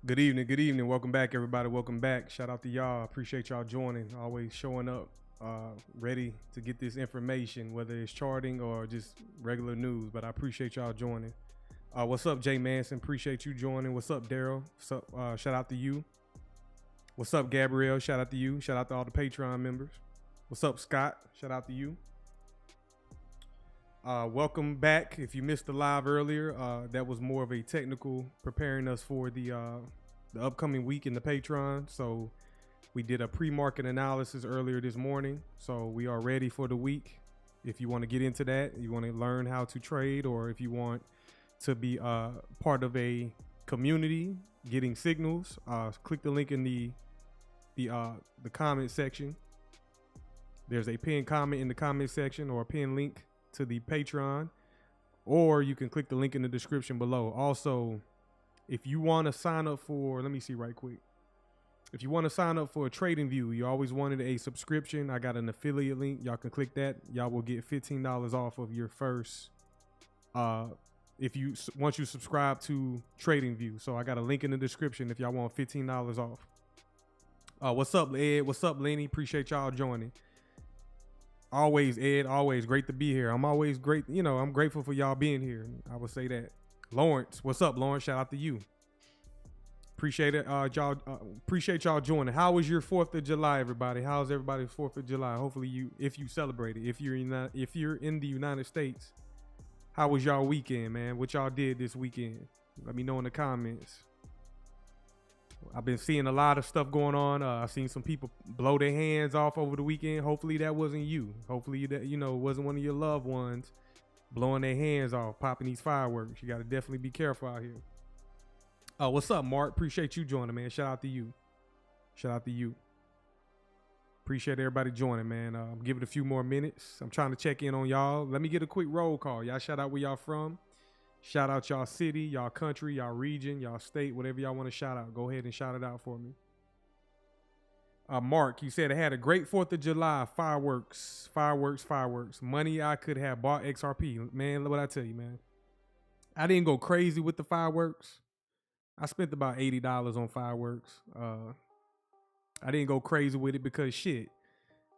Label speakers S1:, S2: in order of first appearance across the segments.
S1: Good evening. Good evening. Welcome back, everybody. Welcome back. Shout out to y'all. Appreciate y'all joining. Always showing up, ready to get this information, whether it's charting or just regular news. But I appreciate y'all joining. What's up, Jay Manson? Appreciate you joining. What's up, Daryl? What's up? Shout out to you. What's up, Gabrielle? Shout out to you. Shout out to all the Patreon members. What's up, Scott? Shout out to you. Welcome back. If you missed the live earlier, that was more of a technical preparing us for the upcoming week in the Patreon. So we did a pre-market analysis earlier this morning. So we are ready for the week. If you want to get into that, you want to learn how to trade, or if you want to be part of a community getting signals, click the link in the comment section. There's a pinned comment in the comment section or a pinned link to the Patreon, or you can click the link in the description below. Also, if you want to sign up for, let me see right quick. If you want to sign up for a trading view, you always wanted a subscription, I got an affiliate link. Y'all can click that. Y'all will get $15 off of your first, once you subscribe to Trading View. So I got a link in the description if y'all want $15 off. What's up, Ed? What's up, Lenny? Appreciate y'all joining. Always, Ed, always great to be here. I'm always great. You know, I'm grateful for y'all being here. I would say that. Lawrence, what's up, Lawrence? Shout out to you. Appreciate it. Y'all, appreciate y'all joining. How was your 4th of July, everybody? How's everybody's 4th of July? Hopefully if you celebrated, if you're in the United States, how was y'all weekend, man? What y'all did this weekend? Let me know in the comments. I've been seeing a lot of stuff going on. I've seen some people blow their hands off over the weekend. Hopefully that wasn't you. Hopefully that, wasn't one of your loved ones blowing their hands off, popping these fireworks. You got to definitely be careful out here. What's up, Mark? Appreciate you joining, man. Shout out to you. Shout out to you. Appreciate everybody joining, man. I'm giving it a few more minutes. I'm trying to check in on y'all. Let me get a quick roll call. Y'all shout out where y'all from. Shout out y'all city, y'all country, y'all region, y'all state, whatever y'all want to shout out. Go ahead and shout it out for me. Mark, you said I had a great 4th of July. Fireworks. Money I could have bought XRP. Man, look what I tell you, man. I didn't go crazy with the fireworks. I spent about $80 on fireworks. I didn't go crazy with it because shit.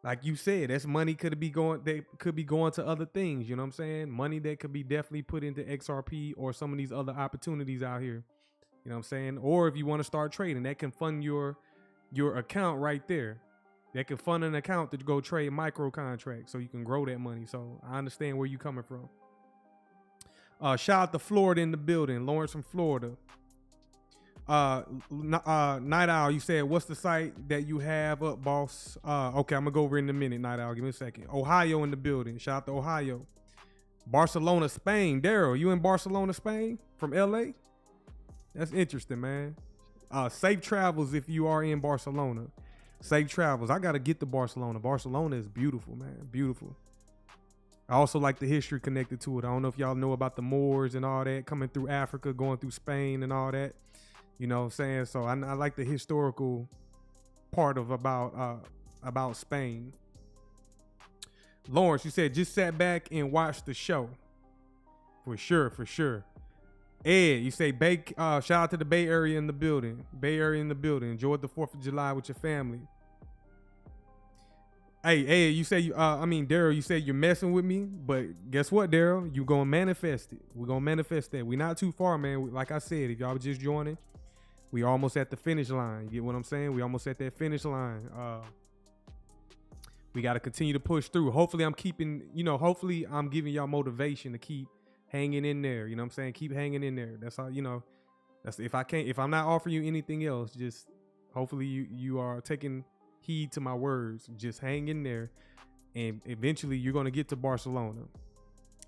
S1: Like you said, that's money could be going to other things, you know what I'm saying? Money that could be definitely put into XRP or some of these other opportunities out here. You know what I'm saying? Or if you want to start trading, that can fund your account right there. That can fund an account to go trade micro contracts so you can grow that money. So I understand where you're coming from. Shout out to Florida in the building. Lawrence from Florida. Night Owl, you said, what's the site that you have up, boss? Okay, I'm gonna go over in a minute, Night Owl. Give me a second. Ohio in the building. Shout out to Ohio. Barcelona, Spain. Daryl, you in Barcelona, Spain from LA? That's interesting, man. Safe travels if you are in Barcelona. Safe travels. I gotta get to Barcelona. Barcelona is beautiful, man. Beautiful. I also like the history connected to it. I don't know if y'all know about the Moors and all that coming through Africa, going through Spain and all that. You know what I'm saying? So I like the historical part of about Spain. Lawrence, you said just sat back and watched the show. For sure. Ed, you say shout out to the Bay Area in the building. Enjoyed the 4th of July with your family. Hey, Ed, you say Daryl, you said you're messing with me, but guess what, Daryl? You gonna manifest it. We're gonna manifest that. We're not too far, man. Like I said, if y'all were just joining, we almost at the finish line. You get what I'm saying? We almost at that finish line. We got to continue to push through. Hopefully I'm giving y'all motivation to keep hanging in there. You know what I'm saying? Keep hanging in there. That's how, that's if I'm not offering you anything else, just hopefully you are taking heed to my words. Just hang in there and eventually you're going to get to Barcelona.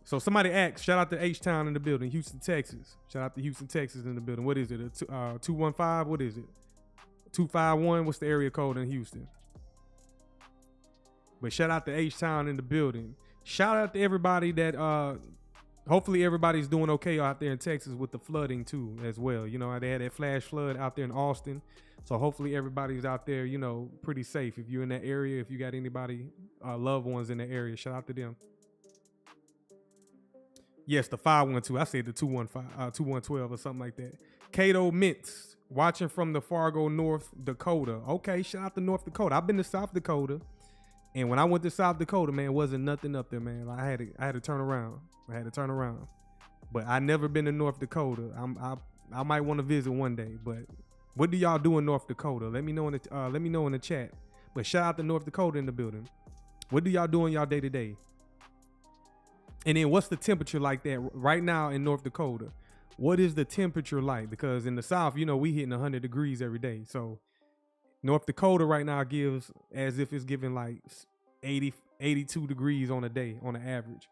S1: So somebody asked, shout out to H-Town in the building, Houston, Texas. Shout out to Houston, Texas in the building. What is it? 215? What is it? 251? What's the area code in Houston? But shout out to H-Town in the building. Shout out to everybody that, hopefully everybody's doing okay out there in Texas with the flooding too as well. You know, they had that flash flood out there in Austin. So hopefully everybody's out there, pretty safe. If you're in that area, if you got anybody, loved ones in the area, shout out to them. Yes, the 512. I said the 215, 2112 or something like that. Cato Mintz. Watching from the Fargo, North Dakota. Okay, shout out to North Dakota. I've been to South Dakota, and when I went to South Dakota, man, wasn't nothing up there, man. I had to turn around. But I never been to North Dakota. I might want to visit one day. But what do y'all do in North Dakota? Let me know in the chat. But shout out to North Dakota in the building. What do y'all do in y'all day to day? And then what's the temperature like that right now in North Dakota? What is the temperature like? Because in the South, you know, we hitting 100 degrees every day. So North Dakota right now gives as if it's giving like 80, 82 degrees on a day on an average.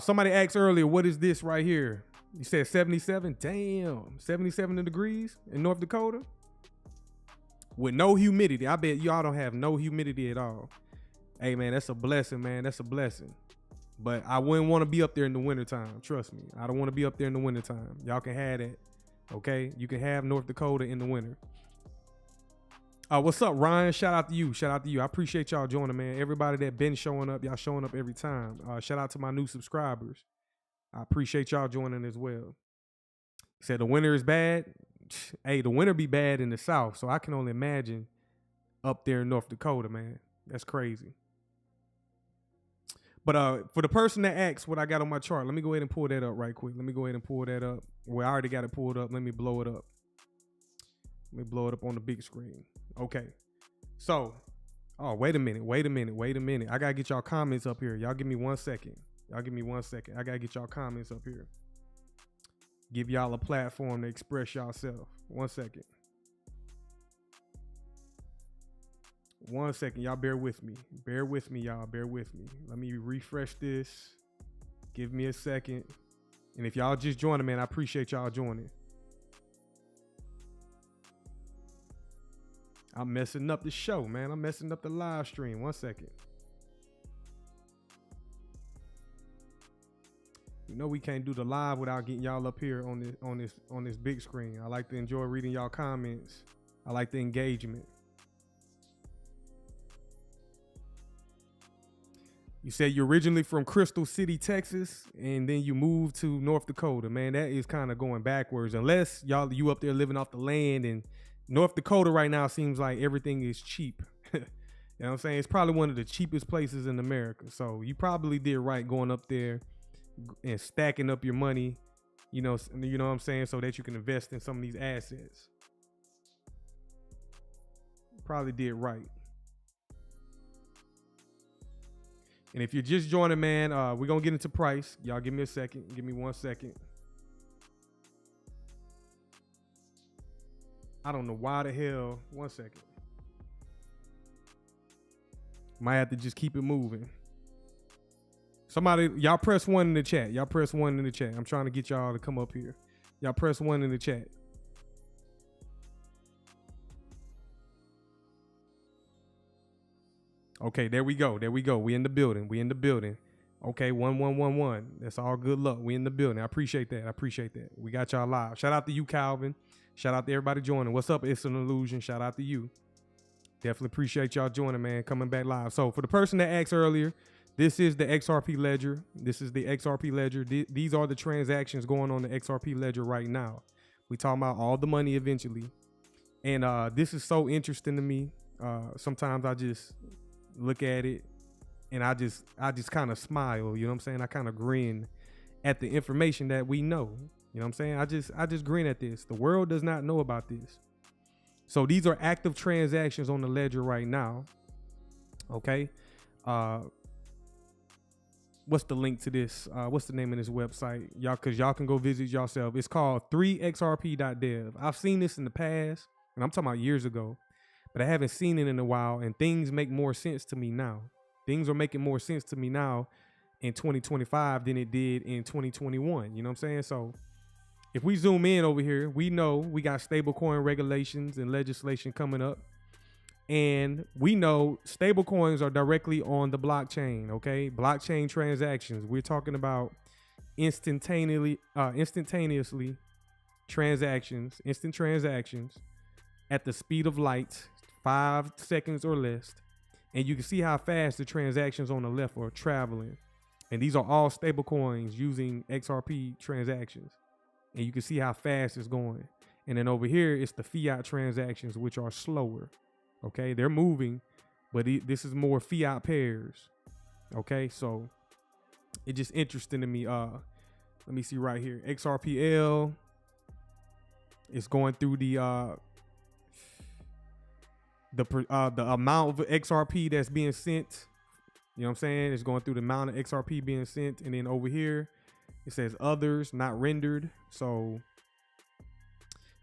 S1: Somebody asked earlier, what is this right here? You said 77? Damn, 77 degrees in North Dakota? With no humidity. I bet y'all don't have no humidity at all. Hey, man, that's a blessing, man. That's a blessing. But I wouldn't want to be up there in the wintertime. Trust me. I don't want to be up there in the wintertime. Y'all can have that. Okay? You can have North Dakota in the winter. What's up, Ryan? Shout out to you. Shout out to you. I appreciate y'all joining, man. Everybody that been showing up, y'all showing up every time. Shout out to my new subscribers. I appreciate y'all joining as well. Said the winter is bad. Hey, the winter be bad in the South, so I can only imagine up there in North Dakota, man. That's crazy. But for the person that asks what I got on my chart, let me go ahead and pull that up right quick. Let me go ahead and pull that up. Well, I already got it pulled up. Let me blow it up. Let me blow it up on the big screen. Okay. So, oh, wait a minute. I got to get y'all comments up here. Y'all give me 1 second. I got to get y'all comments up here. Give y'all a platform to express yourself. 1 second. 1 second. Y'all bear with me. Y'all. Bear with me. Let me refresh this. Give me a second. And if y'all just joining, man, I appreciate y'all joining. I'm messing up the show, man. I'm messing up the live stream. 1 second. You know we can't do the live without getting y'all up here on this big screen. I like to enjoy reading y'all comments. I like the engagement. You said you're originally from Crystal City, Texas, and then you moved to North Dakota. Man, that is kind of going backwards. Unless you up there living off the land, and North Dakota right now seems like everything is cheap. You know what I'm saying? It's probably one of the cheapest places in America. So you probably did right going up there and stacking up your money, you know what I'm saying, so that you can invest in some of these assets. Probably did right. And if you're just joining, man, we're going to get into price. Y'all give me a second. Give me 1 second. I don't know why the hell. 1 second. Might have to just keep it moving. Somebody, y'all press 1 in the chat. I'm trying to get y'all to come up here. Y'all press 1 in the chat. Okay, there we go. We in the building. Okay, 1111. That's all good luck. We in the building. I appreciate that. We got y'all live. Shout out to you, Calvin. Shout out to everybody joining. What's up? It's an illusion. Shout out to you. Definitely appreciate y'all joining, man. Coming back live. So for the person that asked earlier, this is the XRP ledger. These are the transactions going on the XRP ledger right now. We talking about all the money eventually. And this is so interesting to me. Sometimes I just look at it and I just kind of smile, you know what I'm saying? I kind of grin at the information that we know, you know what I'm saying? I just grin at this. The world does not know about this. So these are active transactions on the ledger right now. Okay. What's the link to this? What's the name of this website? Y'all can go visit yourself. It's called 3xrp.dev. I've seen this in the past, and I'm talking about years ago, but I haven't seen it in a while, and things make more sense to me now. Things are making more sense to me now in 2025 than it did in 2021. You know what I'm saying? So if we zoom in over here, we know we got stablecoin regulations and legislation coming up. And we know stablecoins are directly on the blockchain, okay? Blockchain transactions. We're talking about instantaneously transactions, instant transactions at the speed of light, 5 seconds or less. And you can see how fast the transactions on the left are traveling. And these are all stablecoins using XRP transactions. and you can see how fast it's going. And then over here, it's the fiat transactions, which are slower. Okay, they're moving, but this is more fiat pairs. Okay, so it's just interesting to me. Let me see right here. XRPL is going through the amount of XRP that's being sent. You know what I'm saying? It's going through the amount of XRP being sent, and then over here it says others not rendered. So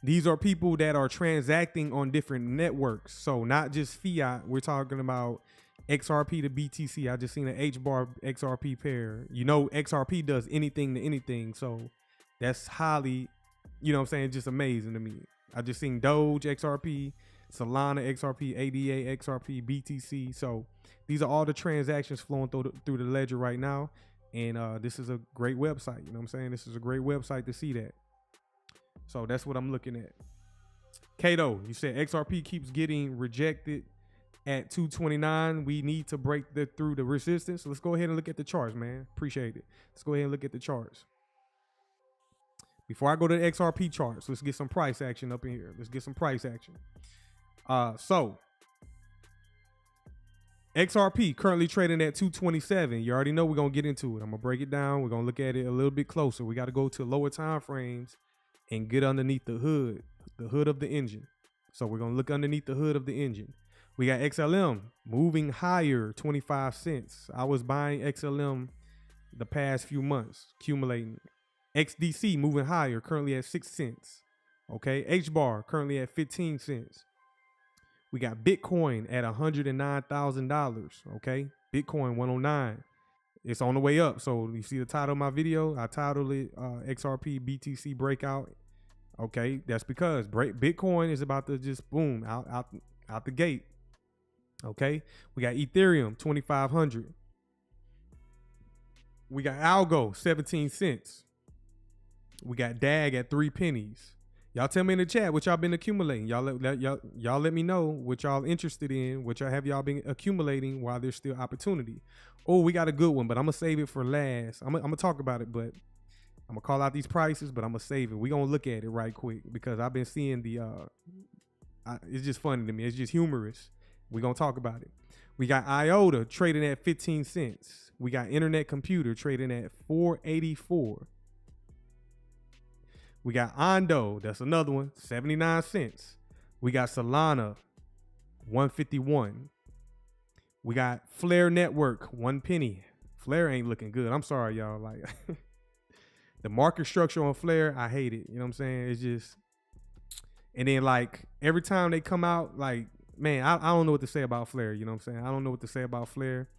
S1: these are people that are transacting on different networks. So not just fiat. We're talking about XRP to BTC. I just seen an HBAR XRP pair. You know, XRP does anything to anything. So that's highly, you know what I'm saying, just amazing to me. I just seen Doge XRP, Solana XRP, ADA XRP, BTC. So these are all the transactions flowing through the ledger right now. And this is a great website. You know what I'm saying? This is a great website to see that. So that's what I'm looking at. Kato, you said XRP keeps getting rejected at 229. We need to break through the resistance. Let's go ahead and look at the charts, man. Appreciate it. Let's go ahead and look at the charts. Before I go to the XRP charts, let's get some price action up in here. Let's get some price action. So XRP currently trading at 227. You already know we're going to get into it. I'm going to break it down. We're going to look at it a little bit closer. We got to go to lower time frames and get underneath the hood of the engine. So we're going to look underneath the hood of the engine. We got XLM moving higher, 25 cents. I was buying XLM the past few months, accumulating. XDC moving higher, currently at 6 cents. Okay, HBAR currently at 15 cents. We got Bitcoin at $109,000. Okay, Bitcoin 109. It's on the way up. So you see the title of my video? I titled it XRP BTC Breakout. Okay, that's because Bitcoin is about to just boom out the gate. Okay, we got Ethereum 2,500. We got Algo 17 cents. We got DAG at 3 pennies. Y'all tell me in the chat what y'all been accumulating. Y'all let me know what y'all interested in, what y'all been accumulating while there's still opportunity. Oh, we got a good one, but I'm gonna save it for last. I'm gonna talk about it, but I'm gonna call out these prices, but I'm gonna save it. We gonna look at it right quick because I've been seeing the it's just funny to me. It's just humorous. We gonna talk about it. We got IOTA trading at 15 cents. We got Internet Computer trading at 484. We got Ondo, that's another one, 79 cents. We got Solana, 151. We got Flare Network, 1 penny. Flare ain't looking good. I'm sorry, y'all. Like the market structure on Flare, I hate it. You know what I'm saying? It's just, and then like every time they come out, like, man, I don't know what to say about Flare. You know what I'm saying? I don't know what to say about Flare.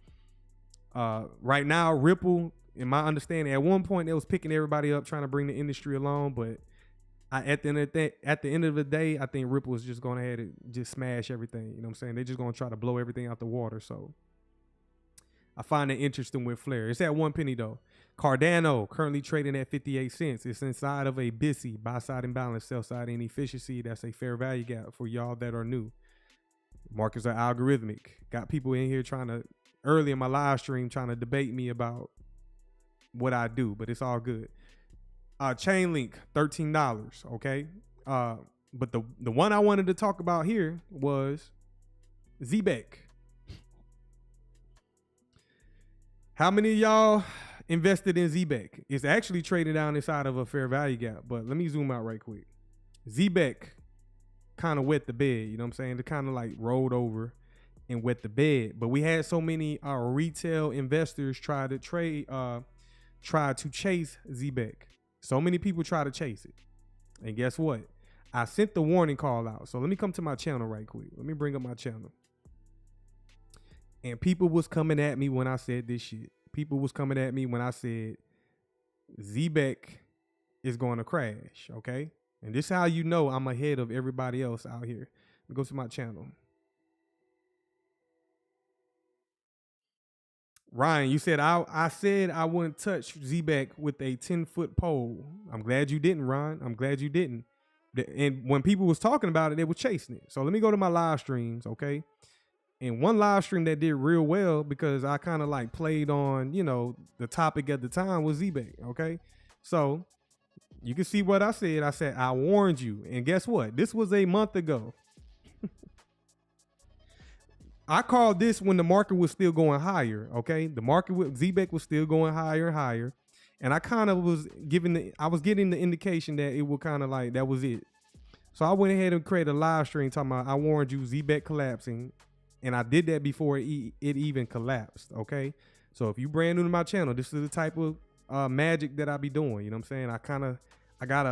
S1: Right now, Ripple, in my understanding, at one point they was picking everybody up, trying to bring the industry along. But at the end of the day, I think Ripple is just going ahead and just smash everything. You know what I'm saying? They're just going to try to blow everything out the water. So I find it interesting with Flare. It's at 1 penny though. Cardano currently trading at 58 cents. It's inside of a BTC, buy side imbalance, sell side inefficiency. That's a fair value gap for y'all that are new. Markets are algorithmic. Got people in here early in my live stream trying to debate me about what I do, but it's all good. Chainlink, $13. Okay. But the one I wanted to talk about here was Zebec. How many of y'all invested in Zebec? It's actually trading down inside of a fair value gap, but let me zoom out right quick. Zebec kind of wet the bed, you know what I'm saying? It kind of like rolled over and wet the bed, but we had so many retail investors try to chase Zebec. So many people try to chase it. And guess what? I sent the warning call out. So let me come to my channel right quick. Let me bring up my channel. And people was coming at me when I said this shit. People was coming at me when I said Zebec is going to crash, okay? And this is how you know I'm ahead of everybody else out here. Go to my channel. Ryan, you said I said I wouldn't touch Zebec with a 10-foot pole. I'm glad you didn't, Ryan. I'm glad you didn't. And when people was talking about it, they were chasing it. So let me go to my live streams, okay? And one live stream that did real well because I kind of like played on, you know, the topic at the time was Zebec, okay? So You can see what I said. I said, I warned you. And guess what? This was a month ago. I called this when the market was still going higher. Okay. The market with Zebec was still going higher and higher. And I kind of was getting the indication that it would kind of like, that was it. So I went ahead and created a live stream talking about, I warned you, Zebec collapsing. And I did that before it even collapsed. Okay. So if you brand new to my channel, this is the type of magic that I be doing. You know what I'm saying? I got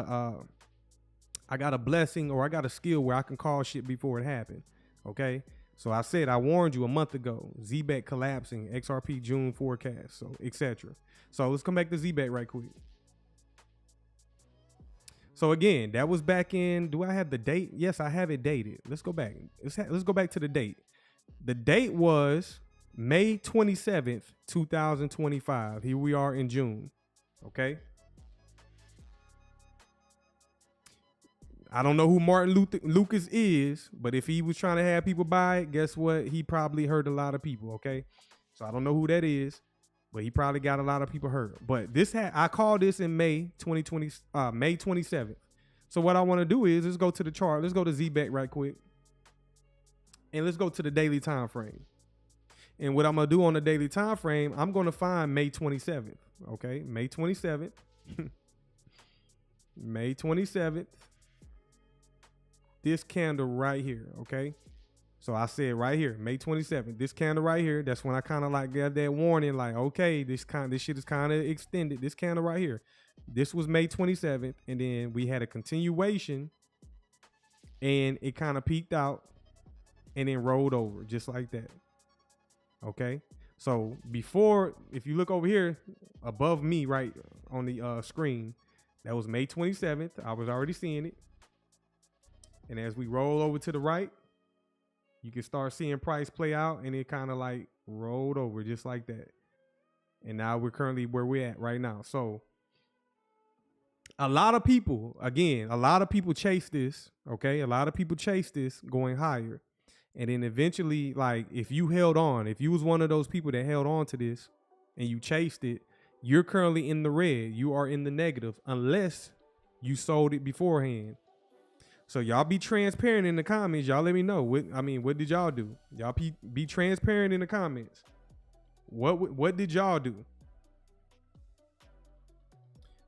S1: a blessing, or I got a skill where I can call shit before it happened. Okay. So I said, I warned you a month ago, Zebec collapsing, XRP June forecast, so etc. So let's come back to Zebec right quick. So again, that was back in, do I have the date? Yes, I have it dated. Let's go back. Let's go back to the date. The date was May 27th, 2025. Here we are in June. Okay. I don't know who Martin Lucas is, but if he was trying to have people buy it, guess what? He probably hurt a lot of people. Okay. So I don't know who that is, but he probably got a lot of people hurt. But I called this in May 2020, May 27th. So what I want to do is let's go to the chart. Let's go to Zebec right quick. And let's go to the daily time frame. And what I'm going to do on the daily time frame, I'm going to find May 27th. Okay. May 27th. May 27th. This candle right here. Okay. So I said right here, May 27th, this candle right here. That's when I kind of like got that warning, like, okay, this shit is kind of extended. This candle right here. This was May 27th. And then we had a continuation and it kind of peaked out and then rolled over just like that. Okay. So before, if you look over here above me, right on the screen, that was May 27th. I was already seeing it. And as we roll over to the right, you can start seeing price play out, and it kind of like rolled over just like that. And now we're currently where we're at right now. So a lot of people, again, a lot of people chase this. Okay. A lot of people chase this going higher. And then eventually, like, if you held on, if you was one of those people that held on to this and you chased it, you're currently in the red. You are in the negative unless you sold it beforehand. So y'all be transparent in the comments. Y'all let me know. What did y'all do? Y'all be transparent in the comments. What did y'all do?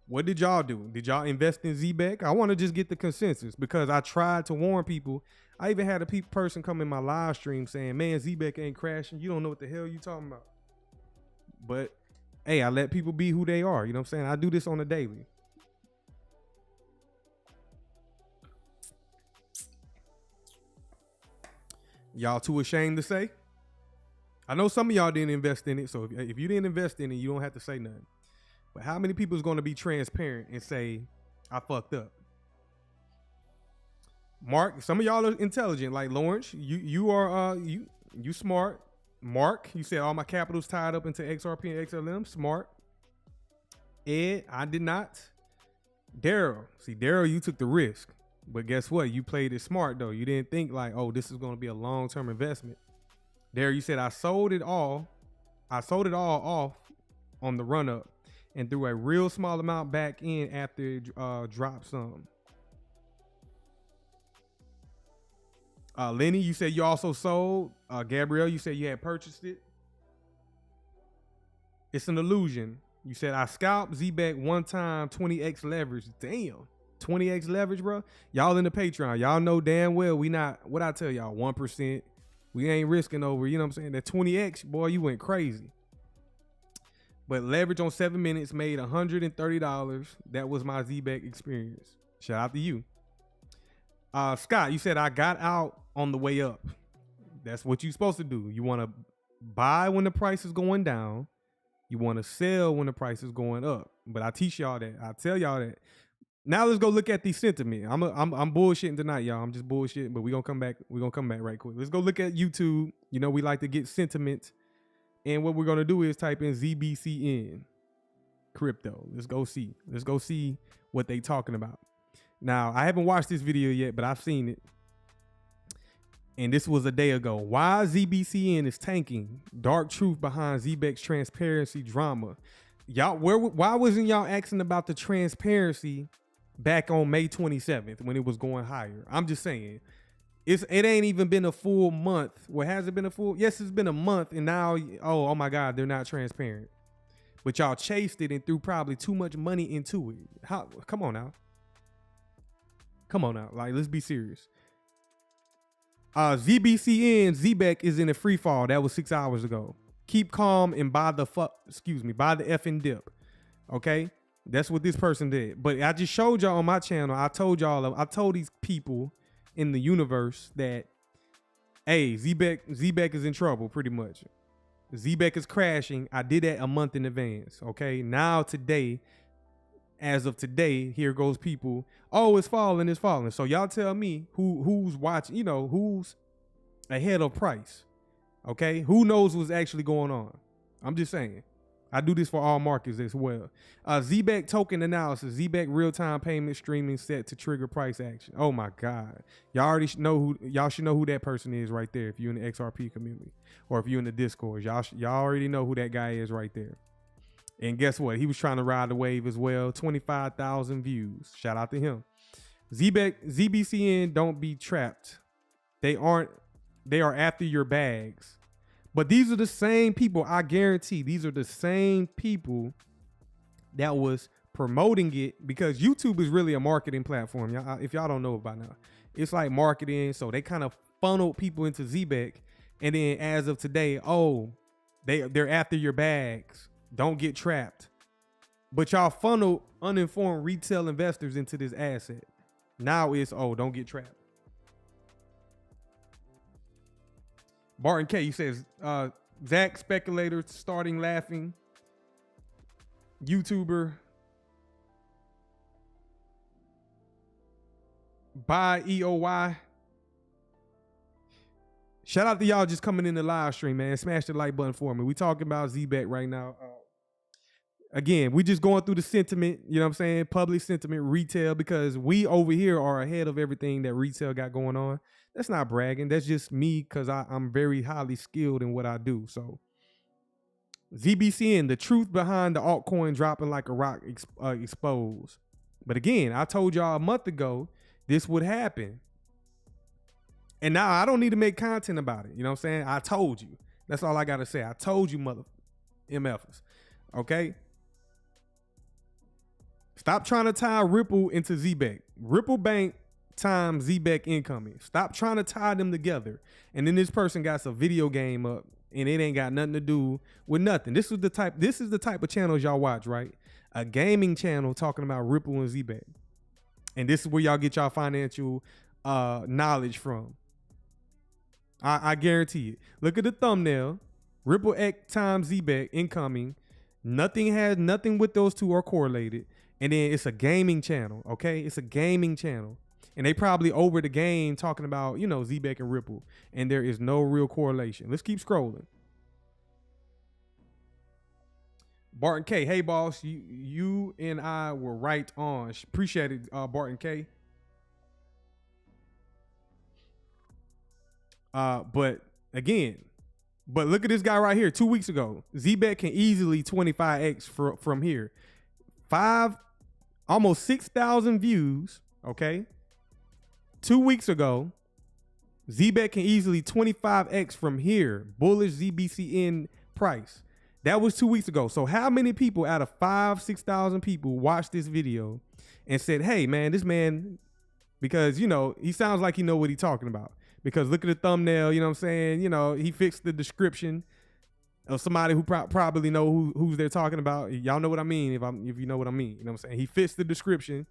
S1: What did y'all do? Did y'all invest in Zebec? I want to just get the consensus because I tried to warn people. I even had a person come in my live stream saying, man, Zebec ain't crashing. You don't know what the hell you talking about. But hey, I let people be who they are. You know what I'm saying? I do this on a daily. Y'all too ashamed to say? I know some of y'all didn't invest in it. So if you didn't invest in it, you don't have to say nothing. But how many people is going to be transparent and say, I fucked up? Mark, some of y'all are intelligent. Like Lawrence, you are you smart. Mark, you said all my capital's tied up into XRP and XLM. Smart. Ed, I did not. Daryl, you took the risk. But guess what? You played it smart though. You didn't think like, oh, this is going to be a long-term investment. There, you said I sold it all off on the run up and threw a real small amount back in after it dropped some. Lenny, you said you also sold. Gabrielle, you said you had purchased it. It's an illusion. You said I scalped Zebec one time, 20x leverage. Damn. 20x leverage, bro. Y'all in the Patreon. Y'all know damn well we not, what I tell y'all, 1%. We ain't risking over, you know what I'm saying? That 20x, boy, you went crazy. But leverage on 7 minutes made $130. That was my Zebec experience. Shout out to you. Scott, you said I got out on the way up. That's what you're supposed to do. You want to buy when the price is going down. You want to sell when the price is going up. But I teach y'all that. I tell y'all that. Now let's go look at the sentiment. I'm bullshitting tonight, y'all. I'm just bullshitting, but we're gonna come back. We're gonna come back right quick. Let's go look at YouTube. You know, we like to get sentiment. And what we're gonna do is type in ZBCN crypto. Let's go see. Let's go see what they talking about. Now, I haven't watched this video yet, but I've seen it. And this was a day ago. Why ZBCN is tanking. Dark truth behind Zebec's transparency drama. Y'all, why wasn't y'all asking about the transparency back on May 27th when it was going higher. I'm just saying. It ain't even been a full month. Well, has it been a full? Yes, it's been a month, and now, oh my God, they're not transparent. But y'all chased it and threw probably too much money into it. How? Come on now. Like, let's be serious. Zebec is in a free fall. That was 6 hours ago. Keep calm and buy the effing dip. Okay? That's what this person did. But I just showed y'all on my channel. I told these people in the universe that, hey, Zebec is in trouble pretty much. Zebec is crashing. I did that a month in advance. Okay? Now today, as of today, here goes people. Oh, it's falling. So y'all tell me who's watching, who's ahead of price. Okay? Who knows what's actually going on? I'm just saying. I do this for all markets as well. Zebec token analysis. Zebec real-time payment streaming set to trigger price action. Oh my God. Y'all should know who that person is right there if you're in the XRP community. Or if you're in the Discord. Y'all already know who that guy is right there. And guess what? He was trying to ride the wave as well. 25,000 views. Shout out to him. ZBCN, don't be trapped. They are after your bags. But these are the same people, I guarantee, these are the same people that was promoting it, because YouTube is really a marketing platform. Y'all, if y'all don't know about now, it's like marketing. So they kind of funneled people into Zebec. And then as of today, oh, they're after your bags. Don't get trapped. But y'all funneled uninformed retail investors into this asset. Now it's, oh, don't get trapped. Barton K, he says, Zach speculator starting laughing. YouTuber. Buy EOY. Shout out to y'all just coming in the live stream, man. Smash the like button for me. We talking about Zebec right now. Again, we just going through the sentiment, you know what I'm saying? Public sentiment, retail, because we over here are ahead of everything that retail got going on. That's not bragging. That's just me, because I'm very highly skilled in what I do. So ZBCN, the truth behind the altcoin dropping like a rock exposed. But again, I told y'all a month ago this would happen. And now I don't need to make content about it. You know what I'm saying? I told you. That's all I got to say. I told you, mother MFers. Okay? Stop trying to tie Ripple into Zebec. Ripple Bank times Zebec incoming. Stop trying to tie them together. And then this person got some video game up and it ain't got nothing to do with nothing. This is the type of channels y'all watch, right? A gaming channel talking about Ripple and Zebec. And this is where y'all get y'all financial knowledge from. I guarantee it. Look at the thumbnail. Ripple X times Zebec incoming. Nothing with those two are correlated. And then it's a gaming channel, okay? It's a gaming channel. And they probably over the game talking about, Zebec and Ripple. And there is no real correlation. Let's keep scrolling. Barton K, hey boss, you and I were right on. Appreciate it, Barton K. But look at this guy right here. 2 weeks ago, Zebec can easily 25x from here. Almost 6,000 views. Okay. 2 weeks ago, Zebec can easily 25x from here. Bullish ZBCN price. That was 2 weeks ago. So how many people out of 6,000 people watched this video and said, hey man, this man, because he sounds like he know what he's talking about. Because look at the thumbnail, you know what I'm saying? He fixed the description of somebody who probably know who's they're talking about. Y'all know what I mean if you know what I mean. You know what I'm saying? He fixed the description.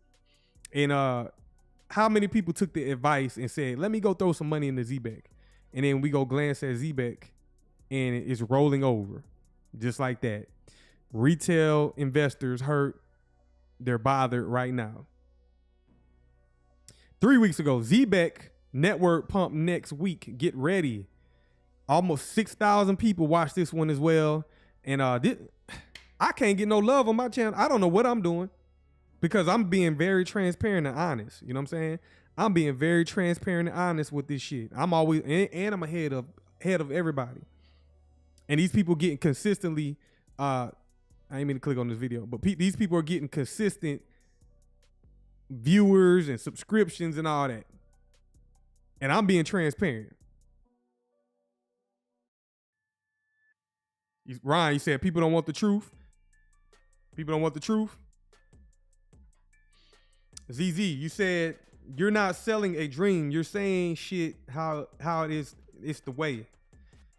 S1: And how many people took the advice and said, let me go throw some money in the Zebec? And then we go glance at Zebec and it's rolling over. Just like that. Retail investors hurt. They're bothered right now. 3 weeks ago, Zebec network pump next week. Get ready. Almost 6,000 people watch this one as well. And I can't get no love on my channel. I don't know what I'm doing because I'm being very transparent and honest. You know what I'm saying? I'm being very transparent and honest with this shit. I'm always, and I'm ahead of everybody. And these people getting consistently, I ain't mean to click on this video, but these people are getting consistent viewers and subscriptions and all that. And I'm being transparent. Ryan, you said people don't want the truth. People don't want the truth. ZZ, you said you're not selling a dream. You're saying shit how it is. It's the way.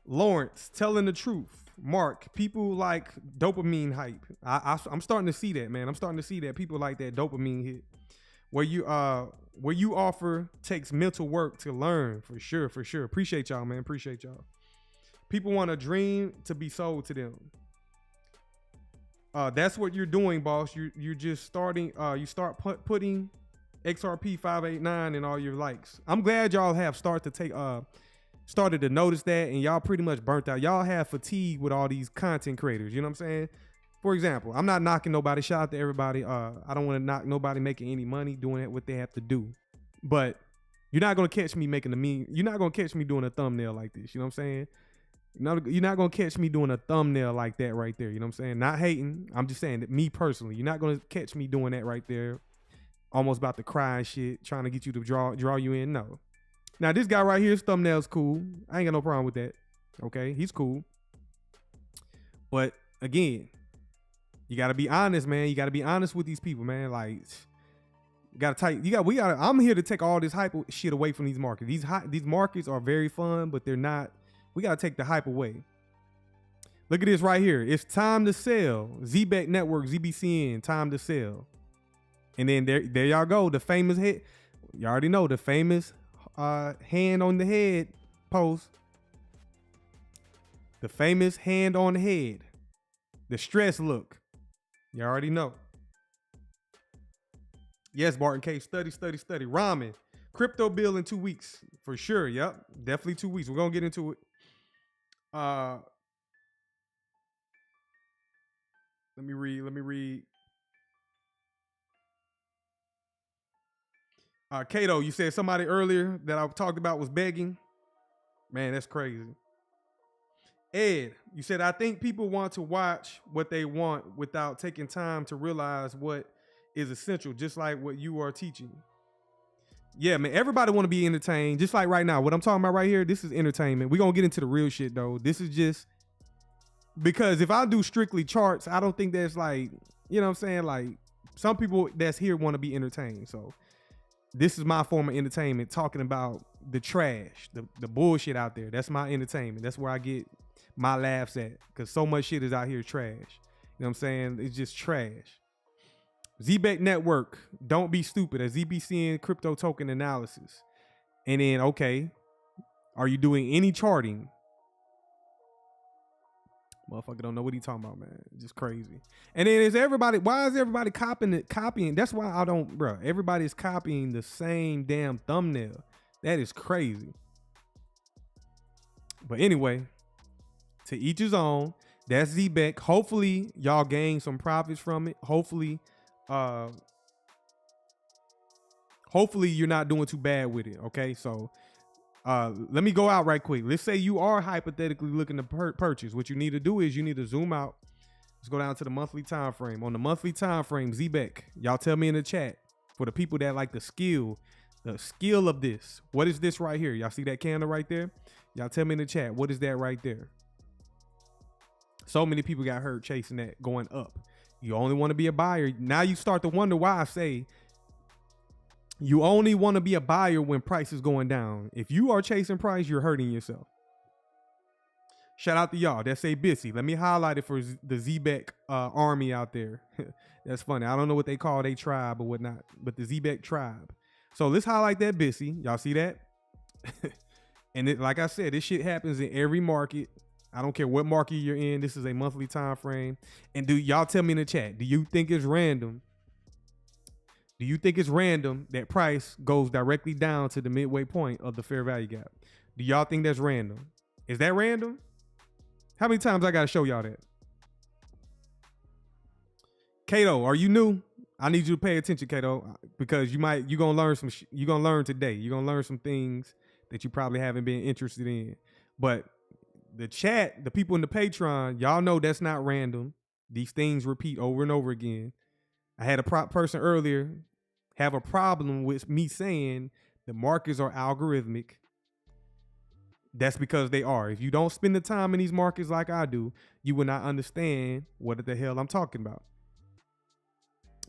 S1: Lawrence, telling the truth. Mark, people like dopamine hype. I'm starting to see that, man. I'm starting to see that people like that dopamine hit. Where you offer takes mental work to learn, for sure. Appreciate y'all, man. Appreciate y'all. People want a dream to be sold to them. That's what you're doing, boss. You're just starting. You start putting XRP 589 in all your likes. I'm glad y'all have started to notice that, and y'all pretty much burnt out. Y'all have fatigue with all these content creators. You know what I'm saying? For example, I'm not knocking nobody. Shout out to everybody. I don't want to knock nobody making any money doing what they have to do. But you're not gonna catch me making a meme. You're not gonna catch me doing a thumbnail like this. You know what I'm saying? You're not gonna catch me doing a thumbnail like that right there. You know what I'm saying? Not hating. I'm just saying that me personally, you're not gonna catch me doing that right there. Almost about to cry and shit, trying to get you to draw you in. No. Now this guy right here, his thumbnail's cool. I ain't got no problem with that. Okay, he's cool. But again, you gotta be honest, man. You gotta be honest with these people, man. Like, I'm here to take all this hype shit away from these markets. These markets are very fun, but they're not. We gotta take the hype away. Look at this right here. It's time to sell. Zebec Network, ZBCN, time to sell. And then there y'all go. The famous head. You already know the famous hand on the head post. The famous hand on the head. The stress look. You already know. Yes, Barton K. Study. Ramen. Crypto bill in 2 weeks. For sure. Yep. Definitely 2 weeks. We're going to get into it. Let me read. Kato, you said somebody earlier that I talked about was begging. Man, that's crazy. Ed, you said, I think people want to watch what they want without taking time to realize what is essential, just like what you are teaching. Yeah, man, everybody want to be entertained. Just like right now, what I'm talking about right here, this is entertainment. We're going to get into the real shit, though. This is just because if I do strictly charts, I don't think that's like, you know what I'm saying? Like, some people that's here want to be entertained. So this is my form of entertainment, talking about the trash, the bullshit out there. That's my entertainment. That's where I get my laughs at, because so much shit is out here trash. You know what I'm saying? It's just trash. Zebec Network, don't be stupid. A ZBCN crypto token analysis. And then, okay, are you doing any charting? Motherfucker don't know what he talking about, man. It's just crazy. And then why is everybody copying? That's why I don't, bro. Everybody's copying the same damn thumbnail. That is crazy. But anyway, to each his own. That's Zebec. Hopefully y'all gain some profits from it. Hopefully you're not doing too bad with it. Okay, so let me go out right quick. Let's say you are hypothetically looking to purchase. What you need to do is you need to zoom out. Let's go down to the monthly time frame. On the monthly time frame, Zebec, y'all tell me in the chat, for the people that like the skill of this. What is this right here? Y'all see that candle right there? Y'all tell me in the chat, what is that right there? So many people got hurt chasing that going up. You only want to be a buyer. Now you start to wonder why I say you only want to be a buyer when price is going down. If you are chasing price, you're hurting yourself. Shout out to y'all. That's a busy. Let me highlight it for the Zebec army out there. That's funny. I don't know what they call their tribe or whatnot, but the Zebec tribe. So let's highlight that busy. Y'all see that? And like I said, this shit happens in every market. I don't care what market you're in. This is a monthly time frame. And do y'all tell me in the chat, do you think it's random? Do you think it's random that price goes directly down to the midway point of the fair value gap? Do y'all think that's random? Is that random? How many times I got to show y'all that? Kato, are you new? I need you to pay attention, Kato, because you're going to learn you're going to learn today. You're going to learn some things that you probably haven't been interested in. But the chat, the people in the Patreon, y'all know that's not random. These things repeat over and over again. I had a person earlier. have a problem with me saying the markets are algorithmic, that's because they are. If you don't spend the time in these markets like I do, you will not understand what the hell I'm talking about.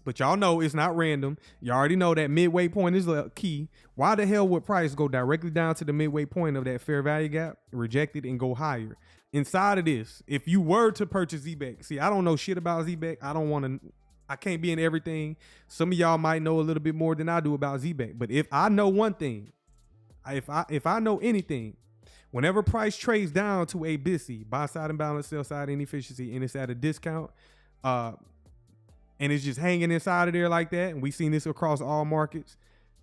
S1: But y'all know it's not random. You already know that midway point is the key. Why the hell would price go directly down to the midway point of that fair value gap, reject it, and go higher? Inside of this, if you were to purchase Zebec, see, I don't know shit about Zebec. I can't be in everything. Some of y'all might know a little bit more than I do about Zebec. But if I know one thing, if I know anything, whenever price trades down to a BTC, buy side imbalance, sell side inefficiency, and it's at a discount, and it's just hanging inside of there like that, and we've seen this across all markets,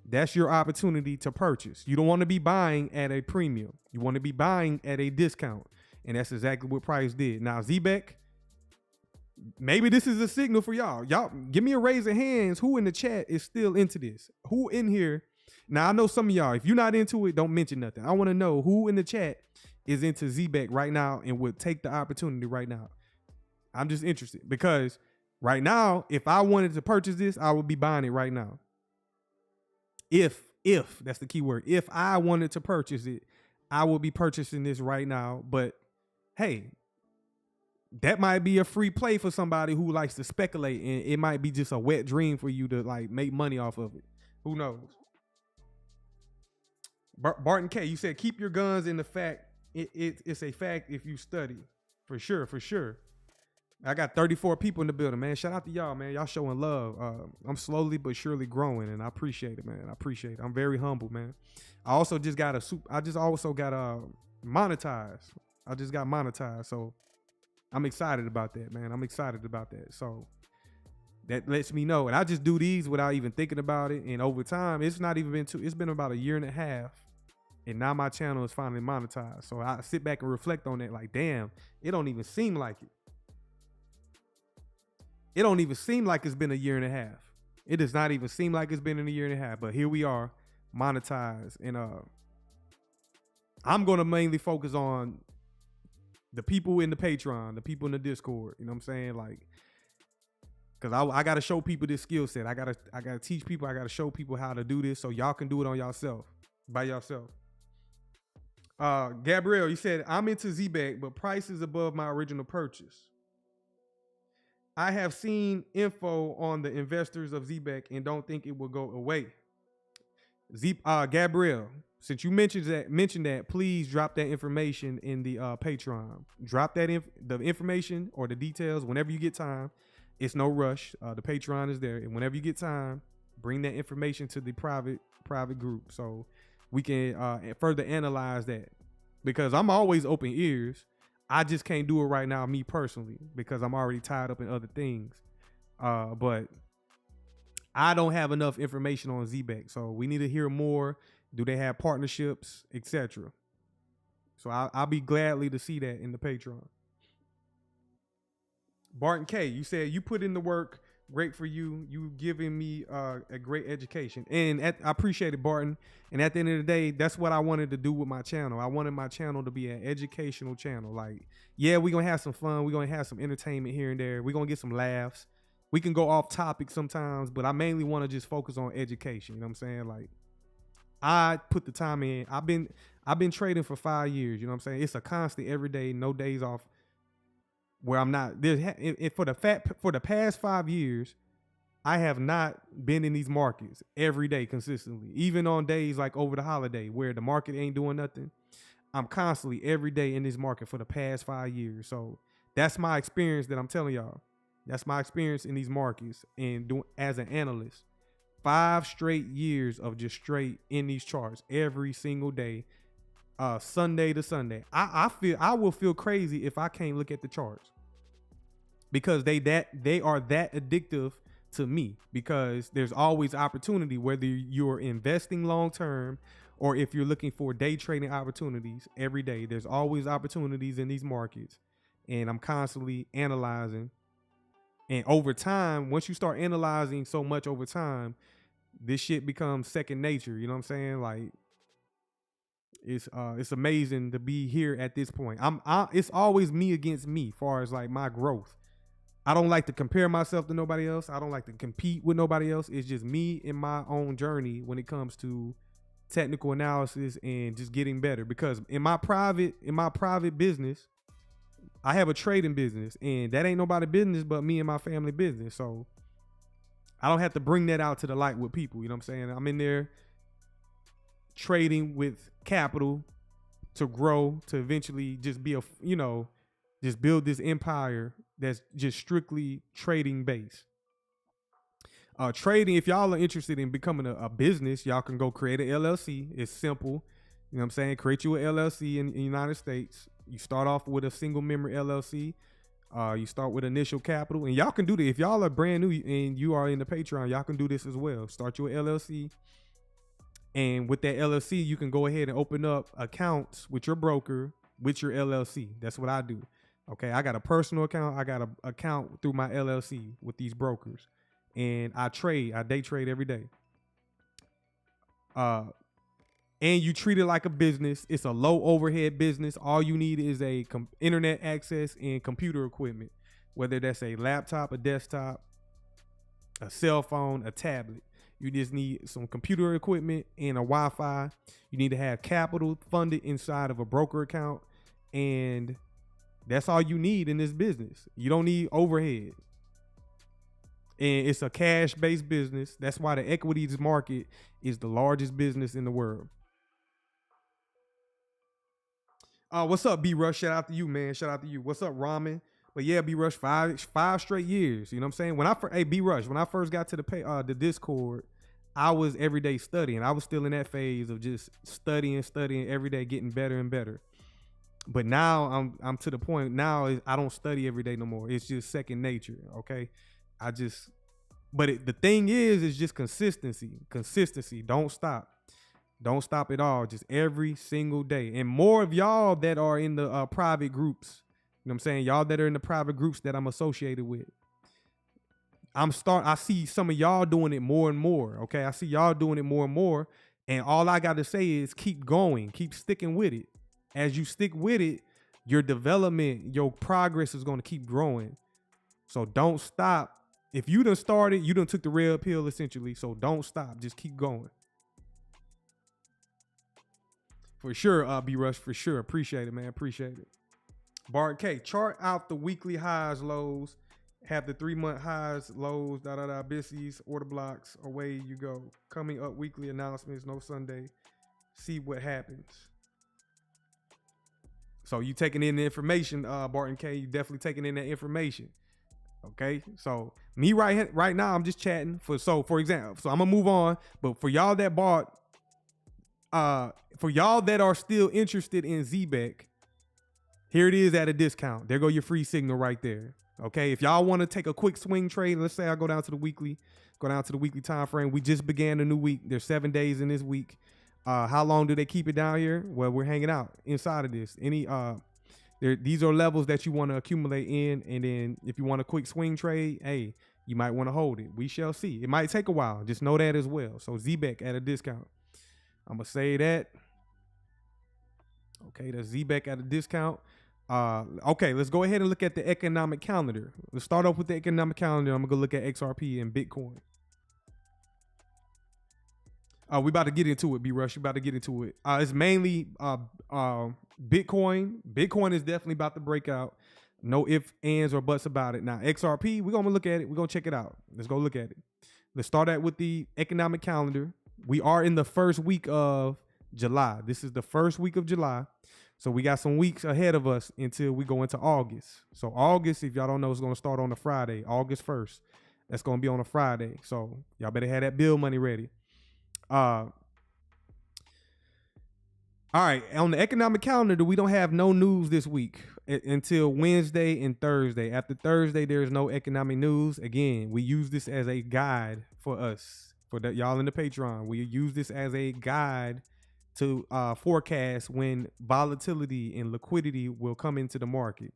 S1: that's your opportunity to purchase. You don't want to be buying at a premium. You want to be buying at a discount, and that's exactly what price did. Now, Zebec, maybe this is a signal for y'all. Y'all, give me a raise of hands. Who in the chat is still into this? Who in here? Now, I know some of y'all, if you're not into it, don't mention nothing. I want to know who in the chat is into Zebec right now and would take the opportunity right now. I'm just interested because right now, if I wanted to purchase this, I would be buying it right now. If that's the key word, if I wanted to purchase it, I would be purchasing this right now. But hey, that might be a free play for somebody who likes to speculate, and it might be just a wet dream for you to like make money off of it. Who knows? Barton K, you said keep your guns in the fact. It's a fact if you study. For sure, for sure. I got 34 people in the building, man. Shout out to y'all, man. Y'all showing love. I'm slowly but surely growing, and I appreciate it, man. I appreciate it. I'm very humble, man. I also just got monetized. I just got monetized, so I'm excited about that, man. I'm excited about that. So that lets me know, and I just do these without even thinking about it. And over time, it's been about a year and a half, and now my channel is finally monetized. So I sit back and reflect on that, like, damn, it don't even seem like it. It don't even seem like it's been a year and a half. It does not even seem like it's been in a year and a half, but here we are, monetized. And I'm going to mainly focus on the people in the Patreon, the people in the Discord, you know what I'm saying? Like, because I got to show people this skill set. I got to teach people, I got to show people how to do this so y'all can do it on yourself, by yourself. Gabrielle, you said, I'm into Zebec, but price is above my original purchase. I have seen info on the investors of Zebec and don't think it will go away. Gabrielle, since you mentioned that, please drop that information in the Patreon. Drop that the information or the details whenever you get time. It's no rush. The Patreon is there, and whenever you get time, bring that information to the private group so we can further analyze that. Because I'm always open ears. I just can't do it right now, me personally, because I'm already tied up in other things. But I don't have enough information on Zebec, so we need to hear more. Do they have partnerships, etc.? So I'll be gladly to see that in the Patreon. Barton K, you said you put in the work. Great for you. You giving me a great education. And I appreciate it, Barton. And at the end of the day, that's what I wanted to do with my channel. I wanted my channel to be an educational channel. Like, yeah, we're going to have some fun. We're going to have some entertainment here and there. We're going to get some laughs. We can go off topic sometimes, but I mainly want to just focus on education. You know what I'm saying? Like, I put the time in. I've been trading for 5 years. You know what I'm saying? It's a constant every day, no days off. Where I'm not for the past 5 years, I have not been in these markets every day consistently. Even on days like over the holiday where the market ain't doing nothing, I'm constantly every day in this market for the past 5 years. So that's my experience that I'm telling y'all. That's my experience in these markets and doing as an analyst. 5 straight years of just straight in these charts every single day, Sunday to Sunday. I will feel crazy if I can't look at the charts. Because they are that addictive to me, because there's always opportunity, whether you're investing long term or if you're looking for day trading opportunities every day. There's always opportunities in these markets, and I'm constantly analyzing. And over time, once you start analyzing so much over time, this shit becomes second nature. You know what I'm saying? Like, it's amazing to be here at this point. It's always me against me, as far as like my growth. I don't like to compare myself to nobody else. I don't like to compete with nobody else. It's just me in my own journey when it comes to technical analysis and just getting better. Because in my private business, I have a trading business, and that ain't nobody business but me and my family business. So I don't have to bring that out to the light with people. You know what I'm saying? I'm in there trading with capital to grow, to eventually just be just build this empire that's just strictly trading based. Trading, if y'all are interested in becoming a business, y'all can go create an LLC. It's simple. You know what I'm saying? Create you an LLC in the United States. You start off with a single member LLC. You start with initial capital, and y'all can do that. If y'all are brand new and you are in the Patreon, y'all can do this as well. Start your LLC. And with that LLC, you can go ahead and open up accounts with your broker, with your LLC. That's what I do. Okay, I got a personal account. I got an account through my LLC with these brokers. And I day trade every day. And you treat it like a business. It's a low overhead business. All you need is a internet access and computer equipment, whether that's a laptop, a desktop, a cell phone, a tablet. You just need some computer equipment and a Wi-Fi. You need to have capital funded inside of a broker account. And that's all you need in this business. You don't need overhead. And it's a cash-based business. That's why the equities market is the largest business in the world. What's up, B Rush? Shout out to you, man. Shout out to you. What's up, Ramen? But yeah, B Rush, five straight years. You know what I'm saying? Hey, B Rush, when I first got to the Discord, I was every day studying. I was still in that phase of just studying every day, getting better and better. But now I'm to the point now I don't study every day no more. It's just second nature. Okay. The thing is just consistency. Don't stop at all. Just every single day. And more of y'all that are in the private groups, you know what I'm saying? Y'all that are in the private groups that I'm associated with. I see some of y'all doing it more and more. Okay. I see y'all doing it more and more. And all I got to say is keep going, keep sticking with it. As you stick with it, your development, your progress is going to keep growing. So don't stop. If you done started, you done took the red pill essentially. So don't stop. Just keep going. For sure, B Rush, for sure. Appreciate it, man. Appreciate it. Bart K, chart out the weekly highs, lows. Have the 3-month highs, lows, BTCs, order blocks. Away you go. Coming up weekly announcements, no Sunday. See what happens. So you taking in the information, Barton K. You definitely taking in that information. Okay. So me right now, I'm just chatting for example, so I'm gonna move on. But for y'all that bought, for y'all that are still interested in Zebec, here it is at a discount. There go your free signal right there. Okay. If y'all want to take a quick swing trade, let's say I go down to the weekly time frame. We just began a new week. There's 7 days in this week. How long do they keep it down here? Well, we're hanging out inside of this. These are levels that you want to accumulate in, and then if you want a quick swing trade, hey, you might want to hold it. We shall see. It might take a while. Just know that as well. So Zebec at a discount. I'm gonna say that. Okay, that's Zebec at a discount. Okay, let's go ahead and look at the economic calendar. Let's start off with the economic calendar. I'm gonna go look at XRP and Bitcoin. We about to get into it, B Rush. We about to get into it. It's mainly Bitcoin. Bitcoin is definitely about to break out. No ifs, ands, or buts about it. Now, XRP, we're going to look at it. We're going to check it out. Let's go look at it. Let's start out with the economic calendar. We are in the first week of July. This is the first week of July. So we got some weeks ahead of us until we go into August. So August, if y'all don't know, is going to start on a Friday, August 1st. That's going to be on a Friday. So y'all better have that bill money ready. All right, on the economic calendar, we don't have no news this week until Wednesday and Thursday. After Thursday, there is no economic news. Again, we use this as a guide for us, for y'all in the Patreon. We use this as a guide to forecast when volatility and liquidity will come into the market.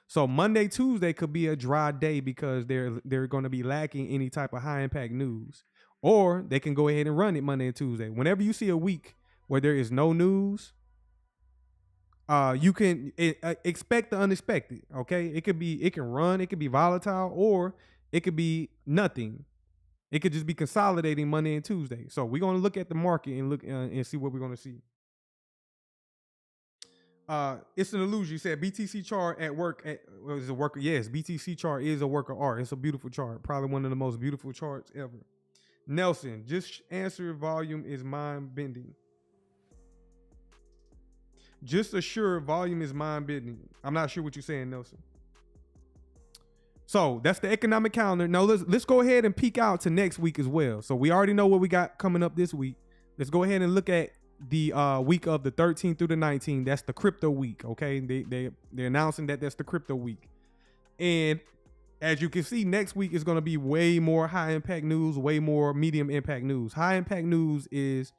S1: So Monday, Tuesday could be a dry day because they're going to be lacking any type of high impact news. Or they can go ahead and run it Monday and Tuesday. Whenever you see a week where there is no news, You can expect the unexpected. Okay, it can run, it could be volatile, or it could be nothing. It could just be consolidating Monday and Tuesday. So we're gonna look at the market and look and see what we're gonna see. It's an illusion. You said BTC chart at work. Is a worker? Yes, BTC chart is a work of art. It's a beautiful chart. Probably one of the most beautiful charts ever. Nelson, just answer. Volume is mind bending. Just assure volume is mind bending. I'm not sure what you're saying, Nelson. So that's the economic calendar. Now let's go ahead and peek out to next week as well. So we already know what we got coming up this week. Let's go ahead and look at the week of the 13th through the 19th. That's the crypto week. Okay, they're announcing that that's the crypto week, and as you can see, next week is going to be way more high impact news, way more medium impact news. High impact news is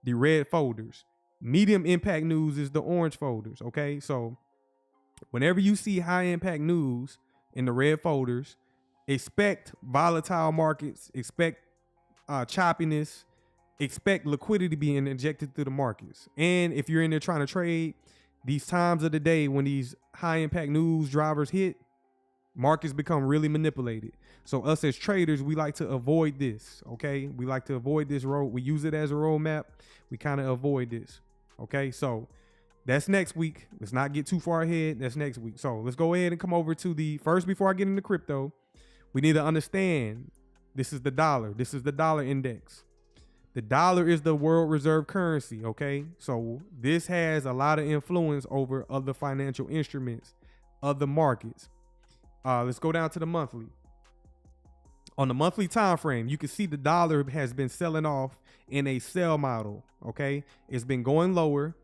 S1: the red folders. Medium impact news is the orange folders. Okay, so whenever you see high impact news in the red folders, expect volatile markets, expect choppiness, expect liquidity being injected through the markets. And if you're in there trying to trade, these times of the day when these high impact news drivers hit, markets become really manipulated. So us as traders, we like to avoid this. Okay, we like to avoid this road. We use it as a roadmap. We kind of avoid this. Okay, so that's next week. Let's not get too far ahead. That's next week. So let's go ahead and come over to the first. Before I get into crypto, we need to understand this is the dollar. This is the dollar index. The dollar is the world reserve currency. Okay, so this has a lot of influence over other financial instruments, other markets. Let's go down to the monthly. On the monthly time frame, you can see the dollar has been selling off in a sell model. Okay, it's been going lower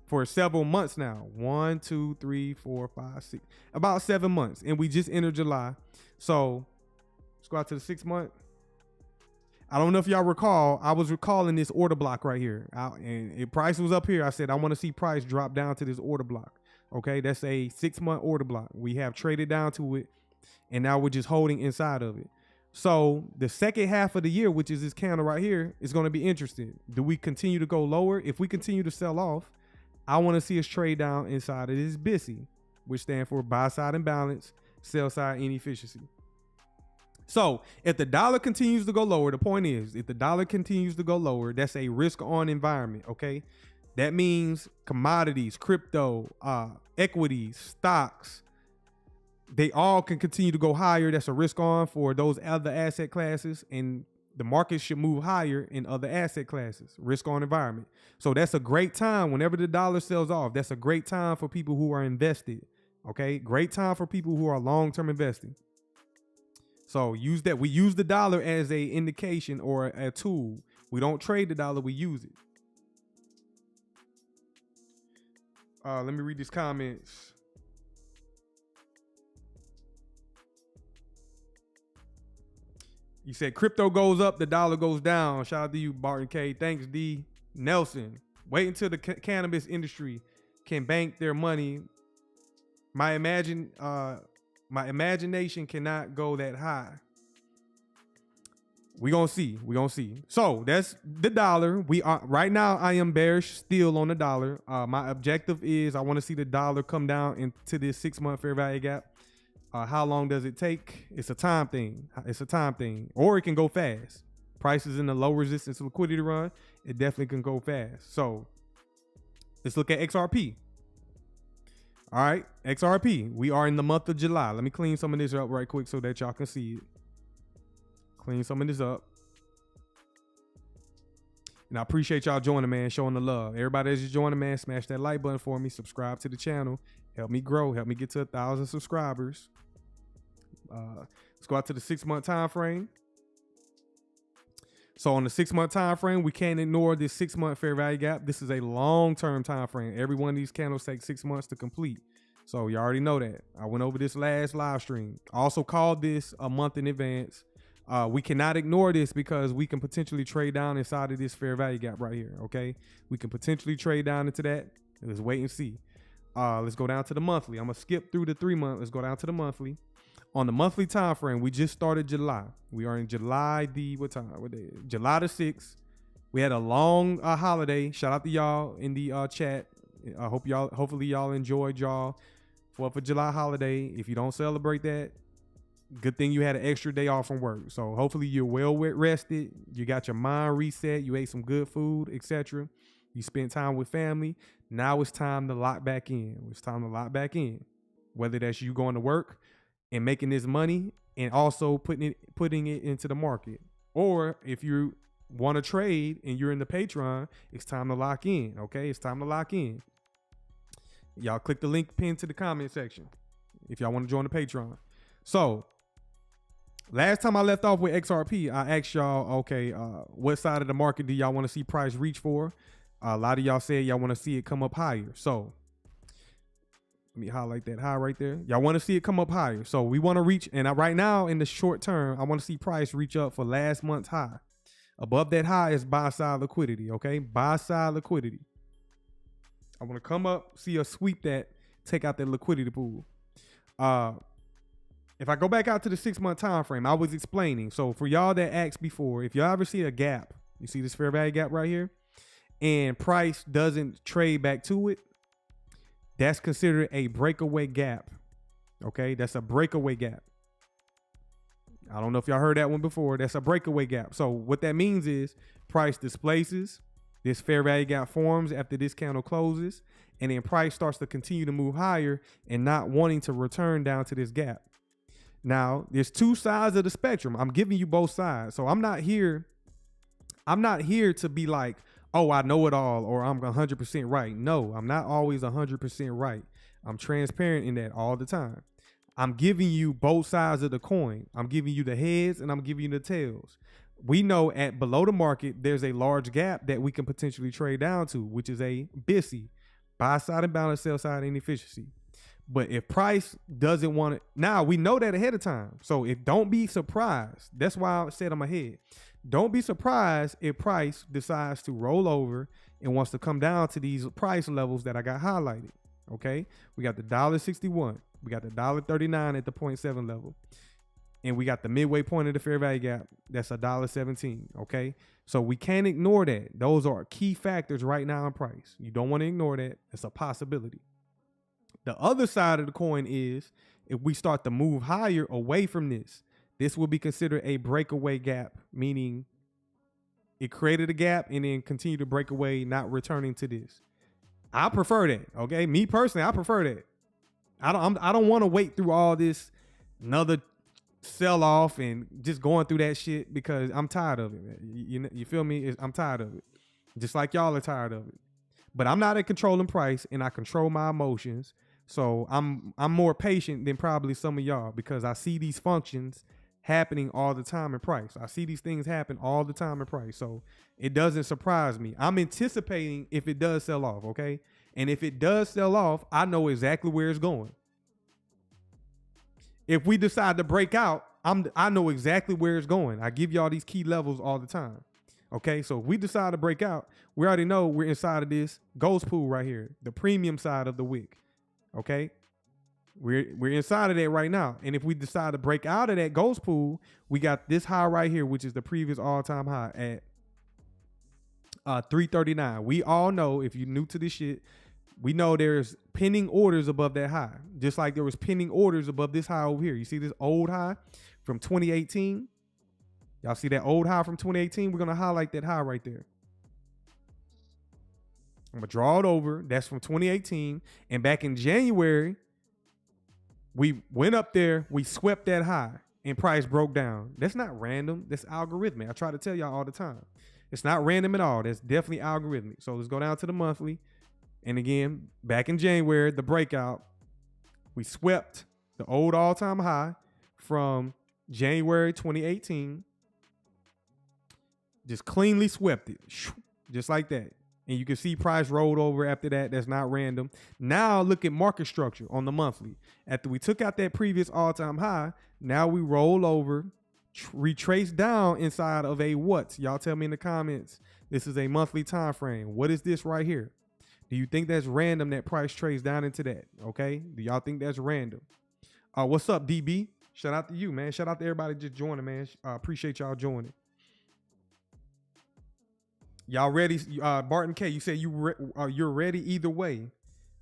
S1: for several months now. 1, 2, 3, 4, 5, 6, about 7 months. And we just entered July. So let's go out to the 6 month. I don't know if y'all recall, I was recalling this order block right here. And price was up here. I said, I want to see price drop down to this order block. Okay, that's a 6 month order block. We have traded down to it, and now we're just holding inside of it. So the second half of the year, which is this candle right here, is going to be interesting. Do we continue to go lower? If we continue to sell off, I want to see us trade down inside of this BTC, which stands for buy side imbalance, sell side inefficiency. So if the dollar continues to go lower, the point is, if the dollar continues to go lower, that's a risk on environment. Okay, that means commodities, crypto, equities, stocks, they all can continue to go higher. That's a risk on for those other asset classes, and the market should move higher in other asset classes, risk on environment. So that's a great time whenever the dollar sells off. That's a great time for people who are invested. Okay, great time for people who are long-term investing. So use that. We use the dollar as a indication or a tool. We don't trade the dollar, we use it. Let me read these comments. You said crypto goes up, the dollar goes down. Shout out to you, Barton K. Thanks, D. Nelson. Wait until the cannabis industry can bank their money. My imagination cannot go that high. We gonna see. So that's the dollar. We are right now. I am bearish still on the dollar. My objective is I want to see the dollar come down into this 6 month fair value gap. How long does it take? It's a time thing. Or it can go fast. Prices in the low resistance liquidity run, it definitely can go fast. So let's look at XRP. All right, XRP. We are in the month of July. Let me clean some of this up right quick so that y'all can see it. Clean some of this up. And I appreciate y'all joining, man, showing the love. Everybody that's just joining, man, smash that like button for me. Subscribe to the channel. Help me grow. Help me get to 1,000 subscribers. Let's go out to the 6 month time frame. So on the 6 month time frame, we can't ignore this 6 month fair value gap. This is a long-term time frame. Every one of these candles takes 6 months to complete. So you already know that. I went over this last live stream. I also called this a month in advance. We cannot ignore this because we can potentially trade down inside of this fair value gap right here. Okay, we can potentially trade down into that. Let's wait and see. Let's go down to the monthly. I'm gonna skip through the 3 month. Let's go down to the monthly. On the monthly time frame, we just started July. We are in July what time? What day? July the 6th. We had a long holiday. Shout out to y'all in the chat. Hopefully y'all enjoyed y'all 4th of July holiday. If you don't celebrate that, good thing you had an extra day off from work. So hopefully you're well rested. You got your mind reset. You ate some good food, etc. You spent time with family. Now it's time to lock back in. It's time to lock back in. Whether that's you going to work and making this money and also putting it into the market. Or if you want to trade and you're in the Patreon, it's time to lock in. Okay, it's time to lock in. Y'all click the link pinned to the comment section if y'all want to join the Patreon. So last time I left off with XRP, I asked y'all, okay, what side of the market do y'all want to see price reach for? A lot of y'all said y'all want to see it come up higher. So let me highlight that high right there. Y'all want to see it come up higher. So we want to reach, and right now in the short term, I want to see price reach up for last month's high. Above that high is buy side liquidity, okay? Buy side liquidity. I want to come up, see us sweep that, take out that liquidity pool. If I go back out to the 6-month time frame, I was explaining. So for y'all that asked before, if y'all ever see a gap, you see this fair value gap right here, and price doesn't trade back to it, that's considered a breakaway gap. Okay, that's a breakaway gap. I don't know if y'all heard that one before. That's a breakaway gap. So what that means is price displaces, this fair value gap forms after this candle closes, and then price starts to continue to move higher and not wanting to return down to this gap. Now, there's two sides of the spectrum. I'm giving you both sides. So I'm not here to be like, oh, I know it all, or I'm 100% right. No, I'm not always 100% right. I'm transparent in that all the time. I'm giving you both sides of the coin. I'm giving you the heads and I'm giving you the tails. We know at below the market, there's a large gap that we can potentially trade down to, which is a BTC, buy side imbalance, sell side inefficiency. But if price doesn't want it, now we know that ahead of time. So don't be surprised. That's why I said I'm ahead. Don't be surprised if price decides to roll over and wants to come down to these price levels that I got highlighted. Okay, we got the $1.61, we got the $1.39 at the 0.7 level, and we got the midway point of the fair value gap. That's $1.17. Okay, so we can't ignore that. Those are key factors right now in price. You don't want to ignore that. It's a possibility. The other side of the coin is if we start to move higher away from this, this will be considered a breakaway gap, meaning it created a gap and then continue to break away, not returning to this. I prefer that. Okay, me personally, I prefer that. I don't want to wait through all this another sell off and just going through that shit because I'm tired of it. You feel me? I'm tired of it. Just like y'all are tired of it. But I'm not at controlling price and I control my emotions. So I'm more patient than probably some of y'all because I see these functions happening all the time in price. I see these things happen all the time in price. So it doesn't surprise me. I'm anticipating if it does sell off, okay? And if it does sell off, I know exactly where it's going. If we decide to break out, I know exactly where it's going. I give y'all these key levels all the time. Okay, so if we decide to break out, we already know we're inside of this ghost pool right here, the premium side of the wick. Okay, we're inside of that right now. And if we decide to break out of that ghost pool, we got this high right here, which is the previous all-time high at 339. We all know, if you're new to this shit, we know there's pending orders above that high, just like there was pending orders above this high over here. You see this old high from 2018? Y'all see that old high from 2018? We're going to highlight that high right there. I'm going to draw it over. That's from 2018. And back in January, we went up there. We swept that high and price broke down. That's not random. That's algorithmic. I try to tell y'all all the time. It's not random at all. That's definitely algorithmic. So let's go down to the monthly. And again, back in January, the breakout, we swept the old all-time high from January 2018. Just cleanly swept it, just like that. And you can see price rolled over after that. That's not random. Now look at market structure on the monthly. After we took out that previous all-time high, now we roll over, retrace down inside of a what? Y'all tell me in the comments. This is a monthly time frame. What is this right here? Do you think that's random that price trades down into that? Okay. Do y'all think that's random? What's up, DB? Shout out to you, man. Shout out to everybody just joining, man. Appreciate y'all joining. Y'all ready? Barton K, you said you're ready either way.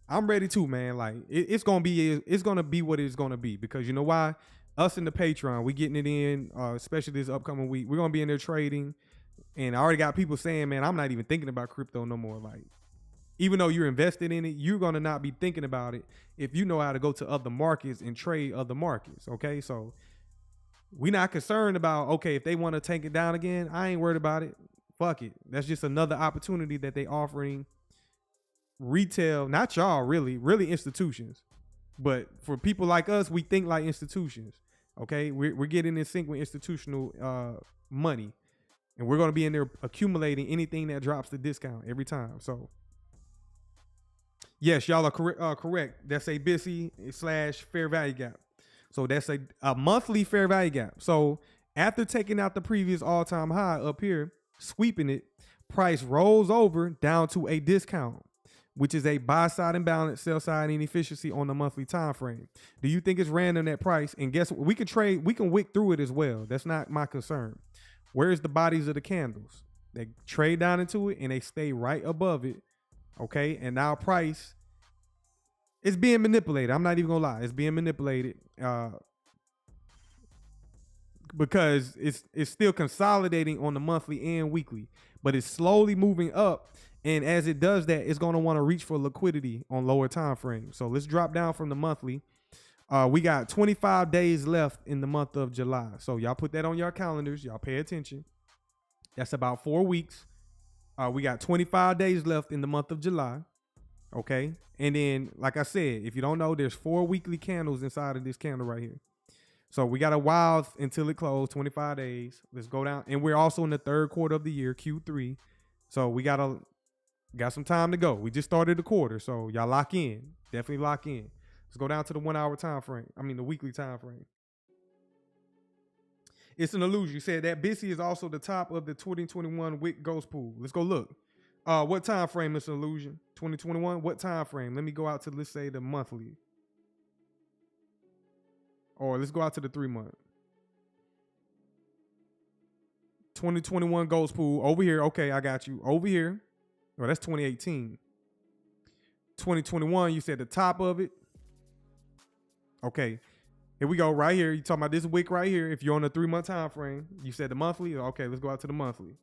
S1: I'm ready too, man. Like it's gonna be what it's gonna be, because you know why? Us in the Patreon, we getting it in, especially this upcoming week. We're gonna be in there trading, and I already got people saying, man, I'm not even thinking about crypto no more. Like, even though you're invested in it, you're gonna not be thinking about it if you know how to go to other markets and trade other markets. Okay, so we not concerned about, okay, if they want to take it down again, I ain't worried about it. Fuck it. That's just another opportunity that they offering retail, not y'all, really institutions. But for people like us, we think like institutions. Okay, we're getting in sync with institutional money, and we're gonna be in there accumulating anything that drops the discount every time. So yes, y'all are correct. That's a BTC / fair value gap. So that's a monthly fair value gap. So after taking out the previous all-time high up here, sweeping it, price rolls over down to a discount, which is a buy side imbalance, sell side inefficiency on the monthly time frame. Do you think it's random, that price? And guess what? We can wick through it as well. That's not my concern. Where's the bodies of the candles? They trade down into it and they stay right above it. Okay, and now price is being manipulated. I'm not even gonna lie, it's being manipulated because it's still consolidating on the monthly and weekly, but it's slowly moving up. And as it does that, it's gonna want to reach for liquidity on lower time frames. So let's drop down from the monthly. We got 25 days left in the month of July. So y'all put that on your calendars. Y'all pay attention. That's about 4 weeks. We got 25 days left in the month of July. Okay. And then, like I said, if you don't know, there's 4 weekly candles inside of this candle right here. So we got a while until it closed, 25 days. Let's go down. And we're also in the third quarter of the year, Q3. So we got some time to go. We just started the quarter. So y'all lock in. Definitely lock in. Let's go down to the 1 hour time frame. I mean, the weekly time frame. It's an illusion. You said that BTC is also the top of the 2021 Wick Ghost Pool. Let's go look. What time frame is an illusion? 2021? What time frame? Let me go out to, let's say, the monthly. Or let's go out to the 3 month. 2021 Ghost Pool. Over here. Okay, I got you. Over here. Oh, that's 2018. 2021, you said the top of it. Okay. Here we go, right here. You talking about this wick right here. If you're on the 3 month time frame, you said the monthly. Okay, let's go out to the monthly.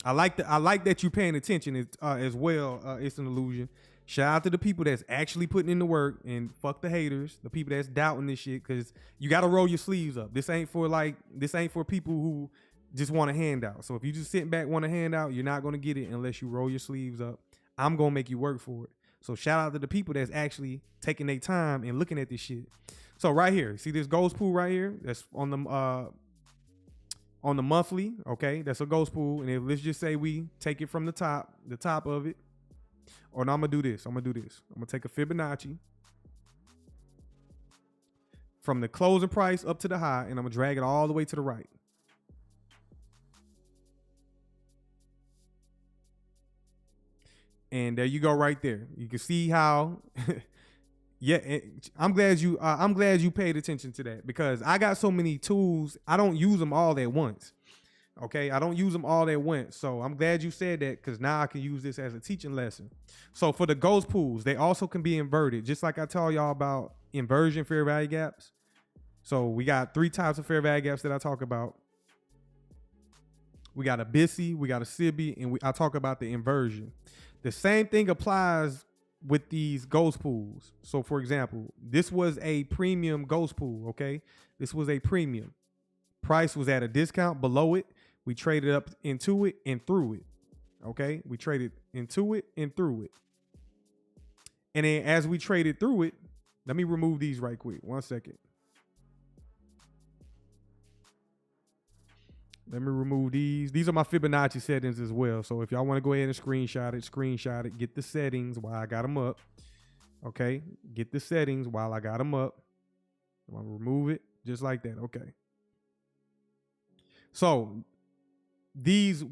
S1: I like that you paying attention as well. It's an illusion. Shout out to the people that's actually putting in the work, and fuck the haters, the people that's doubting this shit, because you got to roll your sleeves up. This ain't for people who just want a handout. So if you just sitting back want a handout, you're not gonna get it unless you roll your sleeves up. I'm gonna make you work for it. So shout out to the people that's actually taking their time and looking at this shit. So right here, see this ghost pool right here? That's on the monthly. Okay, that's a ghost pool. And if, let's just say we take it from the top of it. Or no, I'm gonna do this. I'm gonna take a Fibonacci from the closing price up to the high, and I'm gonna drag it all the way to the right. And there you go, right there. You can see how. Yeah, I'm glad you paid attention to that, because I got so many tools. I don't use them all at once. Okay, I don't use them all at once. So I'm glad you said that, because now I can use this as a teaching lesson. So for the ghost pools, they also can be inverted, just like I told y'all about inversion fair value gaps. So we got 3 types of fair value gaps that I talk about. We got a BTC, we got a SIBI, and I talk about the inversion. The same thing applies with these ghost pools. So for example, this was a premium ghost pool. Okay, this was a premium. Price was at a discount below it. We traded up into it and through it. Okay, we traded into it and through it. And then as we traded through it, let me remove these right quick. 1 second. Let me remove these. These are my Fibonacci settings as well. So if y'all want to go ahead and screenshot it, get the settings while I got them up. Okay, get the settings while I got them up. I'm gonna remove it just like that. Okay. So these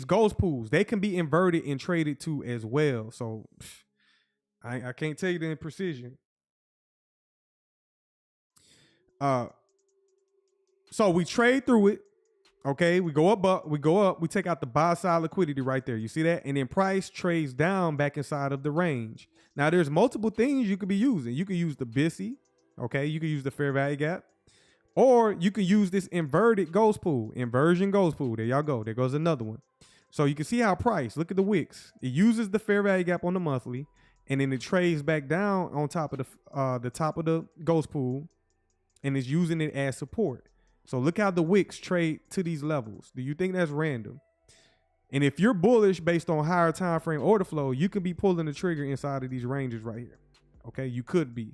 S1: ghost pools, they can be inverted and traded to as well. So I can't tell you the precision. So we trade through it. Okay, we go up, we take out the buy side liquidity right there. You see that? And then price trades down back inside of the range. Now there's multiple things you could be using. You could use the BTC, okay? You could use the fair value gap, or you can use this inverted ghost pool, inversion ghost pool. There y'all go. There goes another one. So you can see how price, look at the wicks. It uses the fair value gap on the monthly, and then it trades back down on top of the top of the ghost pool, and is using it as support. So look how the wicks trade to these levels. Do you think that's random? And if you're bullish based on higher time frame order flow, you can be pulling the trigger inside of these ranges right here. Okay, you could be,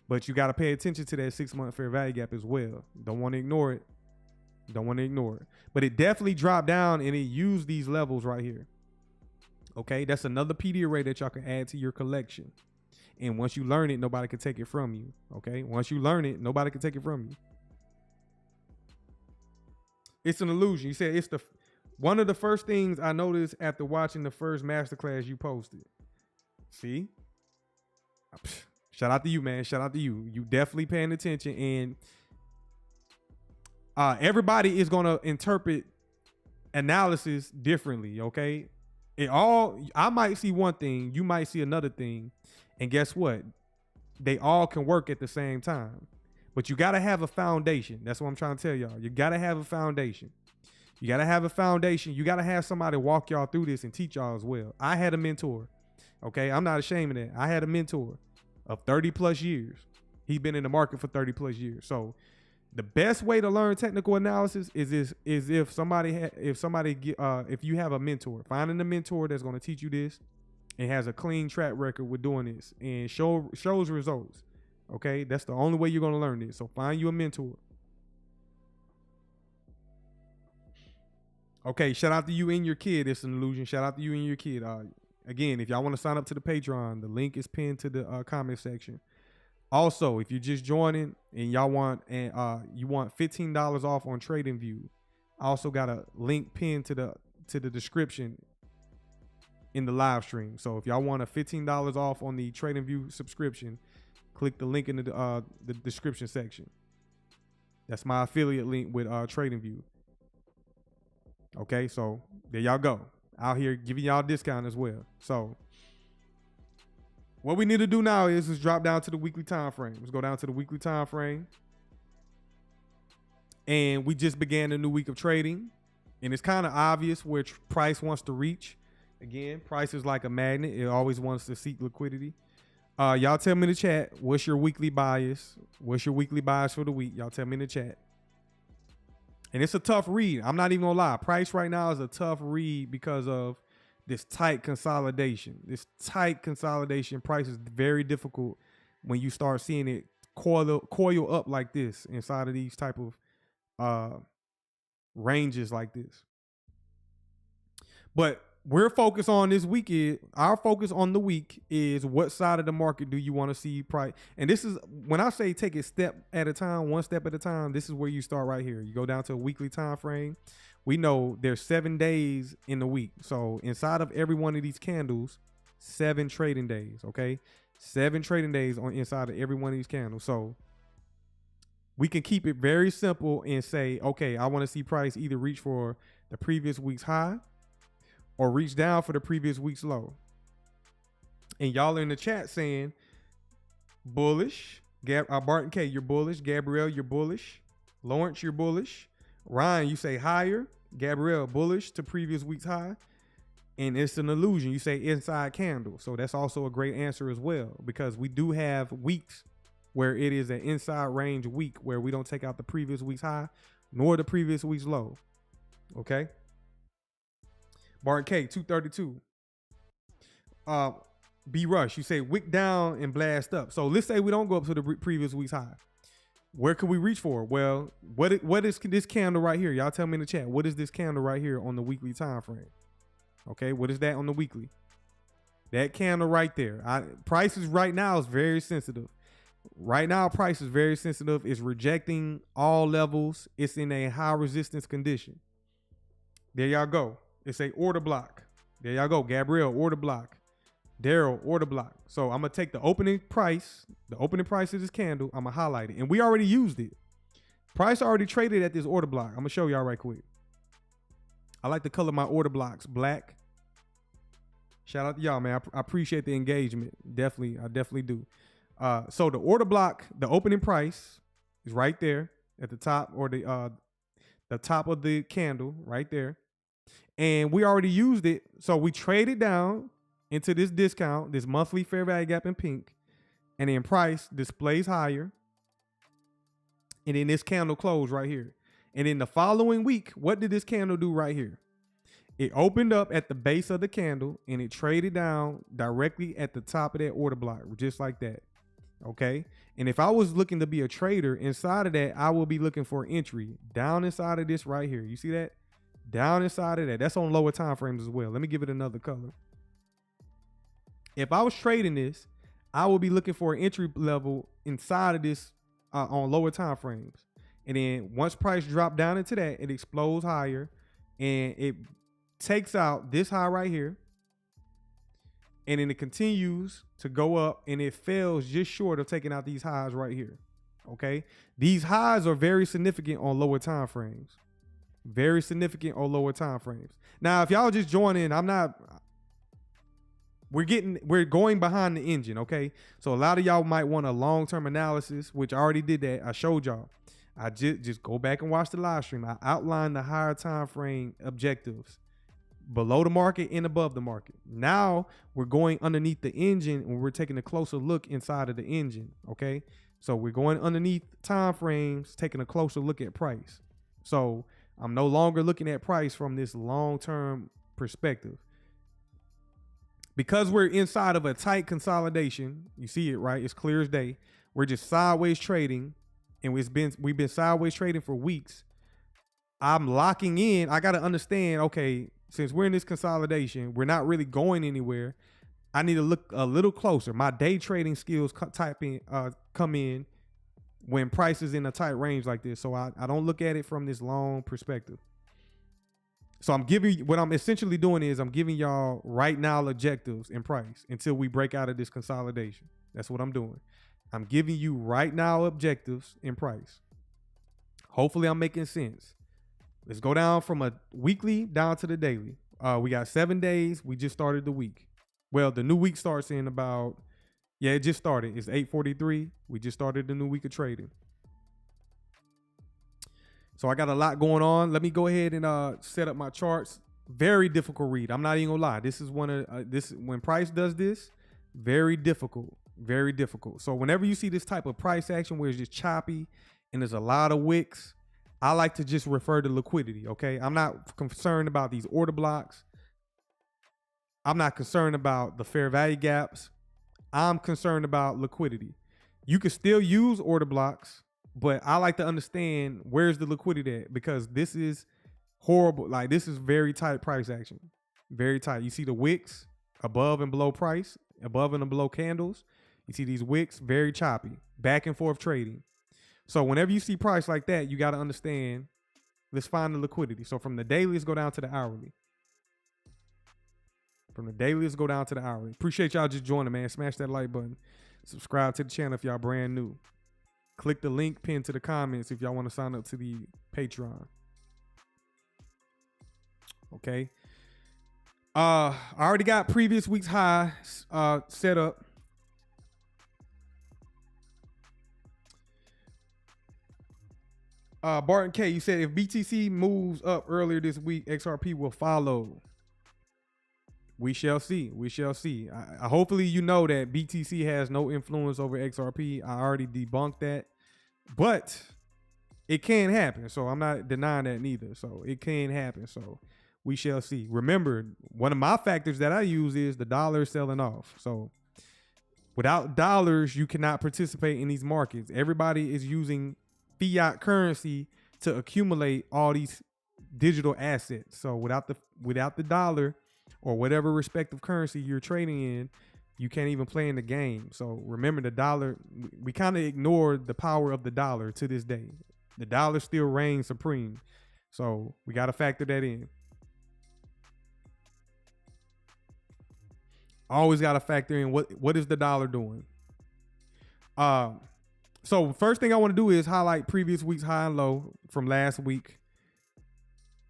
S1: but you got to pay attention to that 6-month fair value gap as well. Don't want to ignore it. Don't want to ignore it. But it definitely dropped down and it used these levels right here. Okay, that's another PD array that y'all can add to your collection. And once you learn it, nobody can take it from you. Okay, once you learn it, nobody can take it from you. It's an illusion. You said it's one of the first things I noticed after watching the first masterclass you posted. See? Shout out to you, man. Shout out to you. You definitely paying attention. And everybody is going to interpret analysis differently, okay? I might see one thing. You might see another thing. And guess what? They all can work at the same time. But you got to have a foundation. That's what I'm trying to tell y'all. You got to have a foundation. You got to have a foundation. You got to have somebody walk y'all through this and teach y'all as well. I had a mentor. Okay, I'm not ashamed of that. I had a mentor of 30 plus years. He's been in the market for 30 plus years. So the best way to learn technical analysis is if you have a mentor, finding a mentor that's going to teach you this and has a clean track record with doing this and shows results. Okay, that's the only way you're going to learn this. So find you a mentor. Okay, shout out to you and your kid. It's an illusion. Shout out to you and your kid. Again, if y'all want to sign up to the Patreon, the link is pinned to the comment section. Also, if you're just joining and y'all want you want $15 off on TradingView, I also got a link pinned to the description in the live stream. So if y'all want a $15 off on the TradingView subscription, click the link in the description section. That's my affiliate link with TradingView. Okay, so there y'all go. Out here giving y'all a discount as well. So what we need to do now is drop down to the weekly time frame. Let's go down to the weekly time frame. And we just began a new week of trading. And it's kind of obvious where price wants to reach. Again, price is like a magnet. It always wants to seek liquidity. Y'all tell me in the chat, what's your weekly bias? What's your weekly bias for the week? Y'all tell me in the chat. And it's a tough read. I'm not even gonna lie. Price right now is a tough read because of this tight consolidation. This tight consolidation. Price is very difficult when you start seeing it coil up like this inside of these type of ranges like this. But we're focused on this week. Our focus on the week is what side of the market do you want to see price? And this is when I say take it step at a time, one step at a time. This is where you start right here. You go down to a weekly time frame. We know there's 7 days in the week. So inside of every one of these candles, 7 trading days. Okay, 7 trading days on inside of every one of these candles. So we can keep it very simple and say, okay, I want to see price either reach for the previous week's high or reach down for the previous week's low. And y'all are in the chat saying bullish. Barton K, you're bullish. Gabrielle, you're bullish. Lawrence, you're bullish. Ryan, you say higher. Gabrielle, bullish to previous week's high. And it's an illusion. You say inside candle. So that's also a great answer as well, because we do have weeks where it is an inside range week where we don't take out the previous week's high nor the previous week's low. Okay. Barton K, 232. B Rush, you say wick down and blast up. So let's say we don't go up to the previous week's high. Where can we reach for? Well, what is this candle right here? Y'all tell me in the chat. What is this candle right here on the weekly time frame? Okay, what is that on the weekly? That candle right there. Prices right now is very sensitive. Right now, price is very sensitive. It's rejecting all levels. It's in a high resistance condition. There y'all go. It's a order block. There y'all go. Gabrielle, order block. Daryl, order block. So I'm going to take the opening price of this candle. I'm going to highlight it. And we already used it. Price already traded at this order block. I'm going to show y'all right quick. I like to color my order blocks black. Shout out to y'all, man. I appreciate the engagement. I definitely do. So the order block, the opening price is right there at the top, or the top of the candle right there. And we already used it. So we traded down into this discount, this monthly fair value gap in pink. And then price displays higher. And then this candle closed right here. And in the following week, what did this candle do right here? It opened up at the base of the candle and it traded down directly at the top of that order block, just like that. Okay. And if I was looking to be a trader inside of that, I will be looking for an entry down inside of this right here. You see that? Down inside of that. That's on lower time frames as well. Let me give it another color. If I was trading this, I will be looking for an entry level inside of this on lower time frames. And then once price drop down into that, it explodes higher and it takes out this high right here. And then it continues to go up and it fails just short of taking out these highs right here. Okay. These highs are very significant on lower time frames. Very significant on lower time frames. Now, if y'all just join in, we're going behind the engine. Okay. So a lot of y'all might want a long-term analysis, which I already did that. I showed y'all. I just go back and watch the live stream. I outlined the higher time frame objectives below the market and above the market. Now we're going underneath the engine and we're taking a closer look inside of the engine. Okay. So we're going underneath time frames, taking a closer look at price. So I'm no longer looking at price from this long-term perspective. Because we're inside of a tight consolidation, you see it, right? It's clear as day. We're just sideways trading, and we've been sideways trading for weeks. I'm locking in. I got to understand, okay, since we're in this consolidation, we're not really going anywhere. I need to look a little closer. My day trading skills come in when price is in a tight range like this. So I don't look at it from this long perspective. So what I'm essentially doing is I'm giving y'all right now objectives in price until we break out of this consolidation. That's what I'm doing. I'm giving you right now objectives in price. Hopefully I'm making sense. Let's go down from a weekly down to the daily. We got 7 days. We just started the week. Well, the new week starts in it just started. It's 8:43. We just started the new week of trading. So I got a lot going on. Let me go ahead and set up my charts. Very difficult read. I'm not even gonna lie. This is when price does this, very difficult, very difficult. So whenever you see this type of price action where it's just choppy and there's a lot of wicks, I like to just refer to liquidity. Okay, I'm not concerned about these order blocks. I'm not concerned about the fair value gaps. I'm concerned about liquidity. You can still use order blocks, but I like to understand where's the liquidity at, because this is horrible. Like, this is very tight price action. Very tight. You see the wicks above and below price, above and below candles. You see these wicks, very choppy, back and forth trading. So whenever you see price like that, you got to understand, let's find the liquidity. So from the daily, let's go down to the hourly. From the daily, let's go down to the hourly. Appreciate y'all just joining, man. Smash that like button. Subscribe to the channel if y'all brand new. Click the link pinned to the comments if y'all want to sign up to the Patreon. Okay. I already got previous week's high set up. Barton K, you said if BTC moves up earlier this week, XRP will follow. We shall see. We shall see. Hopefully you know that BTC has no influence over XRP. I already debunked that. But it can happen. So I'm not denying that neither. So it can happen. So we shall see. Remember, one of my factors that I use is the dollar selling off. So without dollars, you cannot participate in these markets. Everybody is using fiat currency to accumulate all these digital assets. So without the dollar, or whatever respective currency you're trading in, you can't even play in the game. So remember, the dollar, we kind of ignored the power of the dollar to this day. The dollar still reigns supreme. So we got to factor that in. Always got to factor in what is the dollar doing. So first thing I want to do is highlight previous week's high and low from last week.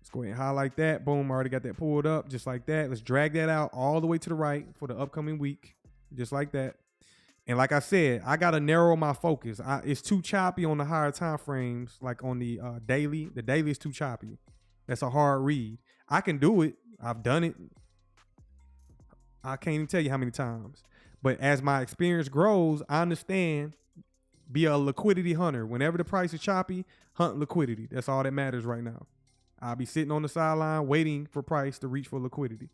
S1: Let's go ahead and highlight that. Boom, I already got that pulled up just like that. Let's drag that out all the way to the right for the upcoming week, just like that. And like I said, I got to narrow my focus. It's too choppy on the higher time frames, like on the daily. The daily is too choppy. That's a hard read. I can do it. I've done it. I can't even tell you how many times. But as my experience grows, I understand, be a liquidity hunter. Whenever the price is choppy, hunt liquidity. That's all that matters right now. I'll be sitting on the sideline waiting for price to reach for liquidity.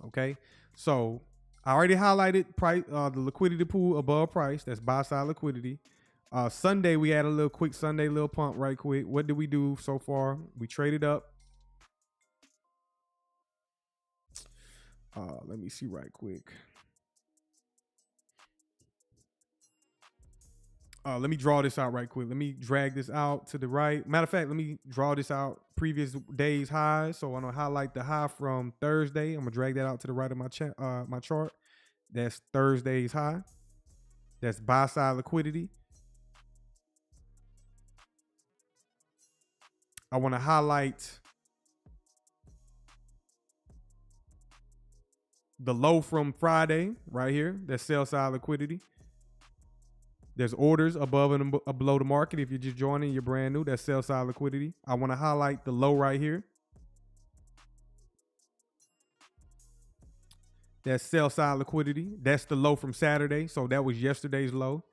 S1: Okay, so I already highlighted price, the liquidity pool above price. That's buy side liquidity. Sunday, we had a little quick Sunday little pump right quick. What did we do so far? We traded up. Let me see right quick. Let me draw this out right quick. Let me drag this out to the right. Matter of fact, let me draw this out previous day's highs. So I'm gonna highlight the high from Thursday. I'm gonna drag that out to the right of my chart. That's Thursday's high. That's buy side liquidity. I want to highlight the low from Friday right here. That's sell side liquidity. There's orders above and below the market. If you're just joining, you're brand new. That's sell side liquidity. I want to highlight the low right here. That's sell side liquidity. That's the low from Saturday. So that was yesterday's low.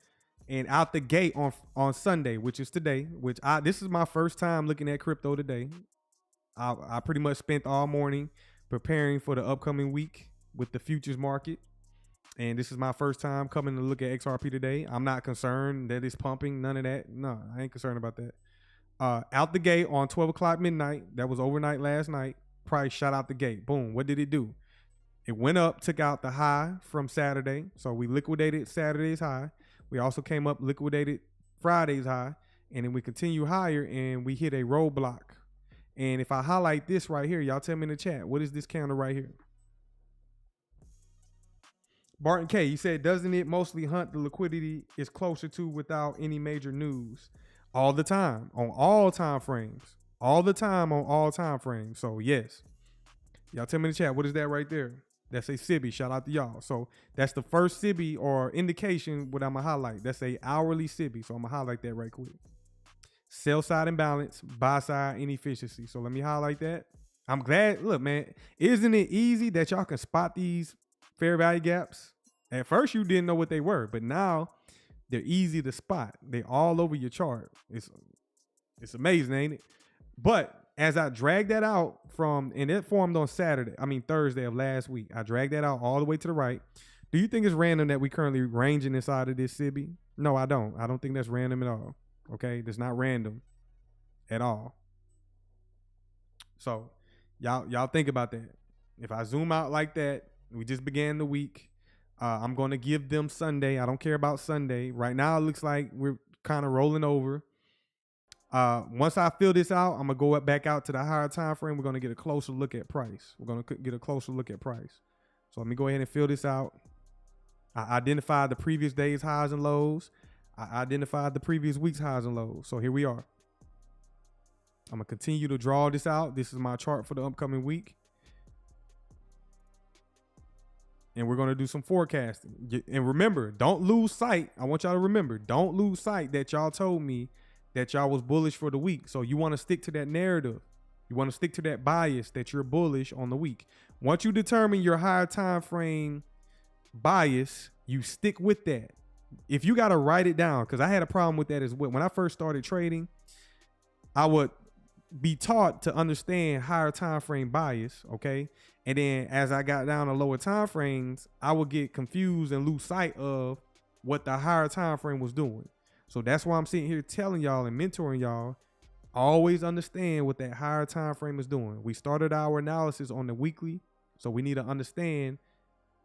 S1: And out the gate on Sunday, which is today, this is my first time looking at crypto today. I pretty much spent all morning preparing for the upcoming week with the futures market. And this is my first time coming to look at XRP today. I'm not concerned that it's pumping, none of that. No, I ain't concerned about that. Out the gate on 12 o'clock midnight, that was overnight last night, price shot out the gate. Boom, what did it do? It went up, took out the high from Saturday. So we liquidated Saturday's high. We also came up, liquidated Friday's high. And then we continue higher and we hit a roadblock. And if I highlight this right here, y'all tell me in the chat, what is this candle right here? Barton K, you said, doesn't it mostly hunt the liquidity is closer to without any major news? All the time, on all time frames. All the time on all time frames. So yes. Y'all tell me in the chat, what is that right there? That's a SIBI. Shout out to y'all. So that's the first SIBI or indication what I'm going to highlight. That's a hourly SIBI. So I'm going to highlight that right quick. Sell side imbalance, buy side inefficiency. So let me highlight that. I'm glad. Look, man, isn't it easy that y'all can spot these fair value gaps? At first you didn't know what they were, but now they're easy to spot. They're all over your chart. It's amazing, ain't it? But as I dragged that out and it formed on Thursday of last week. I dragged that out all the way to the right. Do you think it's random that we currently ranging inside of this SIBI? No, I don't. I don't think that's random at all. Okay, that's not random at all. So y'all think about that. If I zoom out like that, we just began the week. I'm going to give them Sunday. I don't care about Sunday. Right now, it looks like we're kind of rolling over. Once I fill this out, I'm going to go back out to the higher time frame. We're going to get a closer look at price. We're going to get a closer look at price. So let me go ahead and fill this out. I identified the previous day's highs and lows. I identified the previous week's highs and lows. So here we are. I'm going to continue to draw this out. This is my chart for the upcoming week. And we're going to do some forecasting. And remember, don't lose sight. I want y'all to remember, don't lose sight that y'all told me that y'all was bullish for the week. So you want to stick to that narrative. You want to stick to that bias that you're bullish on the week. Once you determine your higher time frame bias, you stick with that. If you got to write it down, because I had a problem with that as well. When I first started trading, I would be taught to understand higher time frame bias, okay? And then as I got down to lower time frames, I would get confused and lose sight of what the higher time frame was doing. So that's why I'm sitting here telling y'all and mentoring y'all, always understand what that higher time frame is doing. We started our analysis on the weekly, so we need to understand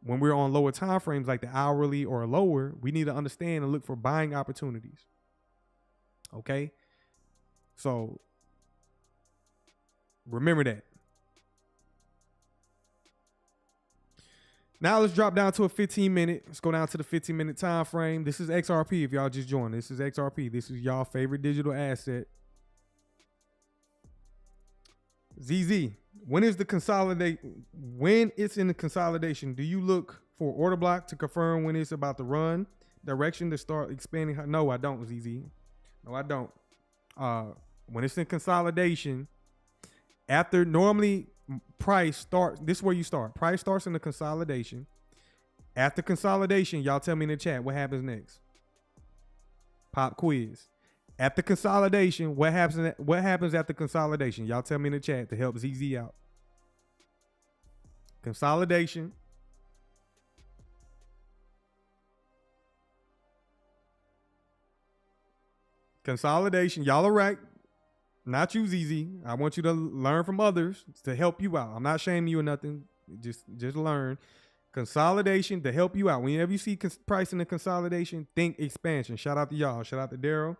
S1: when we're on lower time frames like the hourly or lower, we need to understand and look for buying opportunities. Okay? So remember that. Now let's drop down to a 15-minute. Let's go down to the 15-minute time frame. This is XRP if y'all just joined. This is XRP. This is y'all favorite digital asset. ZZ, when is the consolidate? When it's in the consolidation, do you look for order block to confirm when it's about to run direction to start expanding? No, I don't, ZZ. No, I don't. When it's in consolidation, after normally price starts, this is where you start. Price starts in the consolidation. After consolidation, y'all tell me in the chat what happens next. Pop quiz. After consolidation, what happens after consolidation? Y'all tell me in the chat to help ZZ out. Consolidation. Consolidation. Y'all are right. Not you, ZZ. I want you to learn from others to help you out. I'm not shaming you or nothing. Just learn. Consolidation to help you out. Whenever you see price in the consolidation, think expansion. Shout out to y'all. Shout out to Daryl.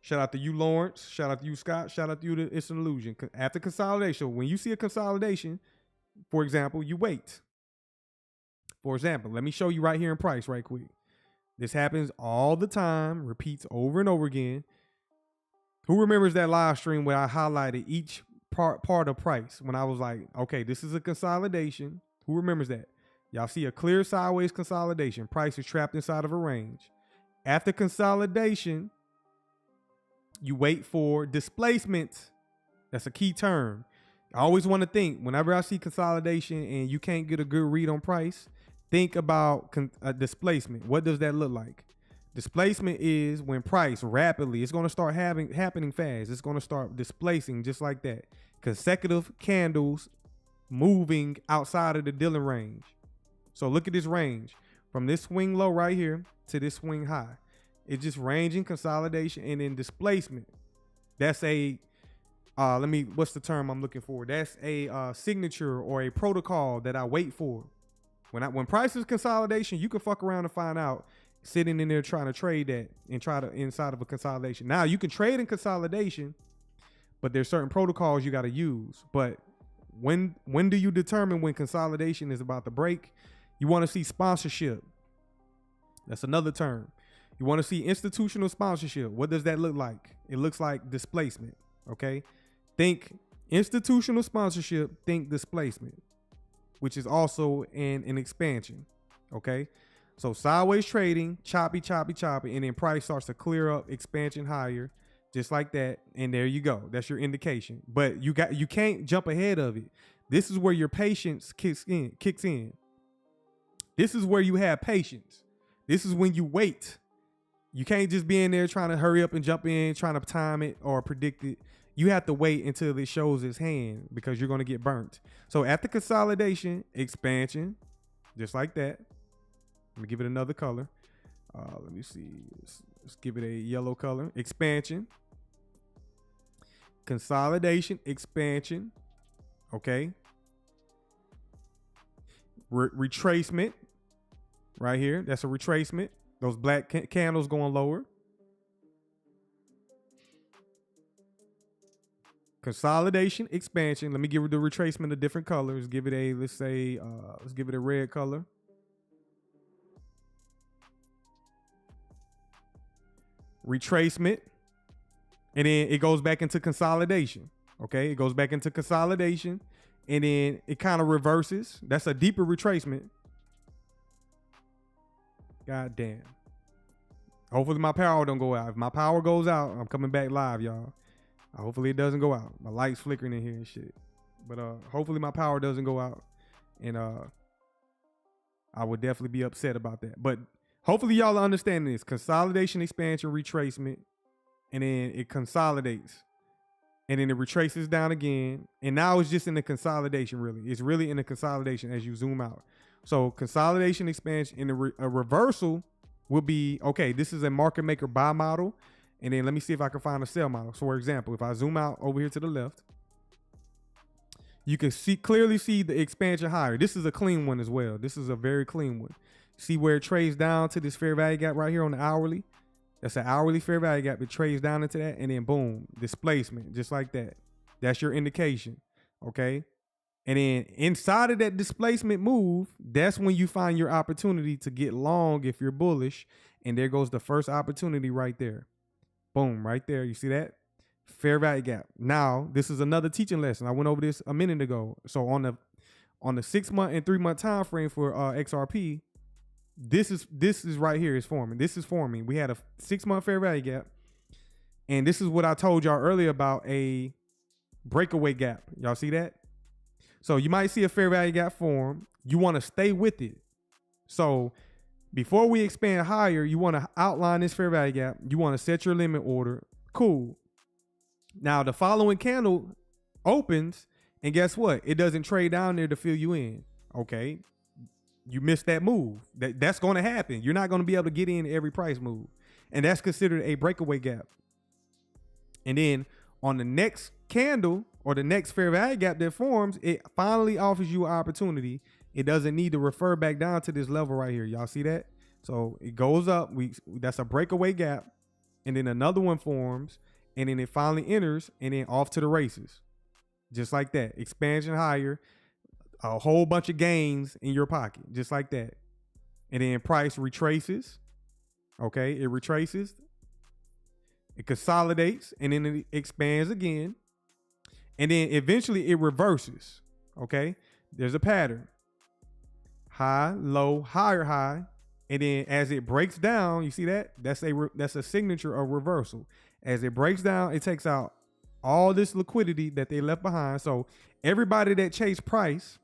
S1: Shout out to you, Lawrence. Shout out to you, Scott. Shout out to you, It's an Illusion. After consolidation, when you see a consolidation, for example, you wait. For example, let me show you right here in price right quick. This happens all the time, repeats over and over again. Who remembers that live stream where I highlighted each part of price when I was like, okay, this is a consolidation. Who remembers that? Y'all see a clear sideways consolidation. Price is trapped inside of a range. After consolidation, you wait for displacement. That's a key term. I always want to think, whenever I see consolidation and you can't get a good read on price, think about displacement. What does that look like? Displacement is when price rapidly, it's going to start happening fast. It's going to start displacing just like that. Consecutive candles moving outside of the dealing range. So look at this range from this swing low right here to this swing high. It's just ranging consolidation and then displacement. That's a, what's the term I'm looking for? That's a signature or a protocol that I wait for. When price is consolidation, you can fuck around and find out sitting in there trying to trade that and try to inside of a consolidation. Now you can trade in consolidation, but there's certain protocols you got to use. But when do you determine when consolidation is about to break? You want to see sponsorship. That's another term. You want to see institutional sponsorship. What does that look like? It looks like displacement. Okay. Think institutional sponsorship, think displacement, which is also an expansion. Okay. So sideways trading, choppy, and then price starts to clear up, expansion higher, just like that. And there you go. That's your indication. But you can't jump ahead of it. This is where your patience kicks in. This is where you have patience. This is when you wait. You can't just be in there trying to hurry up and jump in, trying to time it or predict it. You have to wait until it shows its hand because you're going to get burnt. So after consolidation, expansion, just like that. Let me give it another color. Let me see. Let's give it a yellow color. Expansion. Consolidation, expansion. Okay. Retracement. Right here. That's a retracement. Those black candles going lower. Consolidation, expansion. Let me give it the retracement of different colors. Give it a, let's give it a red color. Retracement. And then it goes back into consolidation. Okay. It goes back into consolidation. And then it kind of reverses. That's a deeper retracement. God damn. Hopefully my power don't go out. If my power goes out, I'm coming back live, y'all. Hopefully it doesn't go out. My light's flickering in here and shit. But hopefully my power doesn't go out. And I would definitely be upset about that. But hopefully y'all are understanding this. Consolidation, expansion, retracement. And then it consolidates. And then it retraces down again. And now it's just in the consolidation, really. It's really in the consolidation as you zoom out. So consolidation, expansion, and a reversal will be, okay, this is a market maker buy model. And then let me see if I can find a sell model. So for example, if I zoom out over here to the left, you can clearly see the expansion higher. This is a clean one as well. This is a very clean one. See where it trades down to this fair value gap right here on the hourly? That's an hourly fair value gap. It trades down into that and then boom, displacement, just like that. That's your indication, okay? And then inside of that displacement move, that's when you find your opportunity to get long if you're bullish. And there goes the first opportunity right there. Boom, right there. You see that? fair value gap. Now, this is another teaching lesson. I went over this a minute ago. So on the 6 month and 3 month time frame for XRP, this is right here is forming. This is forming. We had a 6 month fair value gap, and this is what I told y'all earlier about a breakaway gap. Y'all see that? So you might see a fair value gap form. You want to stay with it. So before we expand higher, you want to outline this fair value gap. You want to set your limit order. Cool. Now the following candle opens, and guess what? It doesn't trade down there to fill you in. Okay. You missed that move. That's going to happen. You're not going to be able to get in every price move. And that's considered a breakaway gap. And then on the next candle or the next fair value gap that forms, it finally offers you an opportunity. It doesn't need to refer back down to this level right here. Y'all see that? So it goes up. That's a breakaway gap. And then another one forms. And then it finally enters and then off to the races. Just like that. Expansion higher. A whole bunch of gains in your pocket. Just like that. And then price retraces. Okay. It retraces. It consolidates. And then it expands again. And then eventually it reverses. Okay. There's a pattern. High, low, higher, high. And then as it breaks down, you see that? That's a signature of reversal. As it breaks down, it takes out all this liquidity that they left behind. So everybody that chased price,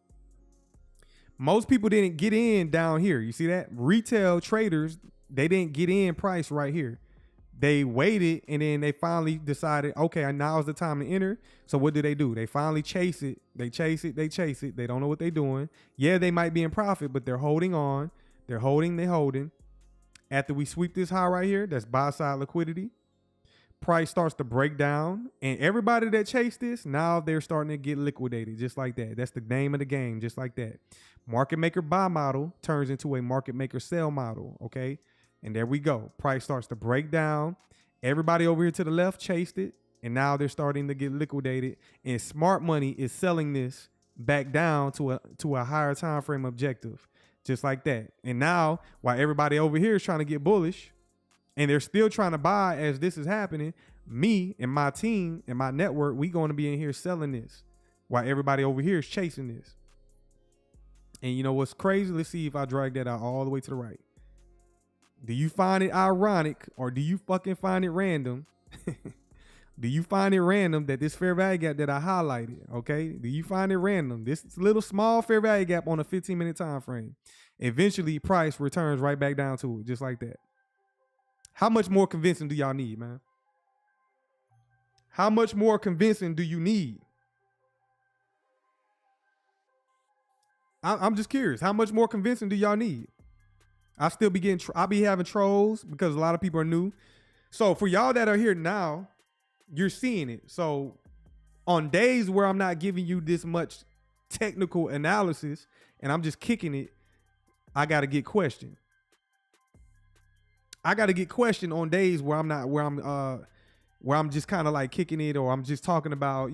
S1: most people didn't get in down here. You see that? Retail traders, they didn't get in price right here. They waited, and then they finally decided, okay, now is the time to enter. So what do? They finally chase it. They chase it. They chase it. They don't know what they're doing. Yeah, they might be in profit, but they're holding on. They're holding. After we sweep this high right here, that's buy side liquidity. Price starts to break down, and everybody that chased this, now they're starting to get liquidated just like that. That's the name of the game, just like that. Market maker buy model turns into a market maker sell model, okay? And there we go. Price starts to break down. Everybody over here to the left chased it, and now they're starting to get liquidated, and smart money is selling this back down to a higher time frame objective, just like that. And now, while everybody over here is trying to get bullish, and they're still trying to buy as this is happening, me and my team and my network, we going to be in here selling this while everybody over here is chasing this. And you know what's crazy? Let's see if I drag that out all the way to the right. Do you find it ironic, or do you fucking find it random? Do you find it random that this fair value gap that I highlighted, okay? Do you find it random? This little small fair value gap on a 15-minute time frame. Eventually, price returns right back down to it, just like that. How much more convincing do y'all need, man? How much more convincing do you need? I'm just curious. How much more convincing do y'all need? I'll be having trolls because a lot of people are new. So for y'all that are here now, you're seeing it. So on days where I'm not giving you this much technical analysis and I'm just kicking it, I got to get questioned. I got to get questioned on days where I'm just kind of like kicking it, or I'm just talking about,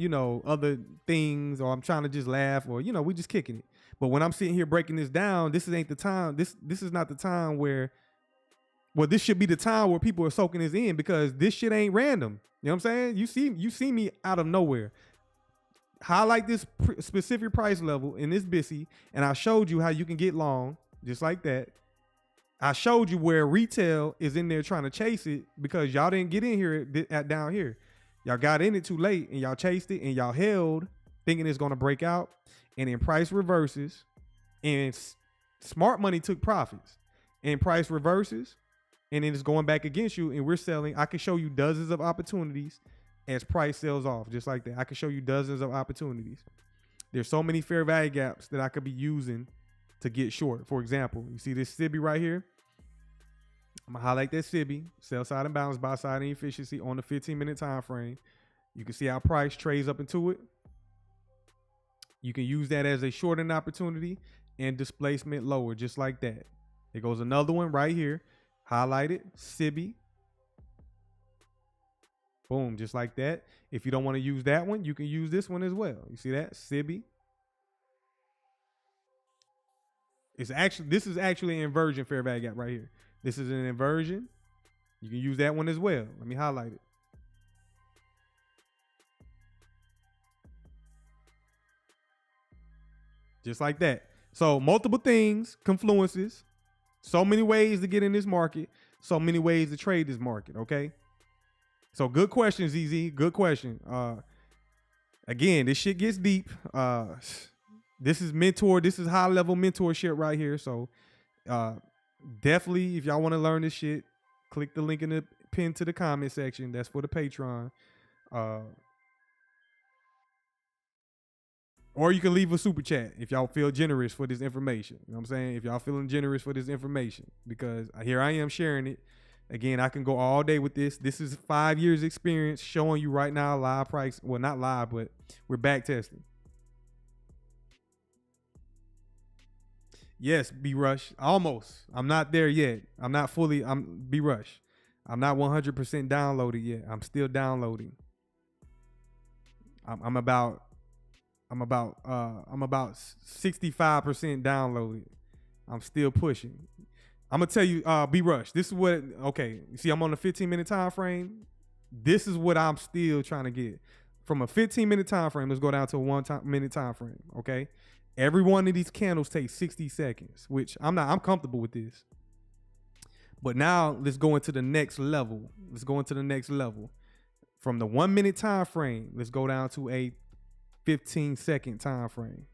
S1: other things, or I'm trying to just laugh, or, we just kicking it. But when I'm sitting here breaking this down, this ain't the time. This is not the time where, this should be the time where people are soaking this in, because this shit ain't random. You know what I'm saying? You see me out of nowhere highlight this specific price level in this BTC, and I showed you how you can get long just like that. I showed you where retail is in there trying to chase it because y'all didn't get in here down here. Y'all got in it too late, and y'all chased it, and y'all held thinking it's going to break out, and then price reverses, and smart money took profits, and price reverses, and then it's going back against you, and we're selling. I can show you dozens of opportunities as price sells off, just like that. I can show you dozens of opportunities. There's so many fair value gaps that I could be using to get short. For example, you see this SIBI right here? I'm gonna highlight that SIBI, sell side and balance, buy side and efficiency on the 15-minute time frame. You can see how price trades up into it. You can use that as a shorting opportunity and displacement lower, just like that. There goes another one right here. Highlight it, SIBI. Boom, just like that. If you don't want to use that one, you can use this one as well. You see that? SIBI. This is actually an inversion fair value gap right here. This is an inversion. You can use that one as well. Let me highlight it. Just like that. So multiple things, confluences, so many ways to get in this market, so many ways to trade this market, okay? So good question, ZZ. Good question. Again, this shit gets deep. This is high level mentorship right here. So definitely, if y'all want to learn this shit, click the link in the pin to the comment section. That's for the Patreon. Or you can leave a super chat if y'all feel generous for this information. You know what I'm saying? If y'all feeling generous for this information, because here I am sharing it. Again, I can go all day with this. This is 5 years experience showing you right now live price. Well, not live, but we're back testing. Yes, B-Rush. Almost. I'm not there yet. I'm not fully. I'm B-Rush. I'm not 100% downloaded yet. I'm still downloading. I'm about 65% downloaded. I'm still pushing. I'm gonna tell you, B-Rush. This is what. Okay, you see, I'm on a 15-minute time frame. This is what I'm still trying to get from a 15-minute time frame. Let's go down to a 1 minute time frame. Okay, every one of these candles takes 60 seconds, which I'm comfortable with this. But now let's go into the next level. From the 1 minute time frame, let's go down to a 15-second time frame.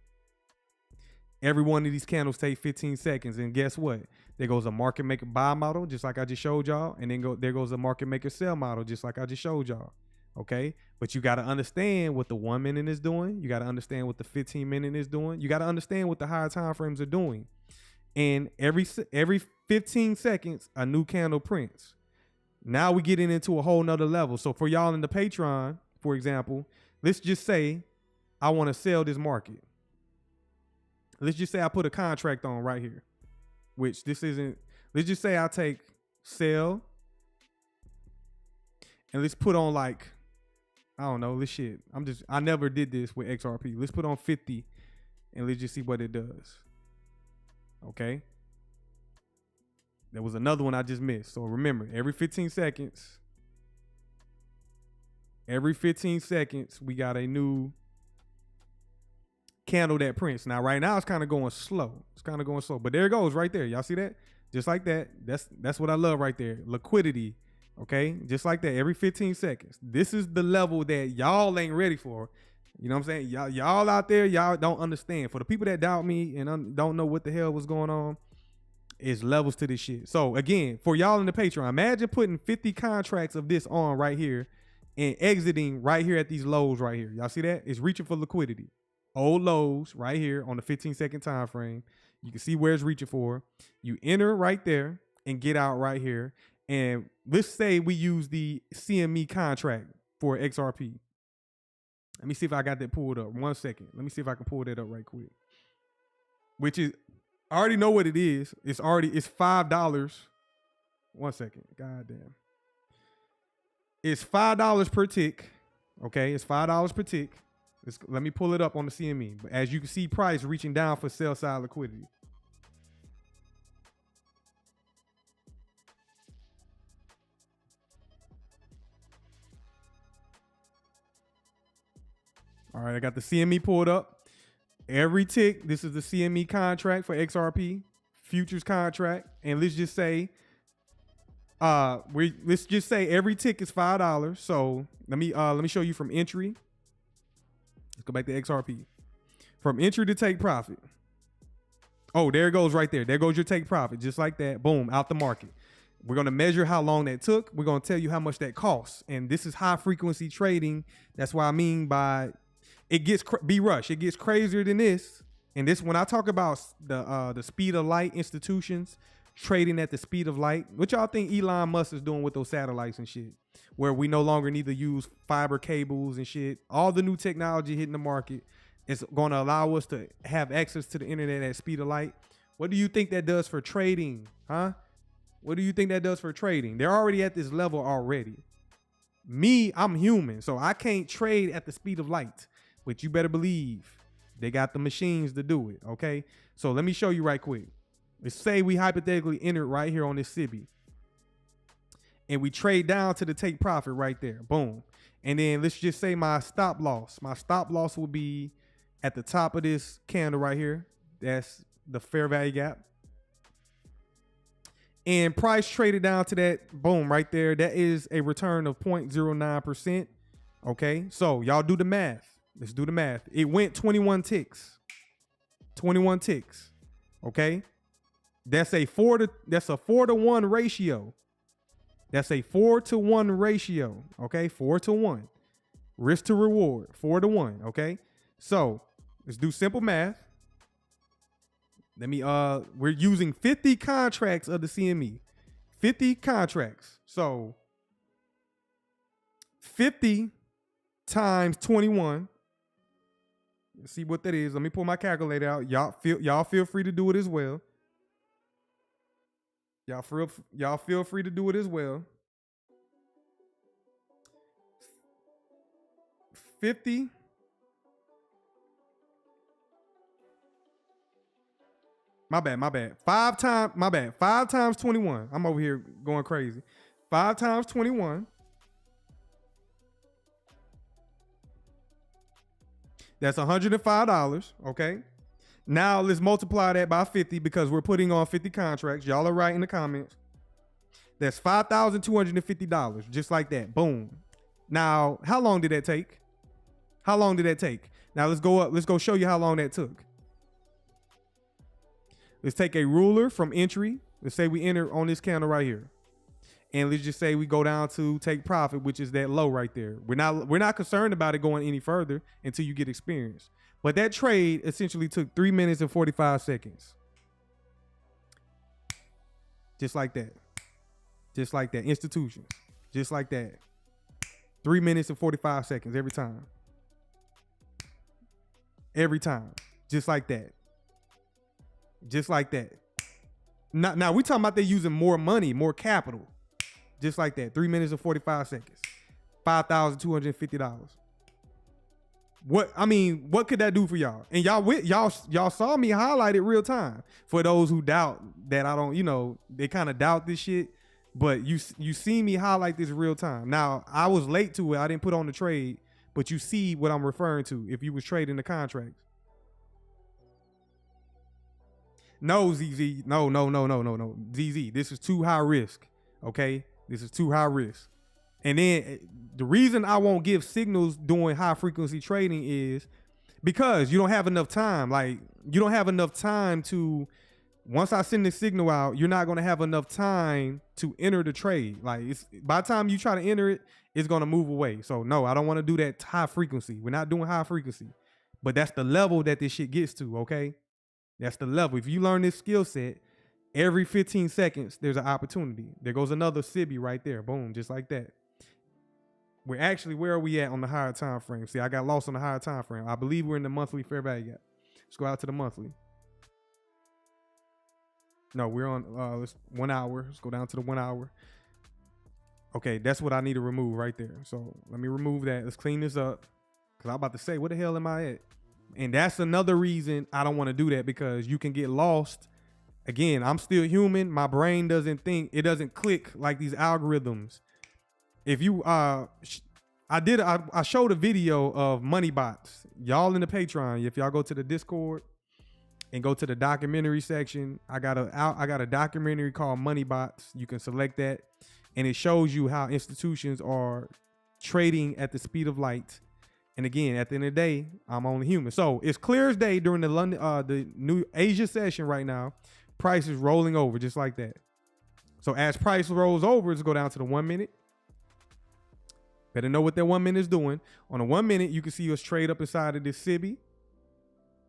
S1: Every one of these candles take 15 seconds, and guess what? There goes a market maker buy model, just like I just showed y'all, and then there goes a market maker sell model, just like I just showed y'all. Okay, but you got to understand what the 1 minute is doing. You got to understand what the 15-minute is doing. You got to understand what the higher time frames are doing. And every 15 seconds, a new candle prints. Now we getting into a whole nother level. So for y'all in the Patreon, for example, let's just say I want to sell this market. Let's just say I put a contract on right here, which this isn't. Let's just say I take sell and let's put on like, I don't know, this shit. I never did this with XRP. Let's put on 50 and let's just see what it does. Okay. There was another one I just missed. So remember, every 15 seconds, we got a new candle that prints. Now, right now, it's kind of going slow. But there it goes right there. Y'all see that? Just like that. That's what I love right there. Liquidity. Okay? Just like that. Every 15 seconds. This is the level that y'all ain't ready for. You know what I'm saying? Y'all out there, y'all don't understand. For the people that doubt me and don't know what the hell was going on, it's levels to this shit. So, again, for y'all in the Patreon, imagine putting 50 contracts of this on right here and exiting right here at these lows right here. Y'all see that? It's reaching for liquidity. Old lows right here on the 15-second time frame. You can see where it's reaching for. You enter right there and get out right here. And let's say we use the CME contract for XRP. Let me see if I got that pulled up. 1 second. Let me see if I can pull that up right quick. Which is, I already know what it is. It's $5. 1 second. God damn. It's $5 per tick. Okay, it's $5 per tick. Let me pull it up on the CME. But as you can see, price reaching down for sell side liquidity. All right, I got the CME pulled up. Every tick, this is the CME contract for XRP, futures contract. And let's just say, every tick is $5. So let me show you from entry. Let's go back to XRP. From entry to take profit. Oh, there it goes right there. There goes your take profit. Just like that. Boom, out the market. We're going to measure how long that took. We're going to tell you how much that costs. And this is high frequency trading. That's what I mean by it gets B-Rush. It gets crazier than this. And this, when I talk about the speed of light institutions trading at the speed of light, what y'all think Elon Musk is doing with those satellites and shit? Where we no longer need to use fiber cables and shit. All the new technology hitting the market is going to allow us to have access to the internet at speed of light. What do you think that does for trading? Huh? What do you think that does for trading? They're already at this level already. Me, I'm human, so I can't trade at the speed of light. But you better believe they got the machines to do it, okay? So let me show you right quick. Let's say we hypothetically entered right here on this SIBI. And we trade down to the take profit right there. Boom. And then let's just say my stop loss. My stop loss will be at the top of this candle right here. That's the fair value gap. And price traded down to that, boom, right there. That is a return of 0.09%. Okay, so y'all do the math. Let's do the math. It went 21 ticks. 21 ticks. Okay, that's a 4 to 1 ratio. That's a 4 to 1 ratio. Okay, 4 to 1. Risk to reward, 4 to 1. Okay, so let's do simple math. Let me we're using 50 contracts of the CME. 50 contracts. So 50 times 21. Let's see what that is. Let me pull my calculator out. Y'all feel free to do it as well. Y'all feel free to do it as well. 50 My bad. 5 times 21. I'm over here going crazy. 5 times 21. That's $105. Okay. Now let's multiply that by 50 because we're putting on 50 contracts. Y'all are right in the comments. That's $5,250. Just like that. Boom. Now, how long did that take? How long did that take? Now let's go up. Let's go show you how long that took. Let's take a ruler from entry. Let's say we enter on this candle right here. And let's just say we go down to take profit, which is that low right there. We're not concerned about it going any further until you get experience. But that trade essentially took 3 minutes and 45 seconds. Just like that. Just like that. Institutions. Just like that. 3 minutes and 45 seconds every time. Every time. Just like that. Just like that. Now we talking about they using more money, more capital. Just like that. 3 minutes and 45 seconds. $5,250. What could that do for y'all? And y'all saw me highlight it real time. For those who doubt that I don't, they kind of doubt this shit. But you see me highlight this real time. Now, I was late to it. I didn't put on the trade. But you see what I'm referring to if you was trading the contracts. No, ZZ. No. ZZ, this is too high risk. Okay? This is too high risk. And then the reason I won't give signals doing high frequency trading is because you don't have enough time. Like, you don't have enough time to, once I send the signal out, you're not going to have enough time to enter the trade. Like, by the time you try to enter it, it's going to move away. So no, I don't want to do that high frequency. We're not doing high frequency. But that's the level that this shit gets to, okay? That's the level. If you learn this skill set, every 15 seconds, there's an opportunity. There goes another SIBI right there. Boom, just like that. We're actually, where are we at on the higher time frame? See, I got lost on the higher time frame. I believe we're in the monthly fair value gap. Let's go out to the monthly. No, we're on 1 hour. Let's go down to the 1 hour. Okay, that's what I need to remove right there. So let me remove that. Let's clean this up. Because I'm about to say, where the hell am I at? And that's another reason I don't want to do that, because you can get lost. Again, I'm still human. My brain doesn't think. It doesn't click like these algorithms. If you, I showed a video of money bots. Y'all in the Patreon, if y'all go to the Discord and go to the documentary section, I got a documentary called Money Bots. You can select that, and it shows you how institutions are trading at the speed of light. And again, at the end of the day, I'm only human. So it's clear as day during the London, the new Asia session right now. Price is rolling over just like that. So as price rolls over, let's go down to the 1 minute. Better know what that 1 minute is doing. On the 1 minute, you can see us trade up inside of this SIBI.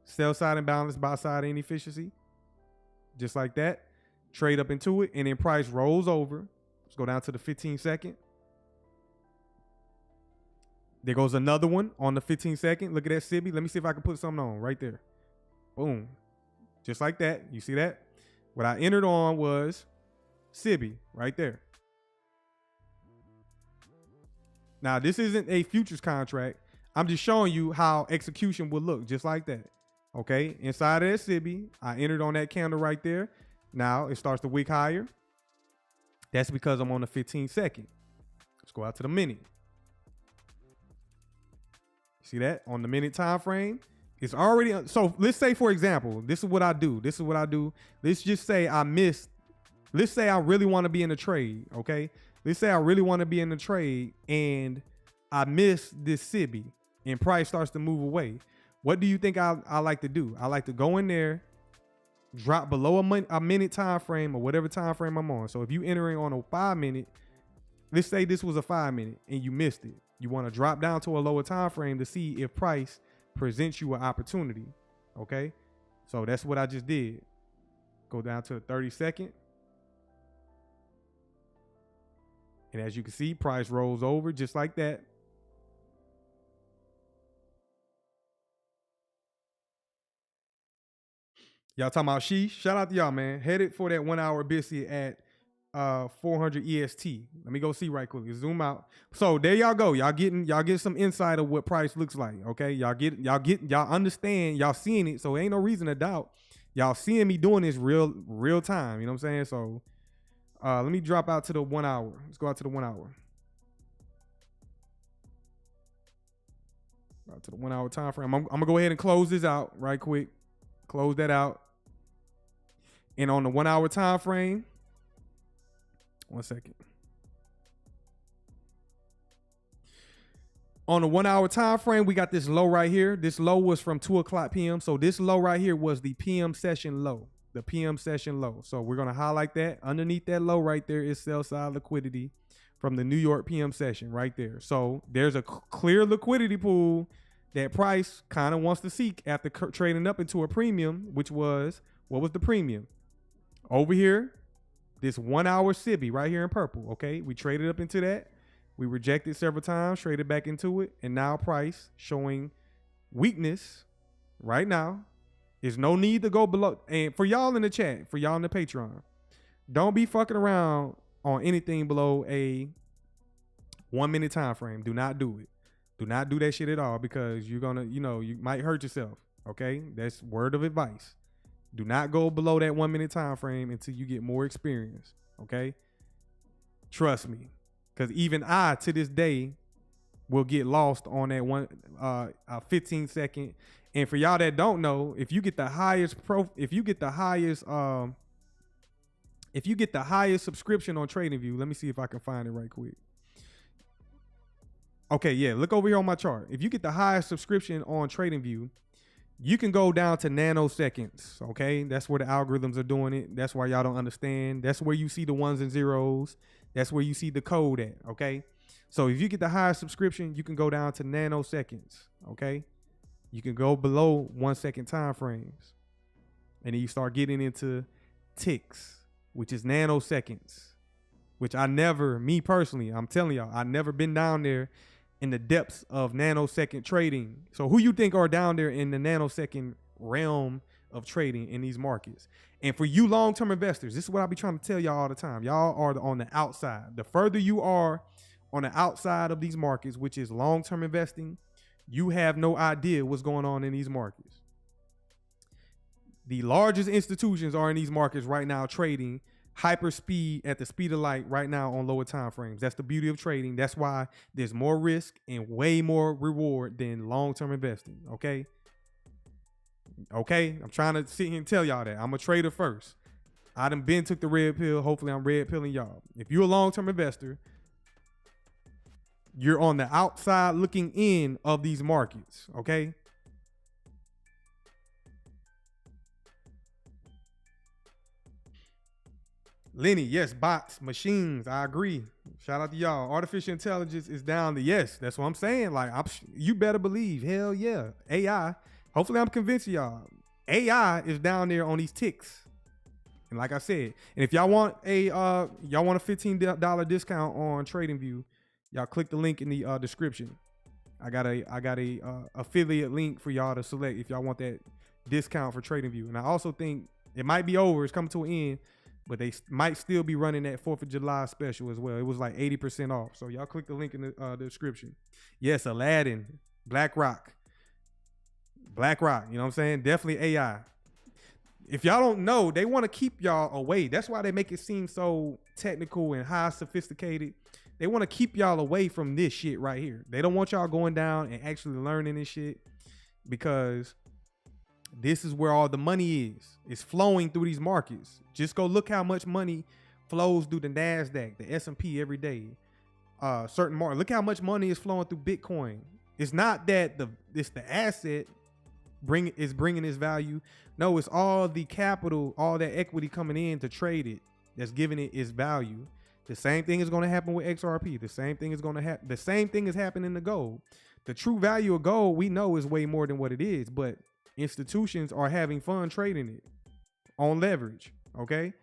S1: Sell side imbalance, buy side inefficiency. Just like that. Trade up into it, and then price rolls over. Let's go down to the 15 second. There goes another one on the 15 second. Look at that SIBI. Let me see if I can put something on right there. Boom. Just like that. You see that? What I entered on was SIBI right there. Now, this isn't a futures contract. I'm just showing you how execution would look just like that. Okay. Inside of that SIBI, I entered on that candle right there. Now it starts to wick higher. That's because I'm on the 15 second. Let's go out to the minute. See that on the minute time frame? It's already, so let's say, for example, this is what I do. Let's just say I missed, let's say I really want to be in a trade, okay? Let's say I really want to be in a trade and I miss this SIBI and price starts to move away. What do you think I like to do? I like to go in there, drop below a minute time frame or whatever time frame I'm on. So if you entering on a 5 minute, let's say this was a 5 minute and you missed it. You want to drop down to a lower time frame to see if price presents you an opportunity. Okay. So that's what I just did. Go down to a 30-second. And as you can see, price rolls over just like that. Y'all talking about sheesh? Shout out to y'all, man. Headed for that 1 hour biscuit at 400 EST. Let me go see right quickly. Zoom out. So there y'all go. Y'all get some insight of what price looks like. Okay. Y'all understand, y'all seeing it. So ain't no reason to doubt. Y'all seeing me doing this real time. You know what I'm saying? So let me drop out to the 1 hour. Let's go out to the 1 hour. Out to the 1 hour time frame. I'm gonna go ahead and close this out right quick. Close that out. And on the 1 hour time frame, 1 second. On the 1 hour time frame, we got this low right here. This low was from 2 o'clock p.m. So this low right here was the PM session low. The PM session low. So we're going to highlight that. Underneath that low right there is sell side liquidity from the New York PM session right there. So there's a clear liquidity pool that price kind of wants to seek after trading up into a premium, which was, what was the premium? Over here, this 1 hour SIBI right here in purple. Okay, we traded up into that. We rejected several times, traded back into it, and now price showing weakness right now. There's no need to go below. And for y'all in the chat, for y'all in the Patreon, don't be fucking around on anything below a 1 minute time frame. Do not do it. Do not do that shit at all, because you're gonna, you might hurt yourself. Okay, that's word of advice. Do not go below that 1 minute time frame until you get more experience. Okay, trust me, because even I to this day will get lost on that 15 second. And for y'all that don't know, if you get the highest subscription on TradingView, let me see if I can find it right quick. Okay, yeah, look over here on my chart. If you get the highest subscription on TradingView, you can go down to nanoseconds, okay? That's where the algorithms are doing it. That's why y'all don't understand. That's where you see the ones and zeros. That's where you see the code at, okay? So if you get the highest subscription, you can go down to nanoseconds, okay? You can go below 1 second time frames. And then you start getting into ticks, which is nanoseconds, which me personally, I'm telling y'all, I've never been down there in the depths of nanosecond trading. So who you think are down there in the nanosecond realm of trading in these markets? And for you long-term investors, this is what I be trying to tell y'all all the time. Y'all are on the outside. The further you are on the outside of these markets, which is long-term investing, you have no idea what's going on in these markets. The largest institutions are in these markets right now trading hyper speed at the speed of light right now on lower time frames. That's the beauty of trading. That's why there's more risk and way more reward than long-term investing. Okay. I'm trying to sit here and tell y'all that I'm a trader first. I done took the red pill. Hopefully I'm red pilling y'all. If you're a long-term investor, you're on the outside looking in of these markets. Okay. Lenny, yes, bots, machines, I agree. Shout out to y'all. Artificial intelligence is down to yes. That's what I'm saying. Like, you better believe, hell yeah. AI, hopefully I'm convincing y'all. AI is down there on these ticks. And like I said, and if y'all want a $15 discount on TradingView, y'all click the link in the description. I got a affiliate link for y'all to select if y'all want that discount for TradingView. And I also think it might be over. It's coming to an end. But they might still be running that 4th of July special as well. It was like 80% off. So y'all click the link in the description. Yes, Aladdin, BlackRock. You know what I'm saying? Definitely AI. If y'all don't know, they want to keep y'all away. That's why they make it seem so technical and high sophisticated. They want to keep y'all away from this shit right here. They don't want y'all going down and actually learning this shit, because This is where all the money is. It's flowing through these markets. Just go look how much money flows through the NASDAQ, the S&P every day. Certain market. Look how much money is flowing through Bitcoin. It's not that it's the asset bringing its value. No, it's all the capital, all that equity coming in to trade it that's giving it its value. The same thing is going to happen with XRP. The same thing is going to happen. The same thing is happening to gold. The true value of gold, we know, is way more than what it is, but institutions are having fun trading it on leverage. Okay.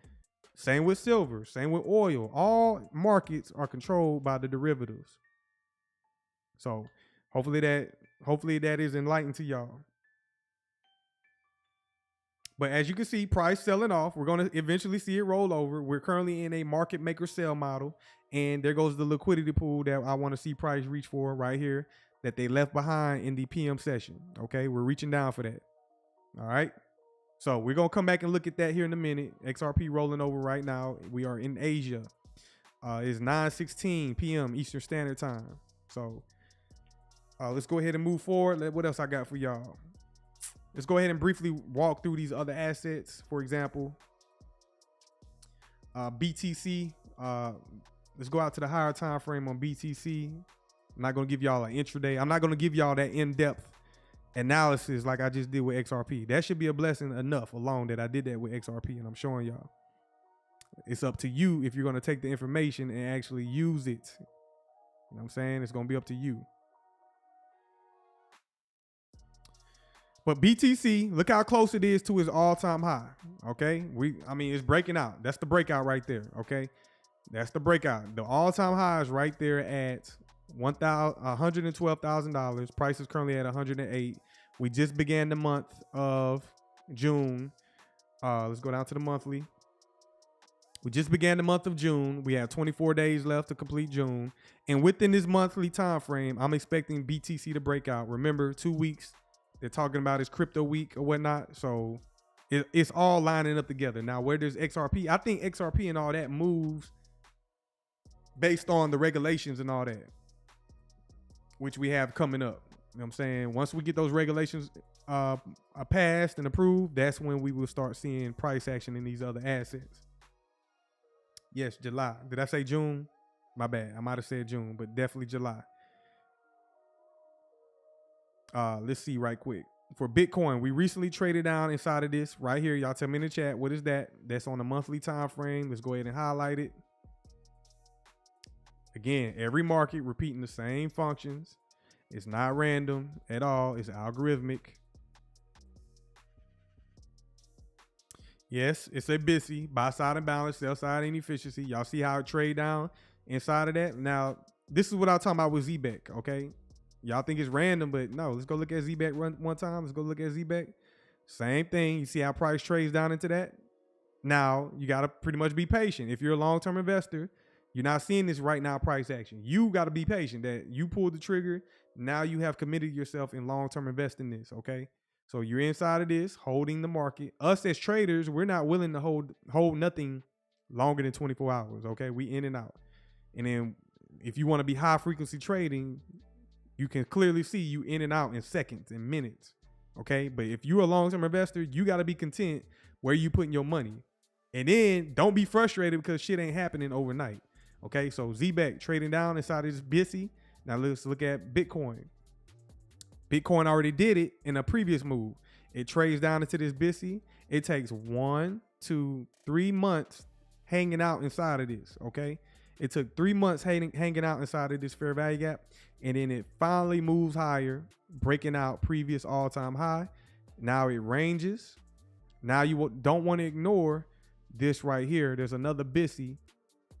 S1: Same with silver, same with oil. All markets are controlled by the derivatives. So hopefully that is enlightened to y'all. But as you can see, price selling off. We're going to eventually see it roll over. We're currently in a market maker sell model. And there goes the liquidity pool that I want to see price reach for right here that they left behind in the PM session. Okay, we're reaching down for that. All right. So we're going to come back and look at that here in a minute. XRP rolling over right now. We are in Asia. It's 9:16 p.m. Eastern Standard Time. So let's go ahead and move forward. What else I got for y'all? Let's go ahead and briefly walk through these other assets. For example, BTC. Let's go out to the higher time frame on BTC. I'm not going to give y'all an intraday. I'm not going to give y'all that in-depth analysis like I just did with XRP. That should be a blessing enough alone that I did that with XRP, and I'm showing y'all. It's up to you if you're going to take the information and actually use it. You know what I'm saying? It's going to be up to you. But BTC, look how close it is to its all-time high. Okay, it's breaking out. That's the breakout right there. Okay, that's the breakout. The all-time high is right there at $112,000. Price is currently at 108. We just began the month of June. Let's go down to the monthly. We just began the month of June. We have 24 days left to complete June, and within this monthly time frame, I'm expecting BTC to break out. Remember, 2 weeks. They're talking about his crypto week or whatnot. So it's all lining up together. Now, where does XRP? I think XRP and all that moves based on the regulations and all that, which we have coming up. You know what I'm saying? Once we get those regulations passed and approved, that's when we will start seeing price action in these other assets. Yes, July. Did I say June? My bad. I might have said June, but definitely July. Let's see right quick. For Bitcoin, we recently traded down inside of this right here. Y'all tell me in the chat, what is that? That's on a monthly time frame. Let's go ahead and highlight it. Again, every market repeating the same functions. It's not random at all. It's algorithmic. Yes, it's a BTC, buy side imbalance, sell side inefficiency. Y'all see how it trade down inside of that? Now, this is what I'm talking about with Zebec, okay? Y'all think it's random, but no. Let's go look at Zebec one time. Let's go look at Zebec. Same thing. You see how price trades down into that? Now, you got to pretty much be patient. If you're a long-term investor, you're not seeing this right now price action. You got to be patient that you pulled the trigger. Now you have committed yourself in long-term investing this, okay? So you're inside of this, holding the market. Us as traders, we're not willing to hold nothing longer than 24 hours, okay? We in and out. And then if you want to be high-frequency trading, you can clearly see you in and out in seconds and minutes, okay? But if you're a long-term investor, you got to be content where you putting your money. And then don't be frustrated because shit ain't happening overnight, okay? So Zebec trading down inside of this BTC. Now let's look at Bitcoin. Bitcoin already did it in a previous move. It trades down into this BTC. It takes 1 to 3 months hanging out inside of this, okay? It took 3 months hanging out inside of this fair value gap, and then it finally moves higher, breaking out previous all-time high. Now it ranges. Now you don't want to ignore this right here. There's another BTC,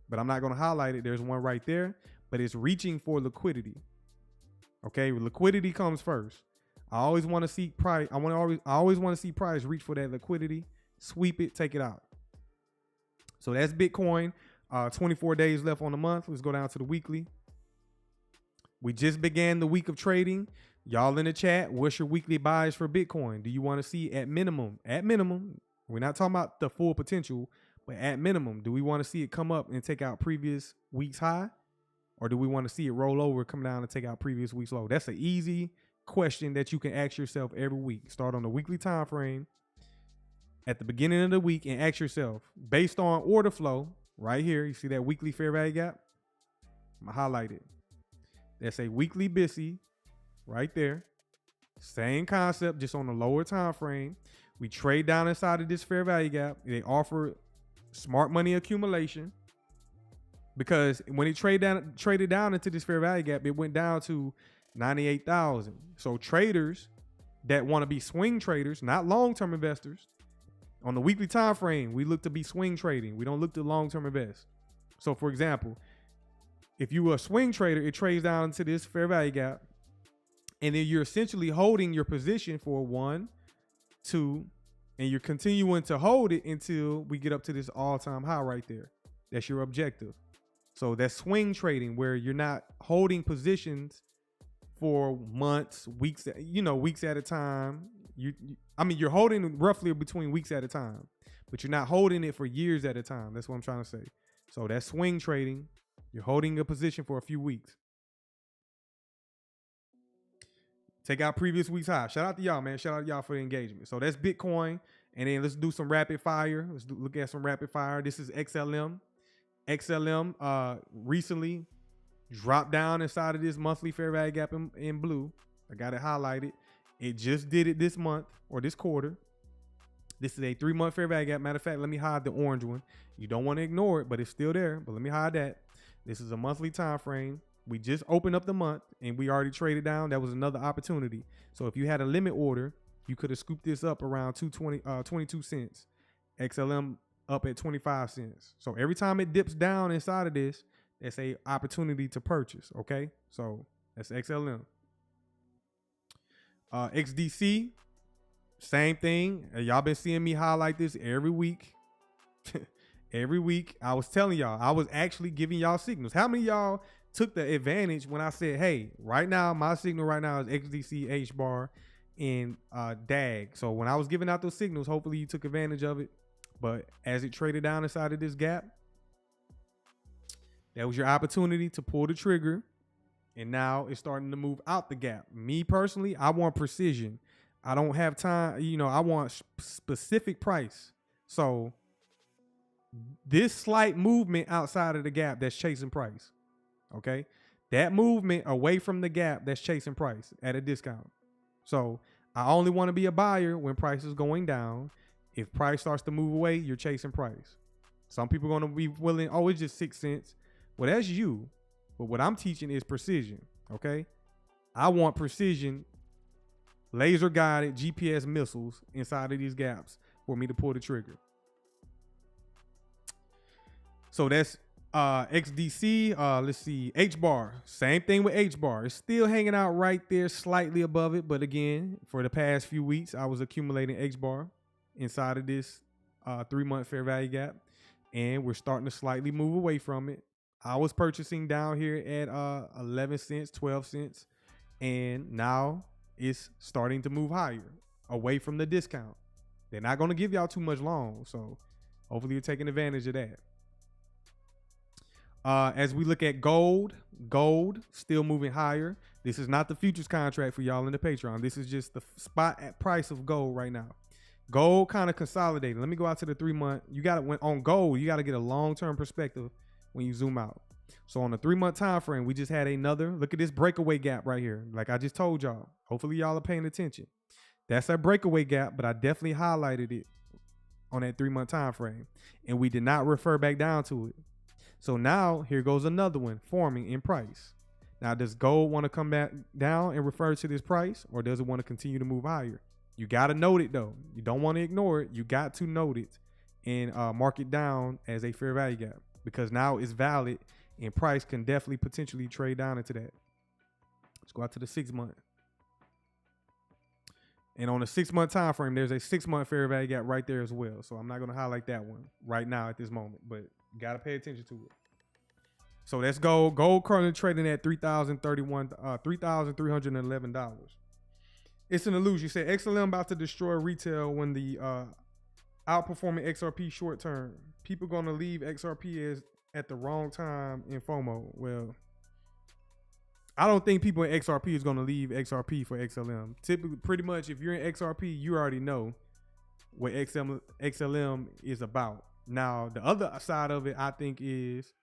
S1: but I'm not going to highlight it. There's one right there, but it's reaching for liquidity. Okay, liquidity comes first. I always want to see price. I always want to see price reach for that liquidity, sweep it, take it out. So that's Bitcoin. 24 days left on the month. Let's go down to the weekly. We just began the week of trading. Y'all in the chat, what's your weekly buys for Bitcoin? Do you want to see at minimum? At minimum, we're not talking about the full potential, but at minimum, do we want to see it come up and take out previous week's high? Or do we want to see it roll over, come down and take out previous week's low? That's an easy question that you can ask yourself every week. Start on the weekly time frame at the beginning of the week and ask yourself, based on order flow, right here, you see that weekly fair value gap? I'm gonna highlight it. That's a weekly BTC right there. Same concept, just on the lower time frame. We trade down inside of this fair value gap. They offer smart money accumulation, because when it traded down into this fair value gap, it went down to 98,000. So traders that want to be swing traders, not long-term investors, on the weekly time frame, we look to be swing trading. We don't look to long-term invest. So for example, if you were a swing trader, it trades down into this fair value gap, and then you're essentially holding your position for 1, 2, and you're continuing to hold it until we get up to this all-time high right there. That's your objective. So that's swing trading, where you're not holding positions for months, weeks, weeks at a time. You're holding roughly between weeks at a time, but you're not holding it for years at a time. That's what I'm trying to say. So that's swing trading. You're holding a position for a few weeks. Take out previous week's high. Shout out to y'all, man. Shout out to y'all for the engagement. So that's Bitcoin. And then let's do some rapid fire. Look at some rapid fire. This is XLM. XLM recently dropped down inside of this monthly fair value gap in blue. I got it highlighted. It just did it this month or this quarter. This is a 3-month fair value gap. Matter of fact, let me hide the orange one. You don't want to ignore it, but it's still there. But let me hide that. This is a monthly time frame. We just opened up the month and we already traded down. That was another opportunity. So if you had a limit order, you could have scooped this up around 22 cents. XLM up at 25 cents. So every time it dips down inside of this, that's a opportunity to purchase. Okay. So that's XLM. XDC, same thing. Y'all been seeing me highlight this every week. Every week. I was telling y'all, I was actually giving y'all signals. How many of y'all took the advantage when I said, hey, right now, my signal right now is XDC, HBAR, and DAG. So when I was giving out those signals, hopefully you took advantage of it. But as it traded down inside of this gap, that was your opportunity to pull the trigger. And now it's starting to move out the gap. Me personally, I want precision. I don't have time. I want specific price. So this slight movement outside of the gap, that's chasing price. Okay. That movement away from the gap, that's chasing price at a discount. So I only want to be a buyer when price is going down. If price starts to move away, you're chasing price. Some people are going to be willing, oh, it's just 6 cents. Well, that's you. But what I'm teaching is precision. Okay. I want precision, laser guided GPS missiles inside of these gaps for me to pull the trigger. So that's XDC. Let's see. HBAR. Same thing with HBAR. It's still hanging out right there, slightly above it. But again, for the past few weeks, I was accumulating HBAR inside of this 3-month fair value gap. And we're starting to slightly move away from it. I was purchasing down here at 11 cents, 12 cents. And now it's starting to move higher, away from the discount. They're not going to give y'all too much long. So hopefully you're taking advantage of that. As we look at gold still moving higher. This is not the futures contract for y'all in the Patreon. This is just the spot at price of gold right now. Gold kind of consolidated. Let me go out to the 3-month. On gold, you got to get a long-term perspective when you zoom out. So on the 3-month time frame, we just had another, look at this breakaway gap right here. Like I just told y'all, hopefully y'all are paying attention. That's our breakaway gap, but I definitely highlighted it on that 3-month time frame. And we did not refer back down to it. So now here goes another one forming in price. Now, does gold want to come back down and refer to this price, or does it want to continue to move higher? You got to note it though. You don't want to ignore it. You got to note it and mark it down as a fair value gap, because now it's valid and price can definitely potentially trade down into that. Let's go out to the 6-month. And on the 6-month time frame, there's a 6-month fair value gap right there as well. So I'm not going to highlight that one right now at this moment, but you got to pay attention to it. So that's gold. Gold currently trading at $3,311. It's an illusion. You said XLM about to destroy retail when the outperforming XRP short term. People going to leave XRP at the wrong time in FOMO. Well, I don't think people in XRP is going to leave XRP for XLM. Typically, pretty much, if you're in XRP, you already know what XLM is about. Now, the other side of it, I think, is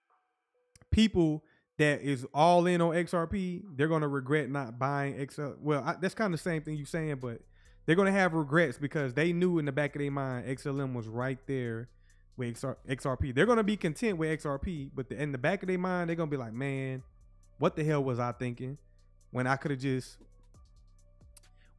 S1: people that is all in on XRP, they're going to regret not buying XL. Well, that's kind of the same thing you're saying, but they're going to have regrets because they knew in the back of their mind XLM was right there with XRP. They're going to be content with XRP, but in the back of their mind, they're going to be like, man, what the hell was I thinking when I could have just,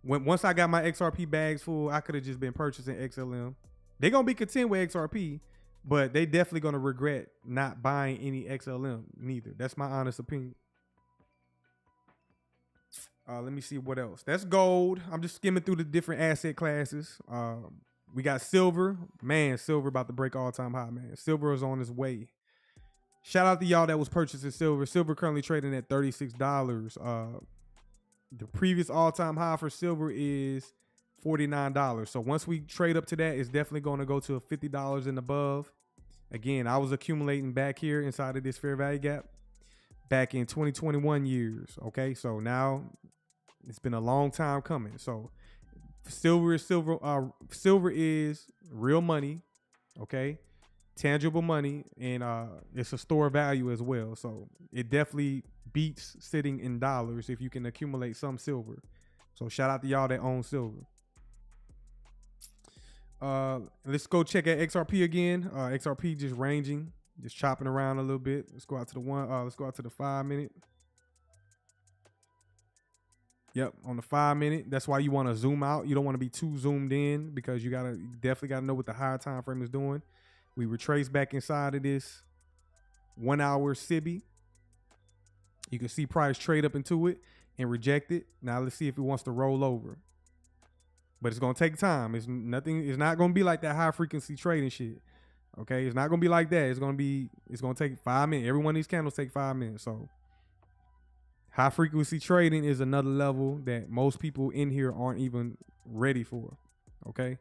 S1: once I got my XRP bags full, I could have just been purchasing XLM. They're going to be content with XRP, but they definitely going to regret not buying any XLM neither. That's my honest opinion. Let me see what else. That's gold. I'm just skimming through the different asset classes. We got silver. Man, silver about to break all-time high, man. Silver is on its way. Shout out to y'all that was purchasing silver. Silver currently trading at $36. The previous all-time high for silver is $49. So once we trade up to that, it's definitely going to go to $50 and above. Again, I was accumulating back here inside of this fair value gap back in 2021 years. Okay, so now it's been a long time coming. So silver is real money. Okay. Tangible money, and it's a store of value as well. So it definitely beats sitting in dollars if you can accumulate some silver. So shout out to y'all that own silver. Let's go check at XRP again. XRP just ranging, just chopping around a little bit. Let's go out to the let's go out to the 5 minute. Yep, on the 5 minute. That's why you want to zoom out. You don't want to be too zoomed in because you definitely gotta know what the higher time frame is doing. We retrace back inside of this 1 hour SIBI. You can see price trade up into it and reject it. Now let's see if it wants to roll over. But it's gonna take time. It's not gonna be like that high frequency trading shit. Okay, it's not gonna be like that. It's gonna take 5 minutes. Every one of these candles take 5 minutes. So high frequency trading is another level that most people in here aren't even ready for. Okay.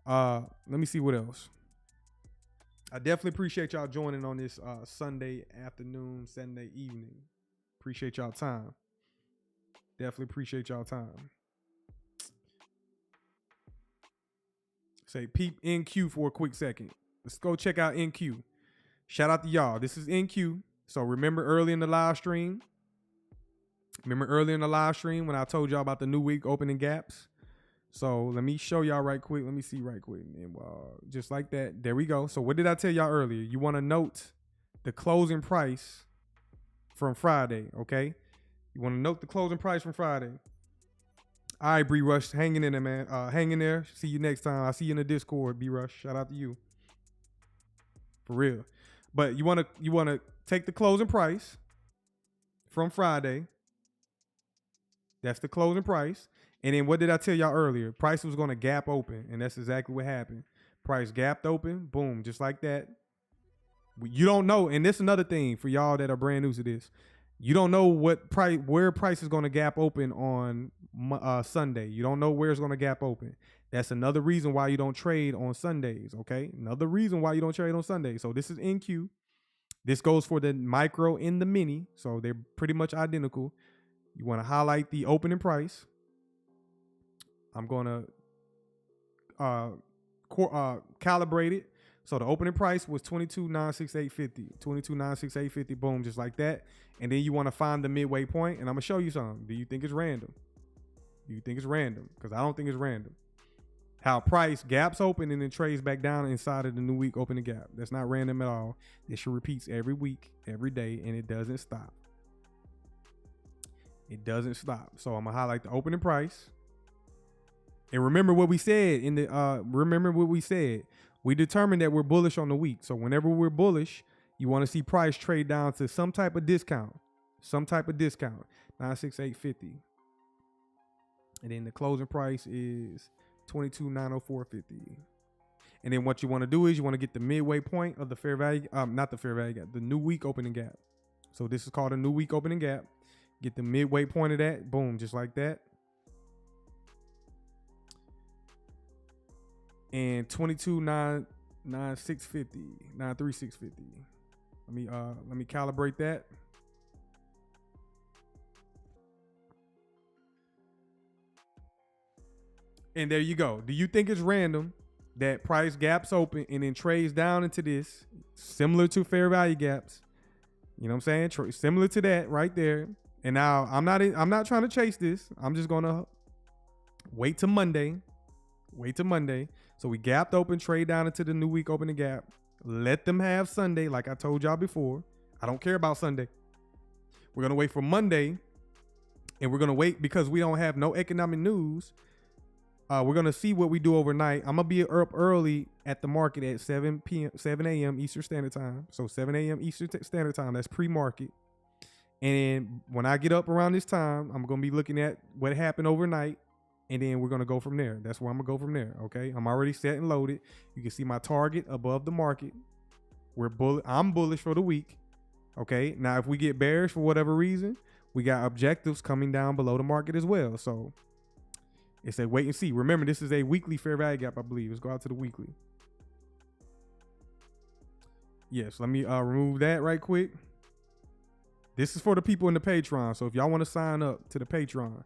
S1: Let me see what else. I definitely appreciate y'all joining on this Sunday afternoon, Sunday evening. Appreciate y'all time. Definitely appreciate y'all time. Say peep NQ for a quick second. Let's go check out NQ. Shout out to y'all. This is NQ. So remember early in the live stream when I told y'all about the new week opening gaps? So let me show y'all right quick. Let me see right quick. And just like that. There we go. So what did I tell y'all earlier? You want to note the closing price from Friday, okay? You want to note the closing price from Friday. All right, B Rush, hanging in there, man. Hang in there. See you next time. I'll see you in the Discord, B Rush. Shout out to you. For real. But you want to take the closing price from Friday. That's the closing price. And then what did I tell y'all earlier? Price was going to gap open, and that's exactly what happened. Price gapped open, boom, just like that. You don't know, and this is another thing for y'all that are brand new to this. You don't know where price is going to gap open on Sunday. You don't know where it's going to gap open. That's another reason why you don't trade on Sundays, okay? Another reason why you don't trade on Sundays. So this is NQ. This goes for the micro and the mini, so they're pretty much identical. You want to highlight the opening price. I'm going to calibrate it. So the opening price was $22,968.50. $22,968.50, boom, just like that. And then you want to find the midway point, and I'm going to show you something. Do you think it's random? Do you think it's random? Because I don't think it's random. How price gaps open and then trades back down inside of the new week opening gap. That's not random at all. This repeats every week, every day, and it doesn't stop. It doesn't stop. So I'm going to highlight the opening price. And remember what we said we determined that we're bullish on the week. So whenever we're bullish, you want to see price trade down to some type of discount. 968.50. And then the closing price is $22,904.50. And then what you want to do is you want to get the midway point of the fair value, not the fair value gap, the new week opening gap. So this is called a new week opening gap. Get the midway point of that, boom, just like that. And 936.50. Let me calibrate that. And there you go. Do you think it's random that price gaps open and then trades down into this, similar to fair value gaps? You know what I'm saying? Similar to that right there. And now I'm not trying to chase this. I'm just gonna wait till Monday. So we gapped open, trade down into the new week, open the gap. Let them have Sunday, like I told y'all before. I don't care about Sunday. We're gonna wait for Monday, and we're gonna wait because we don't have no economic news. We're gonna see what we do overnight. I'm gonna be up early at the market at 7 a.m. Eastern Standard Time. So 7 a.m. Eastern Standard Time. That's pre-market. And when I get up around this time, I'm gonna be looking at what happened overnight, and then we're gonna go from there. That's where I'm gonna go from there. Okay, I'm already set and loaded. You can see my target above the market. I'm bullish for the week. Okay, now if we get bearish for whatever reason, we got objectives coming down below the market as well. So it's a wait and see. Remember, this is a weekly fair value gap, I believe. Let's go out to the weekly. Yes, let me remove that right quick. This is for the people in the Patreon. So if y'all want to sign up to the Patreon,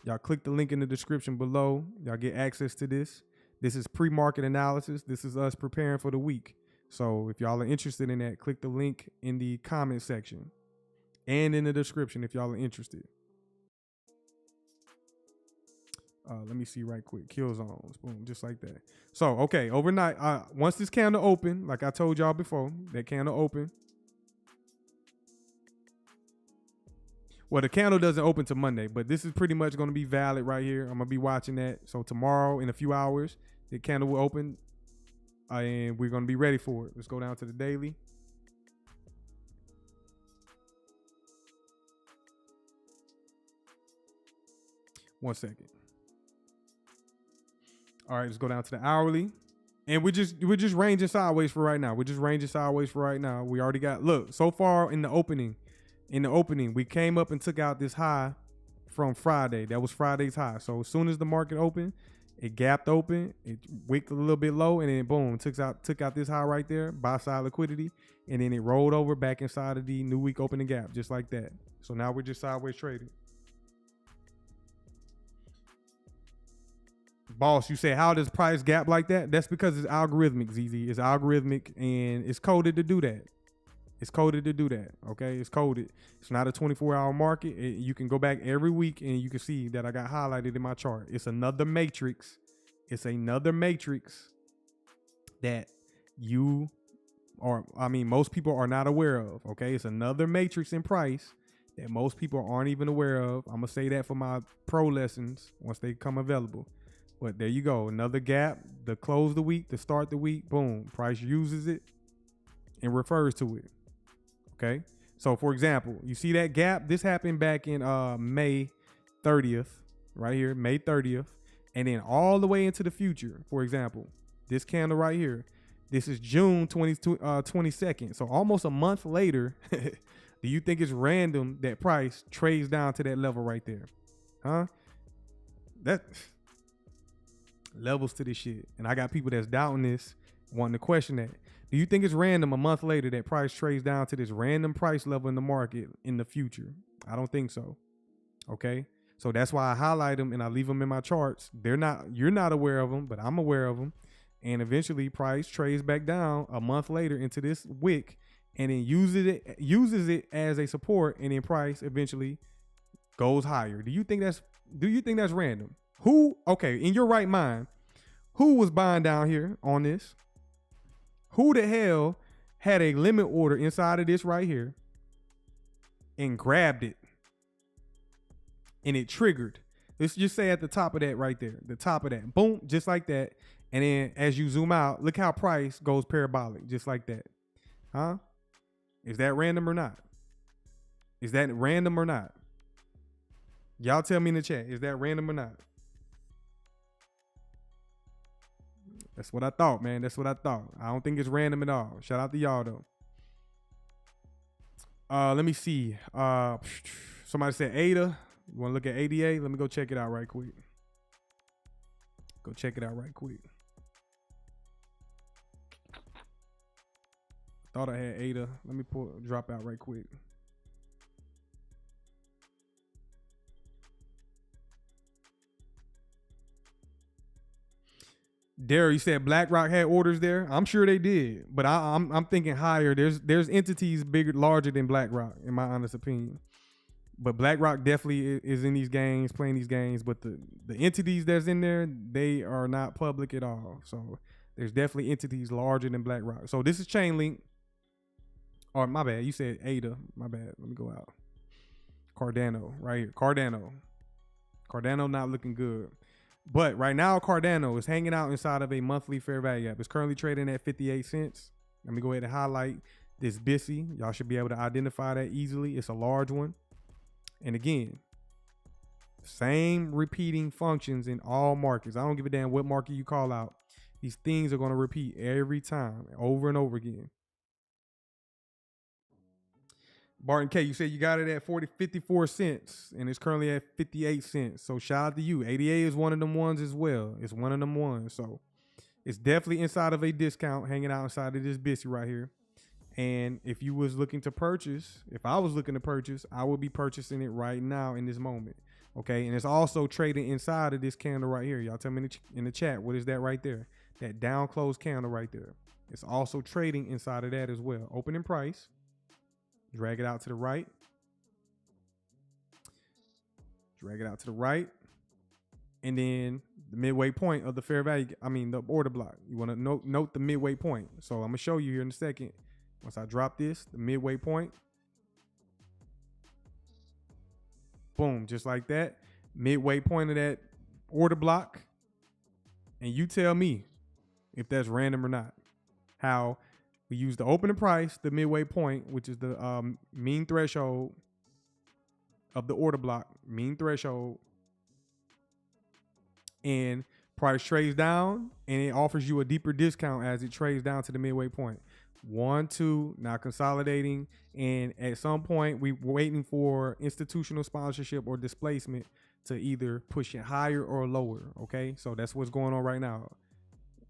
S1: y'all click the link in the description below. Y'all get access to this. This is pre-market analysis. This is us preparing for the week. So if y'all are interested in that, click the link in the comment section and in the description if y'all are interested. Let me see right quick. Kill zones. Boom. Just like that. So, okay. Overnight, once this candle open, like I told y'all before, that candle open. Well, the candle doesn't open till Monday, but this is pretty much going to be valid right here. I'm going to be watching that. So tomorrow, in a few hours, the candle will open, and we're going to be ready for it. Let's go down to the daily. One second. All right, let's go down to the hourly. And we're just ranging sideways for right now. We already got, look, so far in the opening, we came up and took out this high from Friday. That was Friday's high. So as soon as the market opened, it gapped open, it wicked a little bit low, and then boom, took out this high right there, buy side liquidity, and then it rolled over back inside of the new week opening gap, just like that. So now we're just sideways trading. Boss, you say, how does price gap like that? That's because it's algorithmic, ZZ. It's algorithmic, and it's coded to do that. Okay? It's coded. It's not a 24-hour market. You can go back every week, and you can see that I got highlighted in my chart. It's another matrix. That most people are not aware of, okay? It's another matrix in price that most people aren't even aware of. I'm going to say that for my pro lessons once they come available. But there you go. Another gap to close the week, to start the week. Boom. Price uses it and refers to it. Okay. So for example, you see that gap? This happened back in May 30th, right here, May 30th. And then all the way into the future. For example, this candle right here, this is June 22nd. So almost a month later, do you think it's random that price trades down to that level right there? Huh? That levels to this shit. And I got people that's doubting this, wanting to question that. Do you think it's random a month later that price trades down to this random price level in the market in the future? I don't think so. Okay. So that's why I highlight them and I leave them in my charts. You're not aware of them, but I'm aware of them. And eventually price trades back down a month later into this wick and then uses it as a support, and then price eventually goes higher. Do you think that's random? Okay, in your right mind, who was buying down here on this? Who the hell had a limit order inside of this right here and grabbed it and it triggered? Let's just say at the top of that right there, the top of that, boom, just like that. And then as you zoom out, look how price goes parabolic, just like that. Huh? Is that random or not? Y'all tell me in the chat, is that random or not? That's what I thought, man. That's what I thought. I don't think it's random at all. Shout out to y'all, though. Let me see. Somebody said ADA. You want to look at ADA? Let me go check it out right quick. Thought I had ADA. Let me drop out right quick. Derek, you said BlackRock had orders there. I'm sure they did, but I'm thinking higher. There's entities bigger, larger than BlackRock, in my honest opinion. But BlackRock definitely is in these games, playing these games. But the entities that's in there, they are not public at all. So there's definitely entities larger than BlackRock. So this is Chainlink. Or my bad, you said ADA. My bad. Let me go out. Cardano, right here. Cardano not looking good. But right now, Cardano is hanging out inside of a monthly fair value gap. It's currently trading at 58 cents. Let me go ahead and highlight this BTC. Y'all should be able to identify that easily. It's a large one. And again, same repeating functions in all markets. I don't give a damn what market you call out. These things are going to repeat every time, over and over again. Barton K, you said you got it at 54 cents, and it's currently at 58 cents. So shout out to you. ADA is one of them ones as well. It's one of them ones. So it's definitely inside of a discount, hanging out inside of this BTC right here. And if you was looking to purchase, if I was looking to purchase, I would be purchasing it right now in this moment. Okay, and it's also trading inside of this candle right here. Y'all tell me in the chat, what is that right there? That down close candle right there. It's also trading inside of that as well. Opening price. Drag it out to the right. Drag it out to the right. And then the midway point of the fair value, the order block. You want to note the midway point. So I'm going to show you here in a second. Once I drop this, the midway point. Boom, just like that. Midway point of that order block. And you tell me if that's random or not. How we use the opening price, the midway point, which is the mean threshold of the order block, mean threshold, and price trades down, and it offers you a deeper discount as it trades down to the midway point. 1, 2, now consolidating, and at some point we're waiting for institutional sponsorship or displacement to either push it higher or lower. Okay, so that's what's going on right now.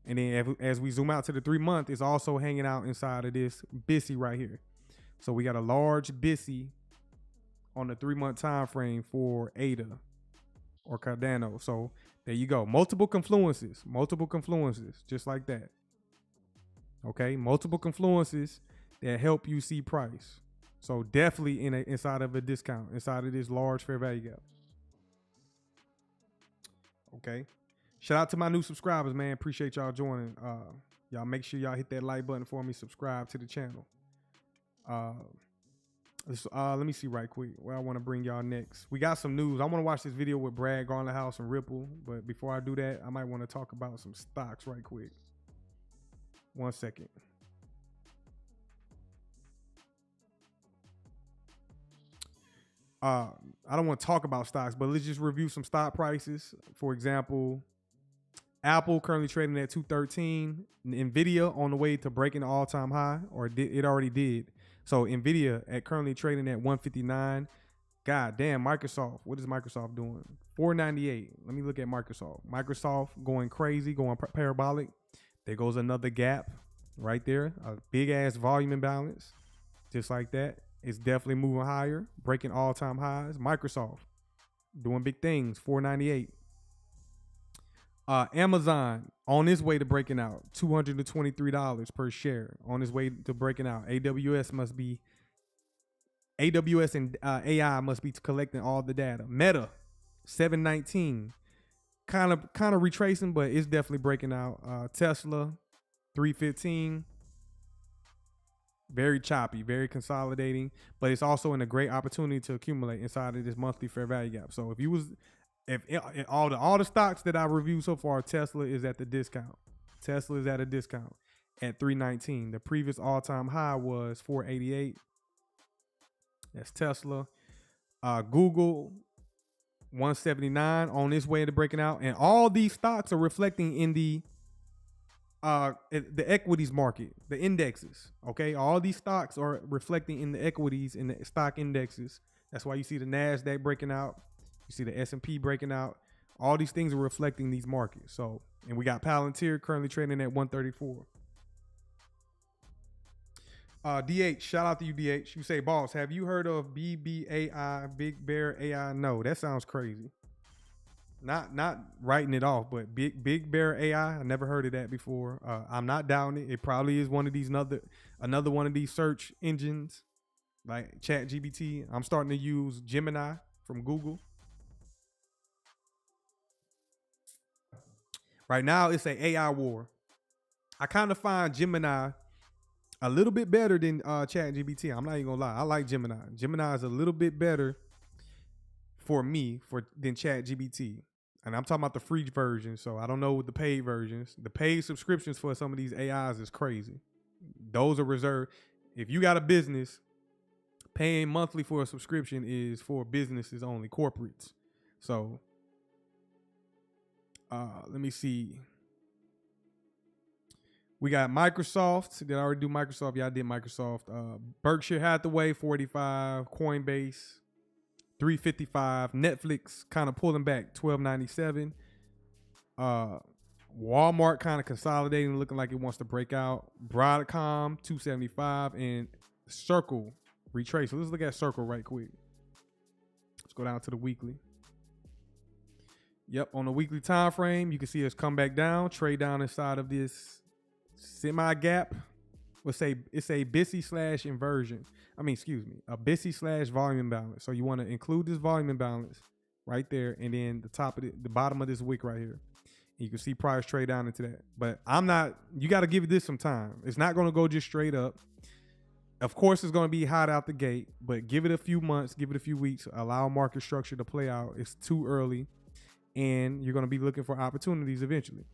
S1: And then as we zoom out to the 3-month, it's also hanging out inside of this BTC right here. So we got a large BTC on the 3-month time frame for ADA or Cardano. So there you go. Multiple confluences, just like that. Okay, multiple confluences that help you see price. So definitely inside of a discount, inside of this large fair value gap. Okay. Shout out to my new subscribers, man. Appreciate y'all joining. Y'all make sure y'all hit that like button for me. Subscribe to the channel. Let me see right quick where I want to bring y'all next. We got some news. I want to watch this video with Brad Garlinghouse and Ripple. But before I do that, I might want to talk about some stocks right quick. 1 second. I don't want to talk about stocks, but let's just review some stock prices. For example, Apple currently trading at 213. Nvidia on the way to breaking the all-time high, or it already did. So Nvidia currently trading at 159. God damn, Microsoft. What is Microsoft doing? 498. Let me look at Microsoft. Microsoft going crazy, going parabolic. There goes another gap right there. A big ass volume imbalance, just like that. It's definitely moving higher, breaking all-time highs. Microsoft doing big things. 498. Amazon on its way to breaking out, $223 per share on its way to breaking out. AWS and AI must be collecting all the data. Meta, 719, kind of retracing, but it's definitely breaking out. Tesla, 315, very choppy, very consolidating, but it's also in a great opportunity to accumulate inside of this monthly fair value gap. So if all the stocks that I reviewed so far, Tesla is at the discount. Tesla is at a discount at 319. The previous all-time high was 488. That's Tesla. Google, 179 on its way to breaking out. And all these stocks are reflecting in the equities market, the indexes. Okay, all these stocks are reflecting in the equities in the stock indexes. That's why you see the NASDAQ breaking out. You see the S&P breaking out. All these things are reflecting these markets. So, and we got Palantir currently trading at 134. DH, shout out to you, DH. You say, boss, have you heard of BBAI, Big Bear AI? No, that sounds crazy. Not writing it off, but Big Bear AI. I never heard of that before. I'm not doubting it. It probably is one of these another one of these search engines like ChatGPT. I'm starting to use Gemini from Google. Right now, it's an AI war. I kind of find Gemini a little bit better than ChatGPT. I'm not even gonna lie. I like Gemini. Gemini is a little bit better for me than ChatGPT. And I'm talking about the free version, so I don't know the paid versions. The paid subscriptions for some of these AIs is crazy. Those are reserved. If you got a business, paying monthly for a subscription is for businesses only, corporates. So let me see. We got Microsoft. Did I already do Microsoft? Yeah, I did Microsoft. Berkshire Hathaway, 45. Coinbase, 355. Netflix kind of pulling back, 12.97. Walmart kind of consolidating, looking like it wants to break out. Broadcom, 275. And Circle, retrace. So let's look at Circle right quick. Let's go down to the weekly. Yep, on the weekly time frame, you can see us come back down, trade down inside of this semi gap. It's a BTC slash inversion. A BTC slash volume imbalance. So you want to include this volume imbalance right there, and then the bottom of this wick right here. You can see price trade down into that. But you got to give this some time. It's not going to go just straight up. Of course, it's going to be hot out the gate, but give it a few months, give it a few weeks, allow market structure to play out. It's too early, and you're going to be looking for opportunities eventually.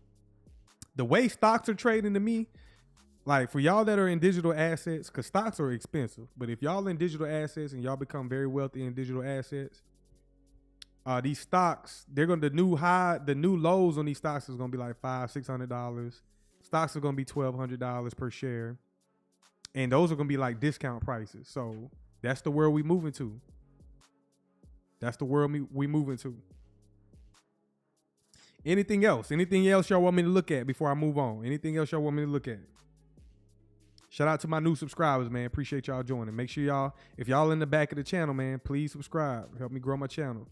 S1: The way stocks are trading to me, like for y'all that are in digital assets, because stocks are expensive, but if y'all in digital assets and y'all become very wealthy in digital assets, these stocks, the new lows on these stocks is going to be like $500-$600. Stocks are going to be $1,200 per share. And those are going to be like discount prices. So that's the world we moving to. That's the world we moving to. Anything else? Anything else y'all want me to look at before I move on? Anything else y'all want me to look at? Shout out to my new subscribers, man. Appreciate y'all joining. Make sure if y'all in the back of the channel, man, please subscribe. Help me grow my channel.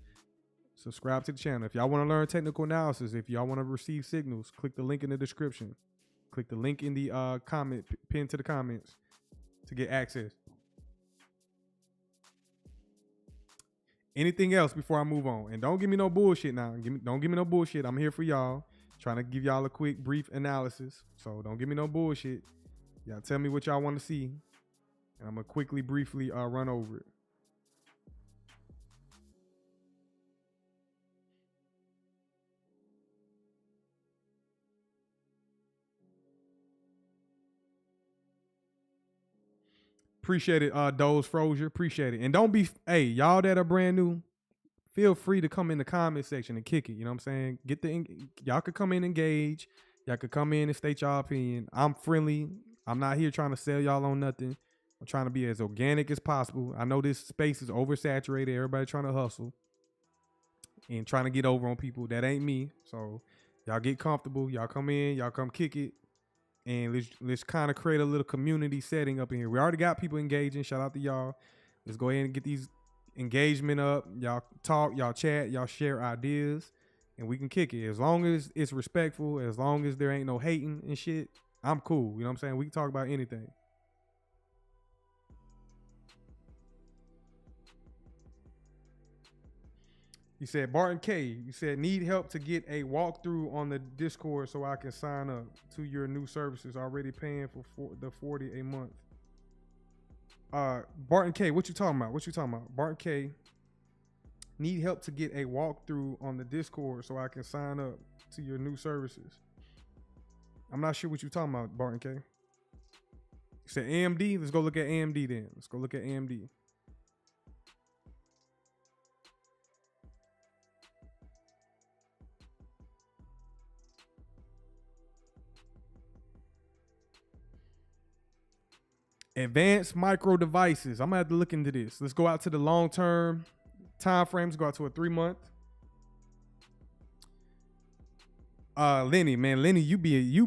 S1: Subscribe to the channel. If y'all want to learn technical analysis, if y'all want to receive signals, click the link in the description. Click the link in the pin to the comments to get access. Anything else before I move on? And don't give me no bullshit now. Don't give me no bullshit. I'm here for y'all. Trying to give y'all a quick, brief analysis. So don't give me no bullshit. Y'all tell me what y'all want to see. And I'm going to quickly, briefly run over it. Appreciate it, Doze Frozier. Appreciate it. And don't be, y'all that are brand new, feel free to come in the comment section and kick it. You know what I'm saying? Y'all could come in and engage. Y'all could come in and state y'all opinion. I'm friendly. I'm not here trying to sell y'all on nothing. I'm trying to be as organic as possible. I know this space is oversaturated. Everybody trying to hustle and trying to get over on people. That ain't me. So y'all get comfortable. Y'all come in. Y'all come kick it. And let's kind of create a little community setting up in here. We already got people engaging. Shout out to y'all. Let's go ahead and get these engagement up. Y'all talk, y'all chat, y'all share ideas, and we can kick it. As long as it's respectful, as long as there ain't no hating and shit, I'm cool. You know what I'm saying? We can talk about anything. You said, Barton K, you said, need help to get a walkthrough on the Discord so I can sign up to your new services. Already paying for the $40 a month. Barton K, what you talking about? Barton K, need help to get a walkthrough on the Discord so I can sign up to your new services. I'm not sure what you talking about, Barton K. You said AMD? Let's go look at AMD then. Let's go look at AMD. Advanced micro devices. I'm gonna have to look into this. Let's go out to the long-term time frames. Go out to a 3-month. Lenny, you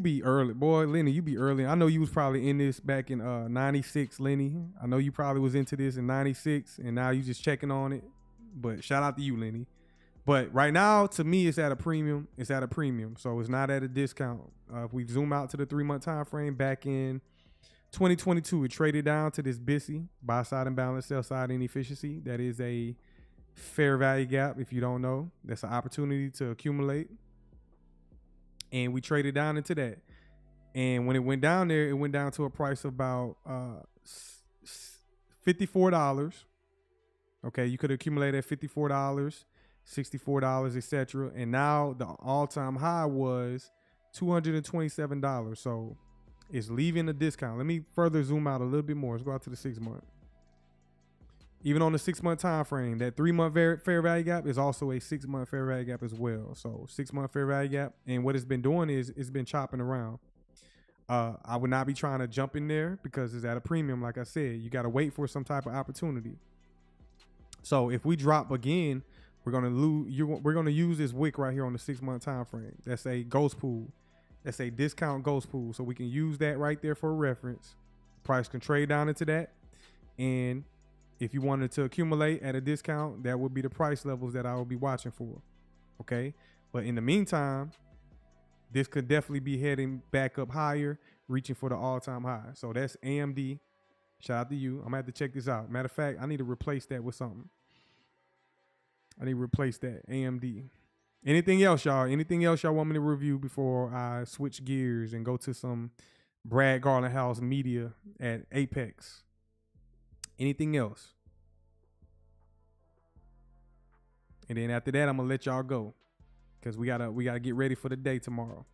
S1: be early, boy. Lenny, you be early. I know you was probably in this back in 96, Lenny. I know you probably was into this in 96, and now you just checking on it. But shout out to you, Lenny. But right now, to me, it's at a premium. It's at a premium, so it's not at a discount. If we zoom out to the 3-month time frame, back in 2022, it traded down to this BTC, buy side imbalance, sell side inefficiency. That is a fair value gap. If you don't know, that's an opportunity to accumulate. And we traded down into that. And when it went down there, it went down to a price of about $54. Okay, you could accumulate at $54, $64, etc. And now the all-time high was $227. So it's leaving a discount. Let me further zoom out a little bit more. Let's go out to the 6-month. Even on the 6-month time frame, that 3-month fair value gap is also a 6-month fair value gap as well. So 6-month fair value gap. And what it's been doing is it's been chopping around. I would not be trying to jump in there because it's at a premium. Like I said, you got to wait for some type of opportunity. So if we drop again, we're gonna lose. We're gonna use this wick right here on the 6-month time frame. That's a ghost pool. That's a discount ghost pool. So we can use that right there for a reference. Price can trade down into that. And if you wanted to accumulate at a discount, that would be the price levels that I would be watching for. Okay. But in the meantime, this could definitely be heading back up higher, reaching for the all-time high. So that's AMD. Shout out to you. I'm gonna have to check this out. Matter of fact, I need to replace that with something. I need to replace that AMD. Anything else, y'all? Anything else y'all want me to review before I switch gears and go to some Brad Garlinghouse media at Apex? Anything else? And then after that, I'm gonna let y'all go because we gotta get ready for the day tomorrow.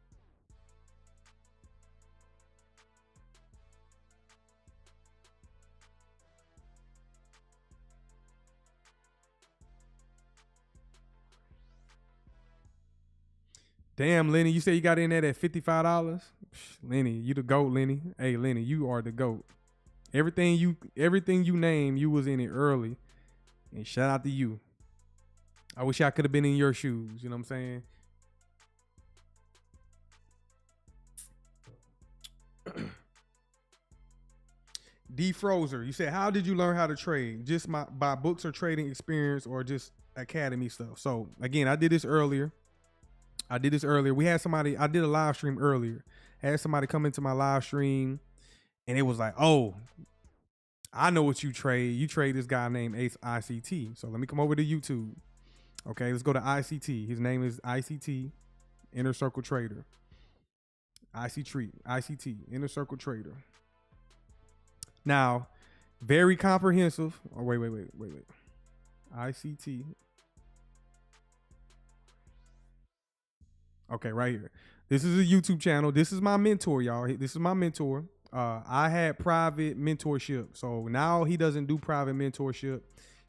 S1: Damn, Lenny, you said you got in there at $55? Lenny, you the GOAT, Lenny. Hey, Lenny, you are the GOAT. Everything you name, you was in it early. And shout out to you. I wish I could have been in your shoes. You know what I'm saying? D Frozer, you said, how did you learn how to trade? Just by books or trading experience or just academy stuff? So again, I did this earlier. We had somebody, I did a live stream earlier. I had somebody come into my live stream and it was like, oh, I know what you trade. You trade this guy named Ace ICT. So let me come over to YouTube. Okay, let's go to ICT. His name is ICT, Inner Circle Trader. ICT, Inner Circle Trader. Now, very comprehensive. Oh, wait. ICT. Okay, right here. This is a YouTube channel. This is my mentor, y'all. This is my mentor. I had private mentorship. So now he doesn't do private mentorship.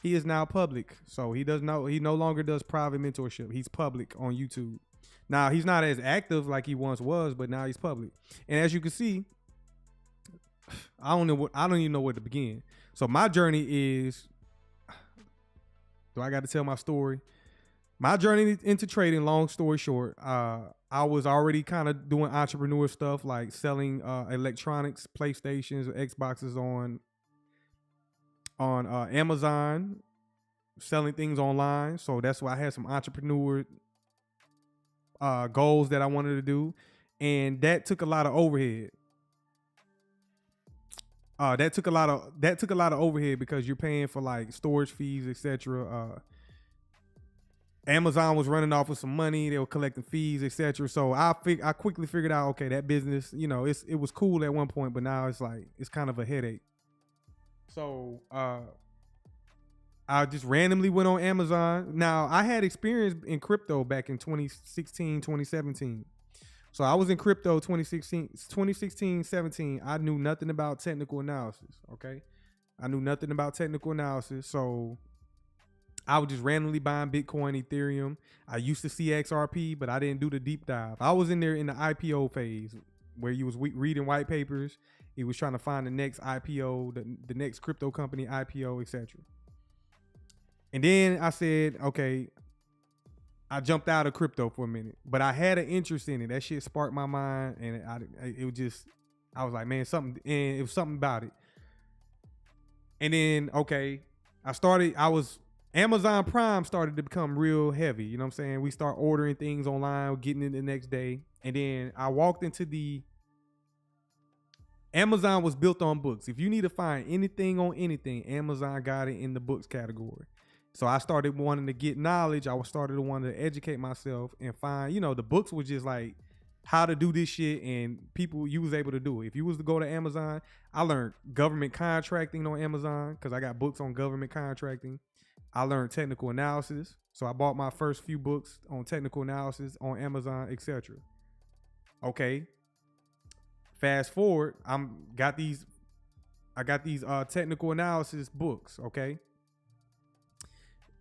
S1: He is now public. So he no longer does private mentorship. He's public on YouTube. Now he's not as active like he once was, but now he's public. And as you can see, I don't even know where to begin. So my journey is, do I got to tell my story? My journey into trading, long story short, I was already kind of doing entrepreneur stuff like selling electronics, PlayStations, Xboxes on Amazon, selling things online. So that's why I had some entrepreneur goals that I wanted to do. And that took a lot of overhead. That took a lot of overhead because you're paying for like storage fees, etc. Amazon was running off with some money. They were collecting fees, etc. So I quickly figured out, okay, that business, it was cool at one point, but now it's kind of a headache. So I just randomly went on Amazon. Now I had experience in crypto back in 2016, 2017. So I was in crypto 2016, 17. I knew nothing about technical analysis. Okay. I knew nothing about technical analysis. So I was just randomly buying Bitcoin, Ethereum. I used to see XRP, but I didn't do the deep dive. I was in there in the IPO phase where you was reading white papers. It was trying to find the next IPO, the next crypto company IPO, etc. And then I said, okay, I jumped out of crypto for a minute, but I had an interest in it. That shit sparked my mind, and I was like, man, it was something about it. And then, okay, I was Amazon Prime started to become real heavy. You know what I'm saying? We start ordering things online, getting it the next day. And then I walked into the Amazon was built on books. If you need to find anything on anything, Amazon got it in the books category. So I started wanting to get knowledge. I started wanting to educate myself and find, the books was just like how to do this shit, and you was able to do it. If you was to go to Amazon, I learned government contracting on Amazon because I got books on government contracting. I learned technical analysis. So I bought my first few books on technical analysis on Amazon, etc. Okay. Fast forward, I got these technical analysis books, okay?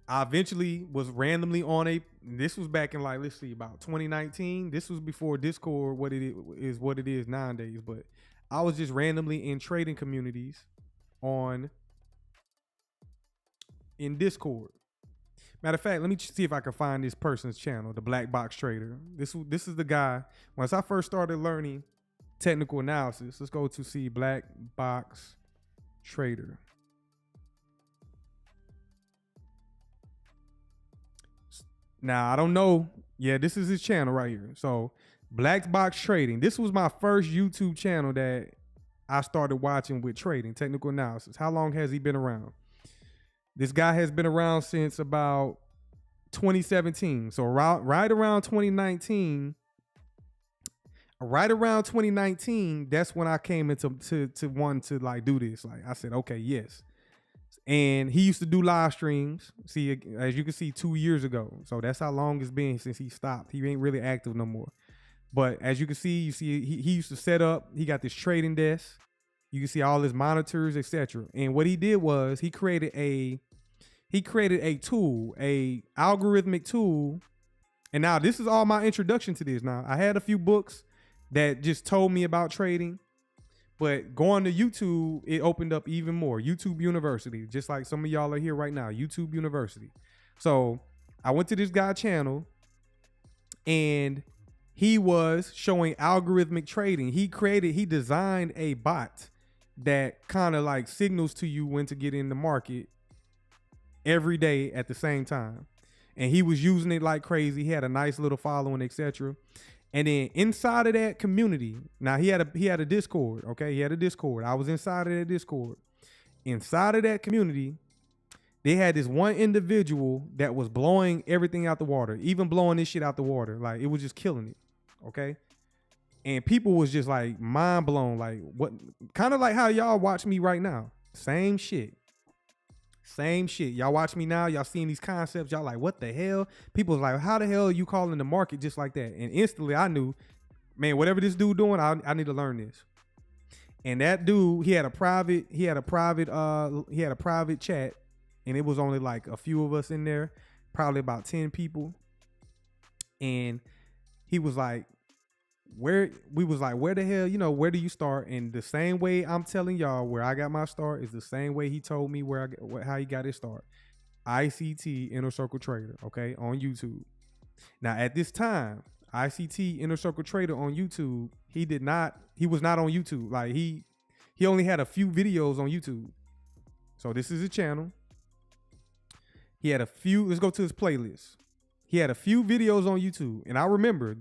S1: I eventually was randomly on this was back in about 2019. This was before Discord, what it is nowadays, but I was just randomly in trading communities in Discord. Matter of fact, let me see if I can find this person's channel, the Black Box Trader. This is the guy. Once I first started learning technical analysis, let's go to see Black Box Trader. Now, I don't know. Yeah, this is his channel right here. So, Black Box Trading. This was my first YouTube channel that I started watching with trading, technical analysis. How long has he been around? This guy has been around since about 2017. So, right around 2019, that's when I came into wanting to like do this. Like I said, okay, yes. And he used to do live streams. See, as you can see, 2 years ago. So that's how long it's been since he stopped. He ain't really active no more. But as you can see, he used to set up. He got this trading desk. You can see all his monitors, etc. And what he did was he created a tool, a algorithmic tool. And now this is all my introduction to this. Now I had a few books that just told me about trading. But going to YouTube, it opened up even more. YouTube University, just like some of y'all are here right now, YouTube University. So I went to this guy's channel and he was showing algorithmic trading. He designed a bot that kind of like signals to you when to get in the market every day at the same time. And he was using it like crazy. He had a nice little following, etc. And then inside of that community, now he had a Discord, okay? He had a Discord. I was inside of that Discord. Inside of that community, they had this one individual that was blowing everything out the water, even blowing this shit out the water. Like, it was just killing it, okay? And people was just like mind blown, like what, kind of like how y'all watch me right now. Same shit. Same shit. Y'all watch me now. Y'all seeing these concepts. Y'all like, what the hell? People was like, how the hell are you calling the market just like that? And instantly I knew, man, whatever this dude doing, I need to learn this. And that dude, he had a private chat, and it was only like a few of us in there, probably about 10 people. And he was like, where the hell, where do you start? And the same way I'm telling y'all where I got my start is the same way he told me how he got his start. ICT Inner Circle Trader, okay, on YouTube. Now at this time, ICT Inner Circle Trader on YouTube, he was not on YouTube. Like he only had a few videos on YouTube. So this is his channel. He had let's go to his playlist. He had a few videos on YouTube. And I remember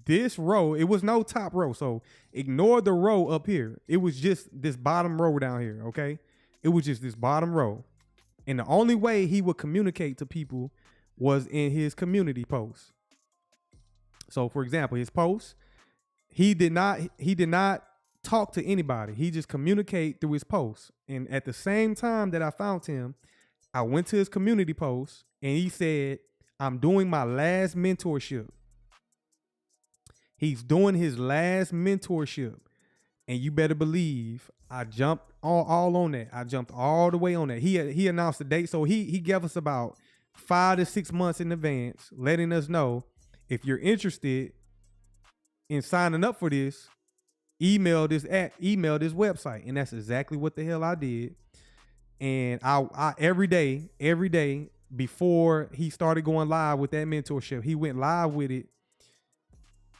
S1: this row, it was no top row. So ignore the row up here. It was just this bottom row down here, okay? It was just this bottom row. And the only way he would communicate to people was in his community posts. So for example, his posts, he did not talk to anybody. He just communicated through his posts. And at the same time that I found him, I went to his community post and he said, I'm doing my last mentorship. He's doing his last mentorship. And you better believe I jumped all on that. I jumped all the way on that. He announced the date. So he gave us about 5 to 6 months in advance, letting us know if you're interested in signing up for this, email this website. And that's exactly what the hell I did. And I every day before he started going live with that mentorship, he went live with it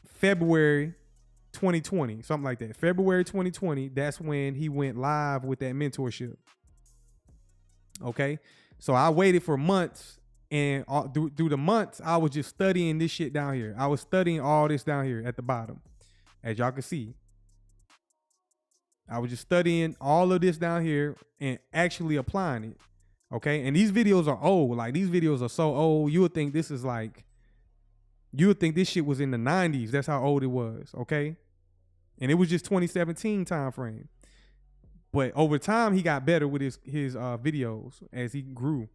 S1: February 2020, something like that. February 2020, that's when he went live with that mentorship. Okay. So I waited for months, and through the months, I was just studying this shit down here. I was studying all this down here at the bottom, as y'all can see. I was just studying all of this down here and actually applying it. Okay. And these videos are old. Like, these videos are so old. You would think this is like, you would think this shit was in the 90s. That's how old it was. Okay. And it was just 2017 time frame. But over time, he got better with his videos as he grew.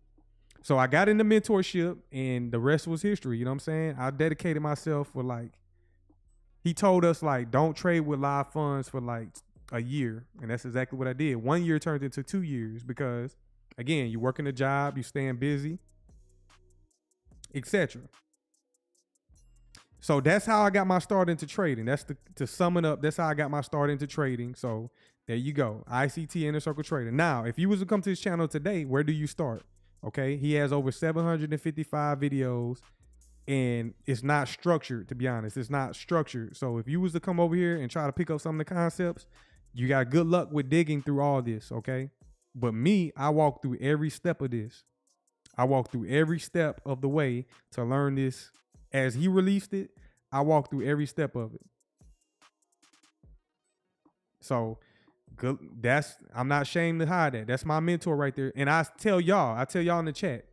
S1: So I got into mentorship, and the rest was history. You know what I'm saying? I dedicated myself for, like, he told us, like, don't trade with live funds for like a year. And that's exactly what I did. 1 year turned into 2 years because, again, you working a job, you staying busy, etc. So that's how I got my start into trading. That's to sum it up. That's how I got my start into trading. So there you go. ICT Inner Circle Trader. Now, if you was to come to this channel today, where do you start? Okay. He has over 755 videos, and it's not structured, to be honest. It's not structured. So if you was to come over here and try to pick up some of the concepts, you got good luck with digging through all this. Okay. But me, I walk through every step of this. I walk through every step of the way to learn this. As he released it, I walked through every step of it. So good. I'm not ashamed to hide that. That's my mentor right there. And I tell y'all in the chat,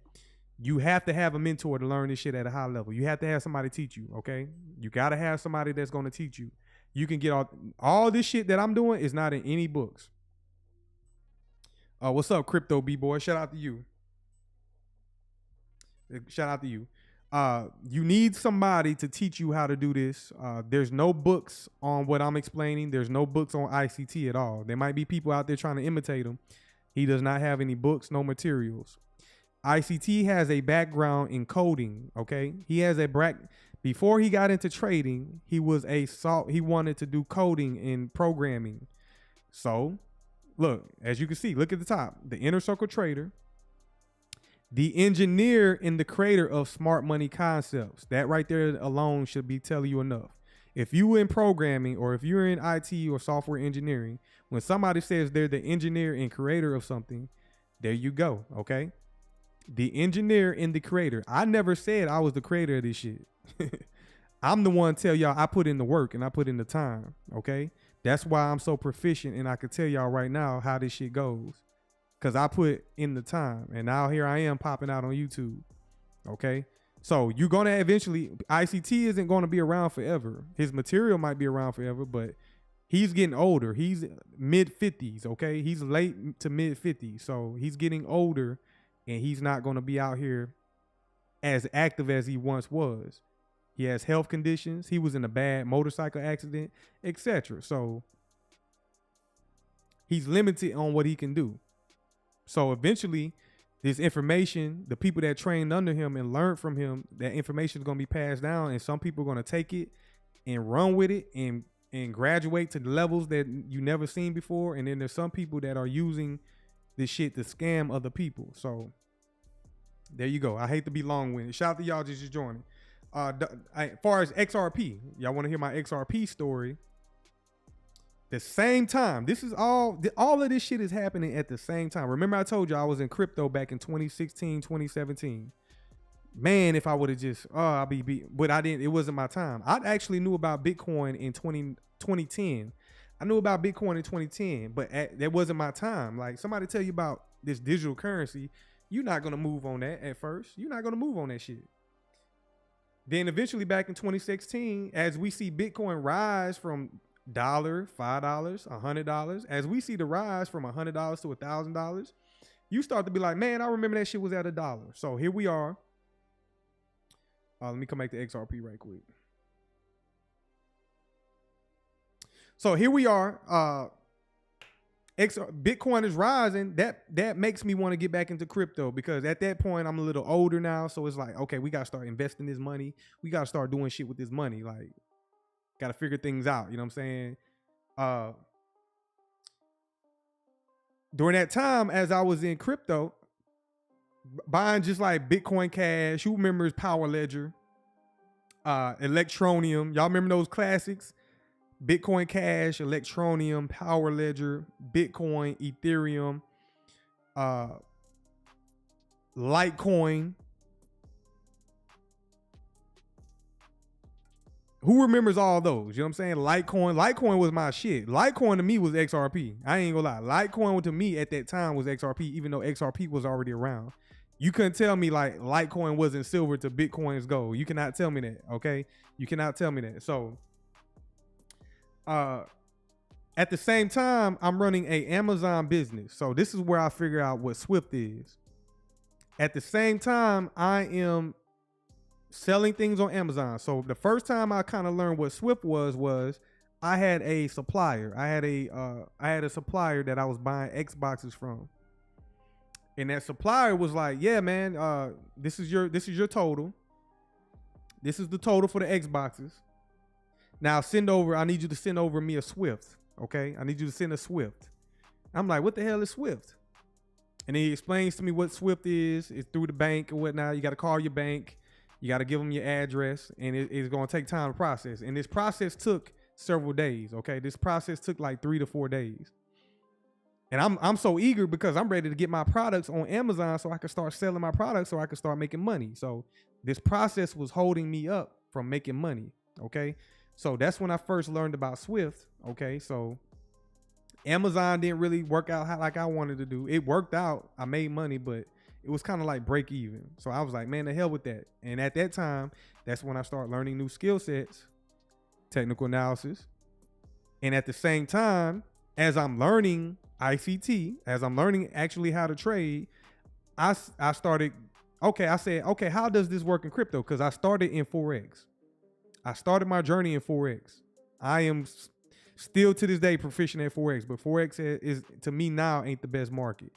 S1: you have to have a mentor to learn this shit at a high level. You have to have somebody teach you, okay? You got to have somebody that's going to teach you. You can get all this shit that I'm doing is not in any books. What's up, Crypto B-Boy? Shout out to you. Shout out to you. You need somebody to teach you how to do this. There's no books on what I'm explaining. There's no books on ICT at all. There might be people out there trying to imitate him. He does not have any books, no materials. ICT has a background in coding, okay? He has before he got into trading, he wanted to do coding and programming. So, look, as you can see, look at the top, the Inner Circle Trader, the engineer and the creator of smart money concepts. That right there alone should be telling you enough. If you in programming, or if you're in IT or software engineering, when somebody says they're the engineer and creator of something, there you go, okay? The engineer and the creator. I never said I was the creator of this shit. I'm the one to tell y'all I put in the work and I put in the time, okay? That's why I'm so proficient, and I can tell y'all right now how this shit goes. Because I put in the time, and now here I am popping out on YouTube, okay? So you're going to eventually, ICT isn't going to be around forever. His material might be around forever, but he's getting older. He's mid-50s, okay? He's late to mid-50s, so he's getting older, and he's not going to be out here as active as he once was. He has health conditions. He was in a bad motorcycle accident, etc. So he's limited on what he can do. So eventually, this information, the people that trained under him and learned from him, that information is going to be passed down, and some people are going to take it and run with it and graduate to the levels that you never seen before. And then there's some people that are using this shit to scam other people. So there you go. I hate to be long-winded. Shout out to y'all just joining. As far as XRP, y'all want to hear my XRP story? The same time, this is all of this shit is happening at the same time. Remember I told you I was in crypto back in 2016, 2017. Man, if I would have just, I'll be, but I didn't, it wasn't my time. I actually knew about Bitcoin in 2010. I knew about Bitcoin in 2010, but that wasn't my time. Like, somebody tell you about this digital currency, you're not going to move on that at first. You're not going to move on that shit. Then eventually back in 2016, as we see Bitcoin rise from $1, $5, $100, as we see the rise from $100 to $1,000, you start to be like, man, I remember that shit was at $1. So here we are. Let me come back to XRP right quick. So here we are. Bitcoin is rising. That makes me want to get back into crypto, because at that point I'm a little older now. So it's like, okay, we got to start investing this money. We got to start doing shit with this money. Like, got to figure things out. You know what I'm saying? During that time, as I was in crypto, buying just like Bitcoin Cash, who remembers Power Ledger, Electronium? Y'all remember those classics? Bitcoin Cash, Electronium, Power Ledger, Bitcoin, Ethereum, Litecoin. Who remembers all those? You know what I'm saying? Litecoin was my shit. Litecoin to me was XRP. I ain't gonna lie. Litecoin to me at that time was XRP, even though XRP was already around. You couldn't tell me like Litecoin wasn't silver to Bitcoin's gold. You cannot tell me that, okay? You cannot tell me that. So, at the same time, I'm running a Amazon business. So this is where I figure out what Swift is. At the same time, I am selling things on Amazon. So the first time I kind of learned what Swift was I had a supplier. I had a supplier that I was buying Xboxes from. And that supplier was like, yeah, man, this is your total. This is the total for the Xboxes. Now I need you to send over me a Swift. Okay, I need you to send a Swift. I'm like, what the hell is Swift? And he explains to me what Swift is. It's through the bank and whatnot. You got to call your bank. You got to give them your address, and it's going to take time to process. And this process took several days. Okay, this process took like 3 to 4 days. And I'm so eager because I'm ready to get my products on Amazon so I can start selling my products so I can start making money. So this process was holding me up from making money. Okay. So that's when I first learned about Swift. Okay, so Amazon didn't really work out like I wanted to do. It worked out. I made money, but it was kind of like break even. So I was like, man, the hell with that. And at that time, that's when I started learning new skill sets, technical analysis. And at the same time, as I'm learning ICT, as I'm learning actually how to trade, I said, okay, how does this work in crypto? Because I started in Forex. I started my journey in Forex. I am still to this day proficient at Forex, but Forex is to me now ain't the best market.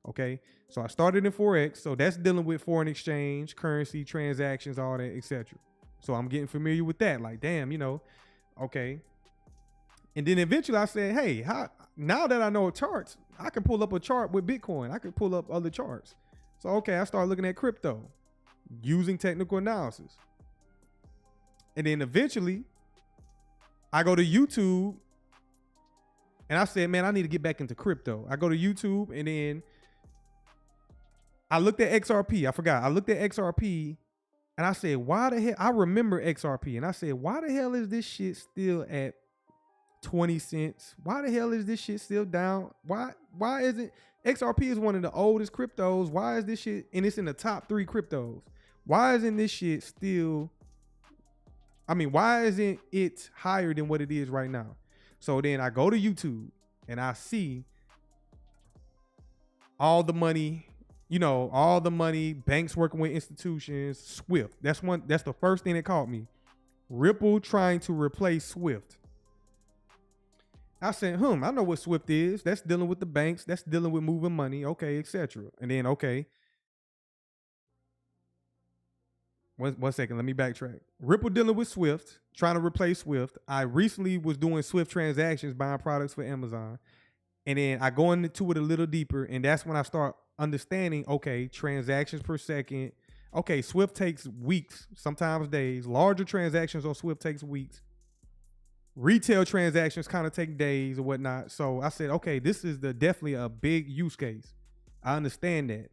S1: Okay, so I started in Forex, so that's dealing with foreign exchange, currency, transactions, all that, etc. So I'm getting familiar with that. Like, damn, okay. And then eventually I said, hey, now that I know charts, I can pull up a chart with Bitcoin. I can pull up other charts. So okay, I started looking at crypto using technical analysis. And then eventually, I go to YouTube and I said, man, I need to get back into crypto. I go to YouTube and then I looked at XRP. I forgot. I looked at XRP and I said, why the hell? I remember XRP. And I said, why the hell is this shit still at 20 cents? Why the hell is this shit still down? Why isn't XRP is one of the oldest cryptos? Why is this shit, and it's in the top 3 cryptos? Why isn't this shit still, why isn't it higher than what it is right now? So then I go to YouTube and I see all the money, banks working with institutions, Swift. That's the first thing that caught me. Ripple trying to replace Swift. I said, I know what Swift is. That's dealing with the banks. That's dealing with moving money. Okay, etc. And then, okay. One second, let me backtrack. Ripple dealing with Swift, trying to replace Swift. I recently was doing Swift transactions, buying products for Amazon. And then I go into it a little deeper, and that's when I start understanding, okay, transactions per second. Okay, Swift takes weeks, sometimes days. Larger transactions on Swift takes weeks. Retail transactions kind of take days or whatnot. So I said, okay, this is definitely a big use case. I understand that.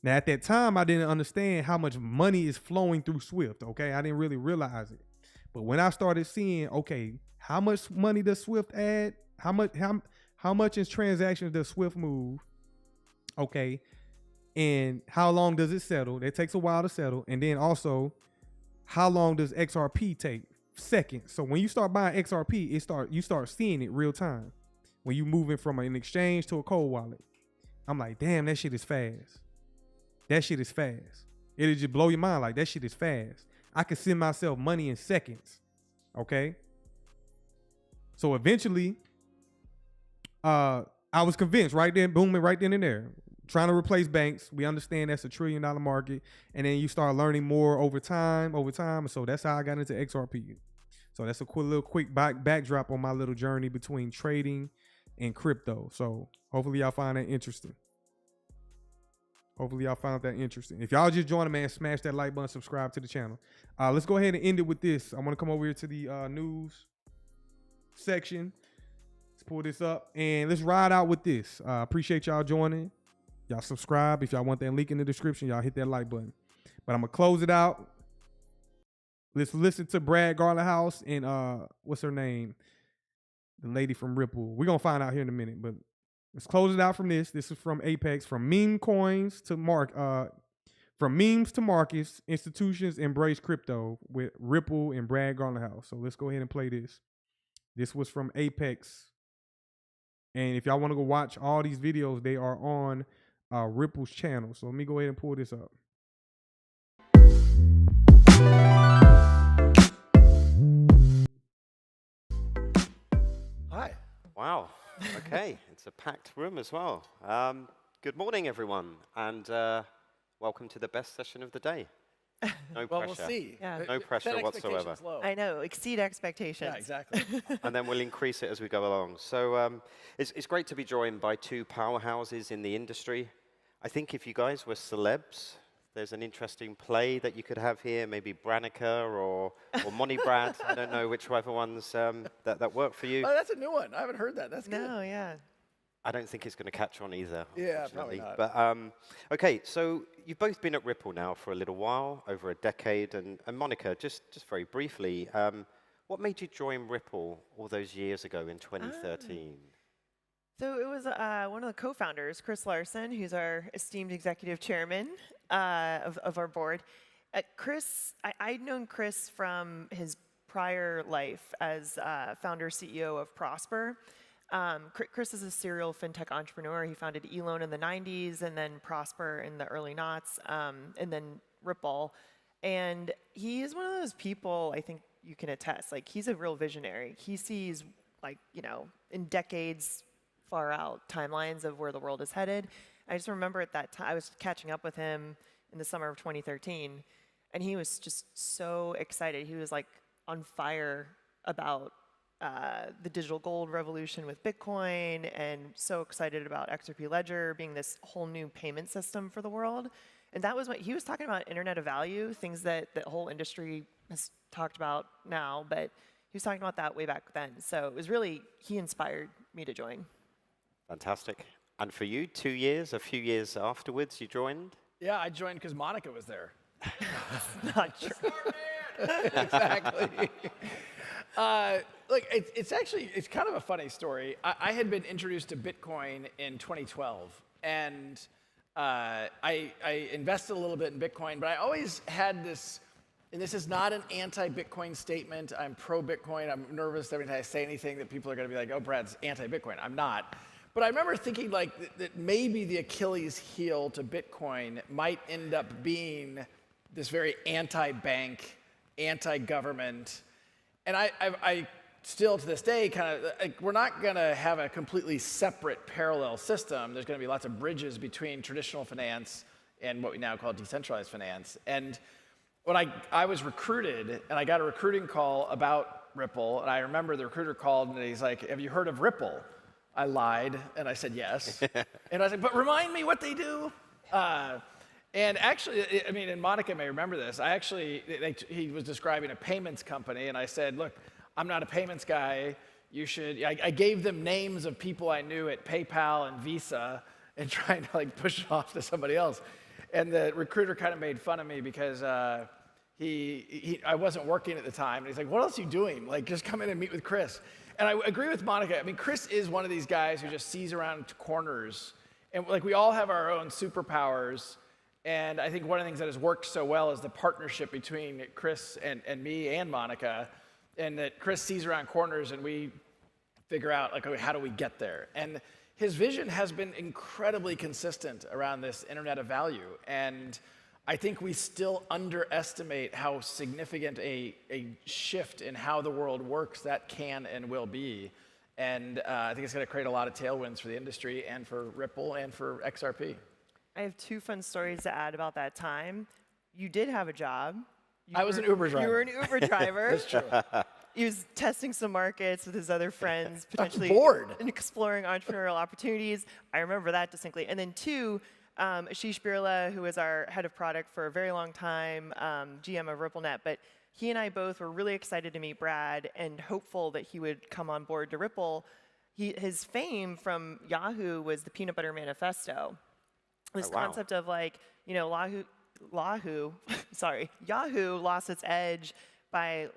S1: Now, at that time, I didn't understand how much money is flowing through Swift, okay? I didn't really realize it. But when I started seeing, okay, how much money does Swift add? How much in transactions does Swift move? Okay. And how long does it settle? It takes a while to settle. And then also, how long does XRP take? Seconds. So when you start buying XRP, you start seeing it real time. When you moving from an exchange to a cold wallet. I'm like, damn, that shit is fast. That shit is fast. It'll just blow your mind. Like, that shit is fast. I can send myself money in seconds. Okay. So eventually, I was convinced right then, booming right then and there. Trying to replace banks. We understand that's $1 trillion market. And then you start learning more over time. So that's how I got into XRP. So that's a quick backdrop on my little journey between trading and crypto. So hopefully y'all find that interesting. Hopefully y'all found that interesting. If y'all just joined, man, smash that like button, subscribe to the channel. Let's go ahead and end it with this. I want to come over here to the news section. Let's pull this up and let's ride out with this. Appreciate y'all joining. Y'all subscribe. If y'all want that link in the description, y'all hit that like button. But I'm going to close it out. Let's listen to Brad Garlinghouse and what's her name? The lady from Ripple. We're going to find out here in a minute, but let's close it out from this. This is from Apex, from meme coins to from memes to markets, institutions embrace crypto with Ripple and Brad Garlinghouse. So let's go ahead and play this. This was from Apex. And if y'all want to go watch all these videos, they are on Ripple's channel. So let me go ahead and pull this up.
S2: Hi.
S3: Wow. Okay. It's a packed room as well. Good morning, everyone, and welcome to the best session of the day. No
S2: Well,
S3: pressure.
S2: we'll see.
S4: Yeah.
S3: No pressure
S2: Set
S3: whatsoever.
S2: expectations low.
S4: I know, exceed expectations.
S2: Yeah, exactly.
S3: And then we'll increase it as we go along. So it's great to be joined by two powerhouses in the industry. I think if you guys were celebs, there's an interesting play that you could have here, maybe Branica or Money Brad. I don't know whichever ones that work for you.
S2: Oh, that's a new one. I haven't heard that. That's good.
S4: No, yeah.
S3: I don't think it's going to catch on either.
S2: Yeah, probably not.
S3: But okay, so you've both been at Ripple now for a little while, over a decade, and Monica, just very briefly, what made you join Ripple all those years ago in 2013?
S4: So it was one of the co-founders, Chris Larson, who's our esteemed executive chairman of our board. Chris, I'd known Chris from his prior life as founder CEO of Prosper. Chris is a serial fintech entrepreneur. He founded eLoan in the 90s and then Prosper in the early noughts, and then Ripple. And he is one of those people, I think you can attest, like he's a real visionary. He sees, like, you know, in decades far out timelines of where the world is headed. I just remember at that time, I was catching up with him in the summer of 2013, and he was just so excited. He was like on fire about the digital gold revolution with Bitcoin, and so excited about XRP Ledger being this whole new payment system for the world. And that was what he was talking about, Internet of Value, things that the whole industry has talked about now, but he was talking about that way back then. So it was really, he inspired me to join.
S3: Fantastic. And for you, 2 years, a few years afterwards, you joined?
S2: Yeah, I joined because Monica was there.
S4: Not true.
S2: Exactly. Look, it's kind of a funny story. I had been introduced to Bitcoin in 2012, and I invested a little bit in Bitcoin, but I always had this, and this is not an anti-Bitcoin statement. I'm pro-Bitcoin. I'm nervous every time I say anything that people are going to be like, oh, Brad's anti-Bitcoin. I'm not. But I remember thinking like that maybe the Achilles heel to Bitcoin might end up being this very anti-bank, anti-government. And I still, to this day, kind of, like, we're not going to have a completely separate parallel system. There's going to be lots of bridges between traditional finance and what we now call decentralized finance. And when I was recruited, and I got a recruiting call about Ripple, and I remember the recruiter called, and he's like, have you heard of Ripple? I lied, and I said yes. And I was like, but remind me what they do. And actually, I mean, and Monica may remember this, he was describing a payments company, and I said, look, I'm not a payments guy. You should, I gave them names of people I knew at PayPal and Visa and trying to like push it off to somebody else. And the recruiter kind of made fun of me because I wasn't working at the time. And he's like, what else are you doing? Like, just come in and meet with Chris. And I agree with Monica. I mean, Chris is one of these guys who just sees around corners. And like, we all have our own superpowers. And I think one of the things that has worked so well is the partnership between Chris and me and Monica, and that Chris sees around corners and we figure out, like, okay, how do we get there? And his vision has been incredibly consistent around this Internet of Value. And I think we still underestimate how significant a shift in how the world works that can and will be. And I think it's going to create a lot of tailwinds for the industry and for Ripple and for XRP.
S4: I have two fun stories to add about that time. You did have a job.
S2: I was an Uber driver.
S4: You were an Uber driver.
S2: That's true.
S4: He was testing some markets with his other friends, potentially
S2: bored.
S4: and exploring entrepreneurial opportunities. I remember that distinctly. And then two, Ashish Birla, who was our head of product for a very long time, GM of RippleNet, but he and I both were really excited to meet Brad and hopeful that he would come on board to Ripple. His fame from Yahoo was the Peanut Butter Manifesto. This
S3: wow.
S4: concept of like, you know, Yahoo lost its edge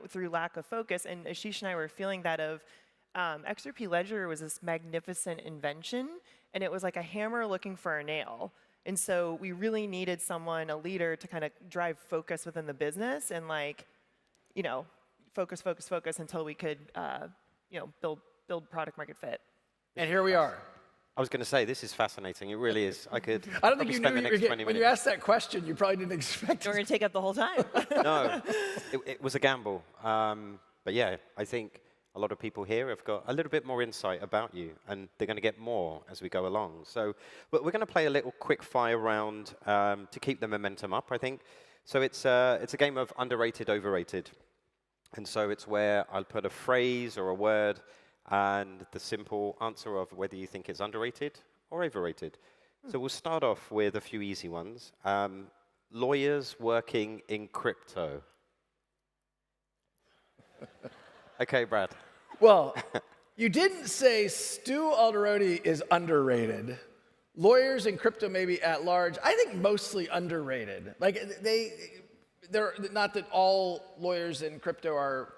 S4: through lack of focus, and Ashish and I were feeling that of XRP Ledger was this magnificent invention, and it was like a hammer looking for a nail. And so we really needed someone, a leader, to kind of drive focus within the business and like, you know, focus until we could, you know, build product market fit.
S2: And here we are.
S3: I was going to say, this is fascinating. It really is. I could
S2: I don't think
S3: probably
S2: you
S3: spend
S2: knew
S3: the next 20 minutes.
S2: when you asked that question, you probably didn't expect
S4: We're
S2: it.
S4: going to take up the whole time.
S3: No, it was a gamble. But yeah, I think a lot of people here have got a little bit more insight about you, and they're going to get more as we go along. So but we're going to play a little quick fire round to keep the momentum up, I think. So it's a game of underrated, overrated. And so it's where I'll put a phrase or a word and the simple answer of whether you think it's underrated or overrated. So we'll start off with a few easy ones. Lawyers working in crypto. Okay, Brad.
S2: Well, you didn't say Stu Alderodi is underrated. Lawyers in crypto maybe at large, I think mostly underrated. Like they're not that all lawyers in crypto are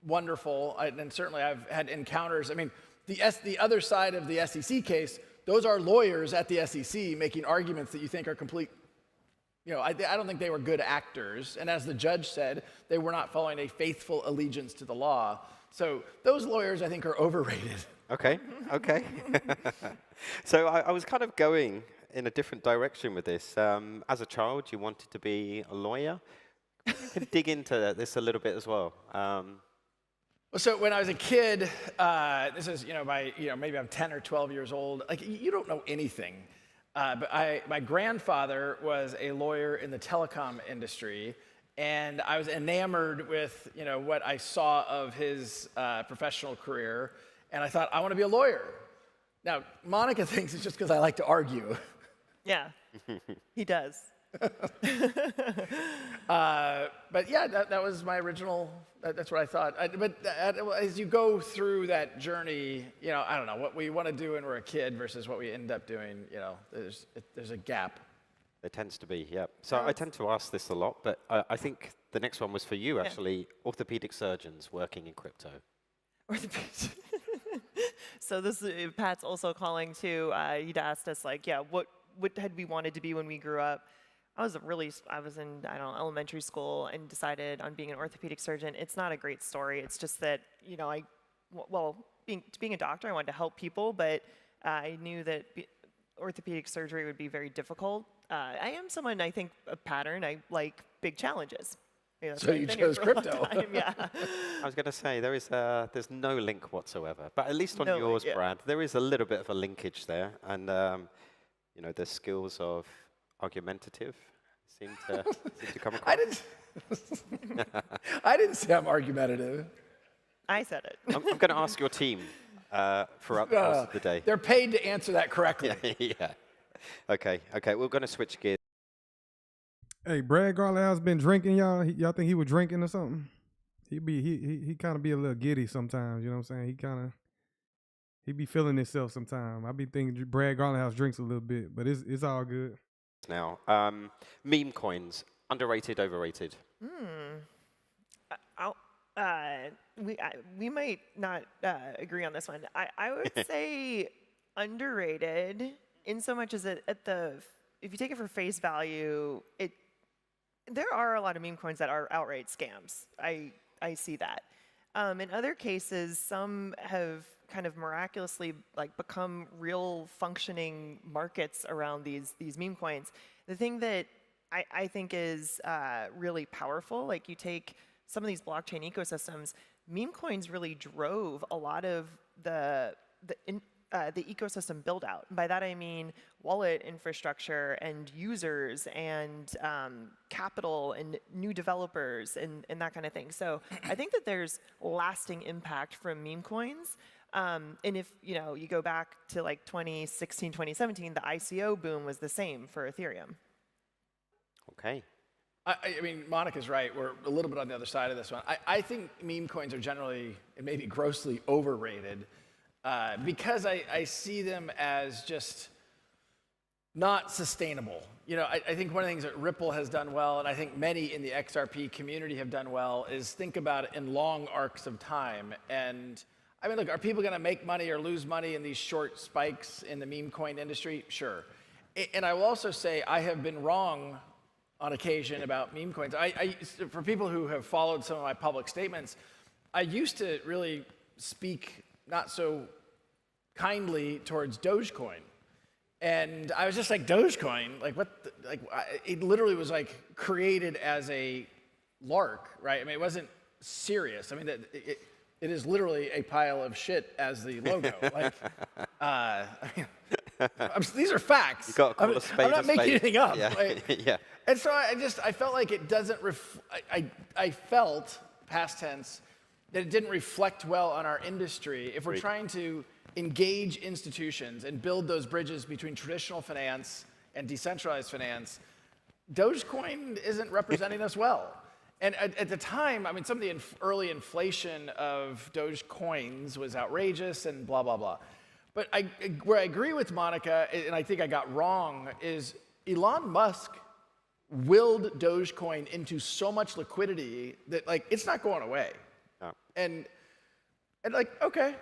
S2: wonderful, and certainly I've had encounters. I mean, the other side of the SEC case, those are lawyers at the SEC making arguments that you think are complete. You know, I don't think they were good actors. And as the judge said, they were not following a faithful allegiance to the law. So those lawyers, I think, are overrated.
S3: Okay, okay. So I was kind of going in a different direction with this. As a child, you wanted to be a lawyer. You can dig into this a little bit as well.
S2: So when I was a kid, this is, maybe I'm 10 or 12 years old. Like, you don't know anything. But my grandfather was a lawyer in the telecom industry, and I was enamored with, what I saw of his professional career, and I thought, I want to be a lawyer. Now, Monica thinks it's just because I like to argue.
S4: Yeah, he does.
S2: But yeah, that was my original, that's what I thought. But as you go through that journey, I don't know, what we want to do when we're a kid versus what we end up doing, there's a gap.
S3: There tends to be, yeah. So I tend to ask this a lot, but I think the next one was for you, actually. Orthopedic surgeons working in crypto.
S4: So this Pat's also calling too. He'd asked us like, what had we wanted to be when we grew up? I was in, elementary school and decided on being an orthopedic surgeon. It's not a great story. It's just that, being a doctor, I wanted to help people, but I knew that orthopedic surgery would be very difficult. I am someone, I think, a pattern. I like big challenges.
S2: So you chose crypto.
S4: Yeah.
S3: I was going to say, there's no link whatsoever. But at least on yours,
S4: yeah.
S3: Brad, there is a little bit of a linkage there. And, the skills of argumentative seem to come across.
S2: I didn't say I'm argumentative.
S4: I said it.
S3: I'm going to ask your team throughout the course of the day.
S2: They're paid to answer that correctly.
S3: Yeah. Okay, we're going to switch gears.
S1: Hey, Brad Garlinghouse been drinking, y'all. Y'all think he was drinking or something? He kind of be a little giddy sometimes. You know what I'm saying? He be feeling himself sometimes. I be thinking Brad Garlinghouse drinks a little bit, but it's all good.
S3: Now, meme coins, underrated, overrated.
S4: We might not agree on this one. I would say underrated in so much as if you take it for face value, there are a lot of meme coins that are outright scams. I see that. In other cases, some have kind of miraculously become real functioning markets around these meme coins. The thing that I think is really powerful, like you take some of these blockchain ecosystems, meme coins really drove a lot of the ecosystem build out. By that I mean wallet infrastructure and users and capital and new developers and that kind of thing. So I think that there's lasting impact from meme coins. And if you go back to 2016, 2017, the ICO boom was the same for Ethereum.
S3: Okay.
S2: I mean, Monica's right. We're a little bit on the other side of this one. I think meme coins are generally, and maybe grossly, overrated because I see them as just not sustainable. You know, I think one of the things that Ripple has done well, and I think many in the XRP community have done well, is think about it in long arcs of time. And I mean, look, are people going to make money or lose money in these short spikes in the meme coin industry? Sure. And I will also say I have been wrong on occasion about meme coins. For people who have followed some of my public statements, I used to really speak not so kindly towards Dogecoin. And I was just like, Dogecoin? Like, what? It literally was like created as a lark, right? I mean, it wasn't serious. I mean, it is literally a pile of shit as the logo. Like, I mean, these are facts.
S3: You got to call a spade
S2: I'm not
S3: a
S2: making
S3: spade.
S2: anything up.
S3: Yeah.
S2: Like,
S3: Yeah.
S2: And so I felt like it doesn't, I felt, past tense, that it didn't reflect well on our industry. If we're trying to engage institutions and build those bridges between traditional finance and decentralized finance, Dogecoin isn't representing us well. And at the time, I mean, some of the early inflation of Dogecoins was outrageous and blah, blah, blah. But where I agree with Monica, and I think I got wrong, is Elon Musk willed Dogecoin into so much liquidity that, like, it's not going away.
S3: Oh.
S2: And like, okay,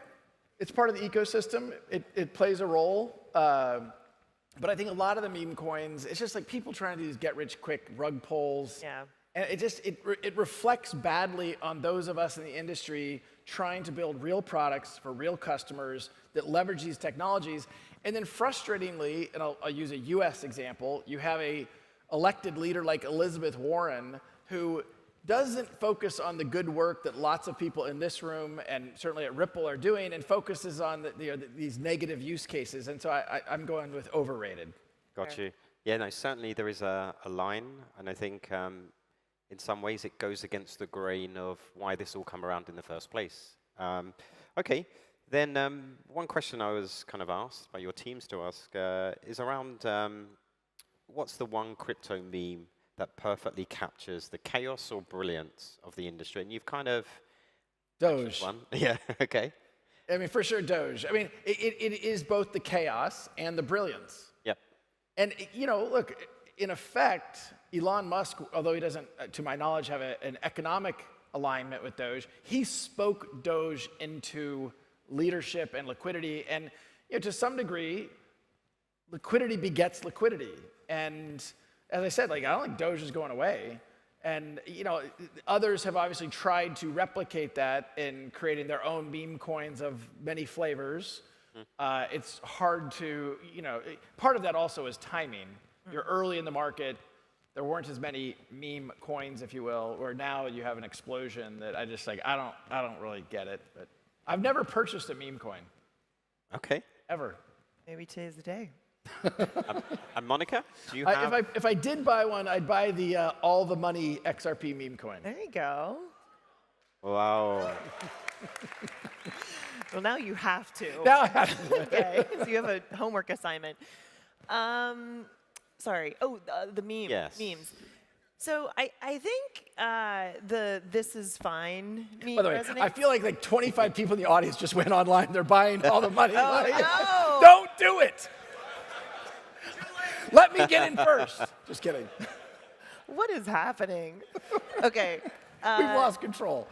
S2: it's part of the ecosystem. It plays a role. But I think a lot of the meme coins, it's just like people trying to do these get-rich-quick rug pulls.
S4: Yeah.
S2: And it reflects badly on those of us in the industry trying to build real products for real customers that leverage these technologies. And then frustratingly, and I'll use a US example, you have a elected leader like Elizabeth Warren who doesn't focus on the good work that lots of people in this room and certainly at Ripple are doing, and focuses on these negative use cases. And so I'm going with overrated.
S3: Got you. Yeah, no, certainly there is a line, and I think in some ways it goes against the grain of why this all come around in the first place. Okay, then one question I was kind of asked by your teams to ask is around what's the one crypto meme that perfectly captures the chaos or brilliance of the industry? And you've kind of...
S2: Doge.
S3: One. Yeah, okay.
S2: I mean, for sure, Doge. I mean, it is both the chaos and the brilliance.
S3: Yep.
S2: And, you know, look, in effect, Elon Musk, although he doesn't, to my knowledge, have an economic alignment with Doge, he spoke Doge into leadership and liquidity. And, you know, to some degree, liquidity begets liquidity. And as I said, like, I don't think Doge is going away. And, you know, others have obviously tried to replicate that in creating their own meme coins of many flavors. It's hard to, you know, part of that also is timing. You're early in the market. There weren't as many meme coins, if you will, where now you have an explosion that I just like, I don't really get it. But I've never purchased a meme coin.
S3: Okay.
S2: Ever.
S4: Maybe today's the day.
S3: And Monica, do you have...
S2: If I did buy one, I'd buy the all the money XRP meme coin.
S4: There you go.
S3: Wow.
S4: Well, now you have to.
S2: Now I have to.
S4: Okay, so you have a homework assignment. Sorry. Oh, the meme.
S3: Yes.
S4: Memes. So I think the "this is fine" meme
S2: By the way,
S4: resonates.
S2: I feel like 25 people in the audience just went online. They're buying all the money.
S4: Oh, no.
S2: Don't do it. Let me get in first. Just kidding.
S4: What is happening? Okay.
S2: We've lost control.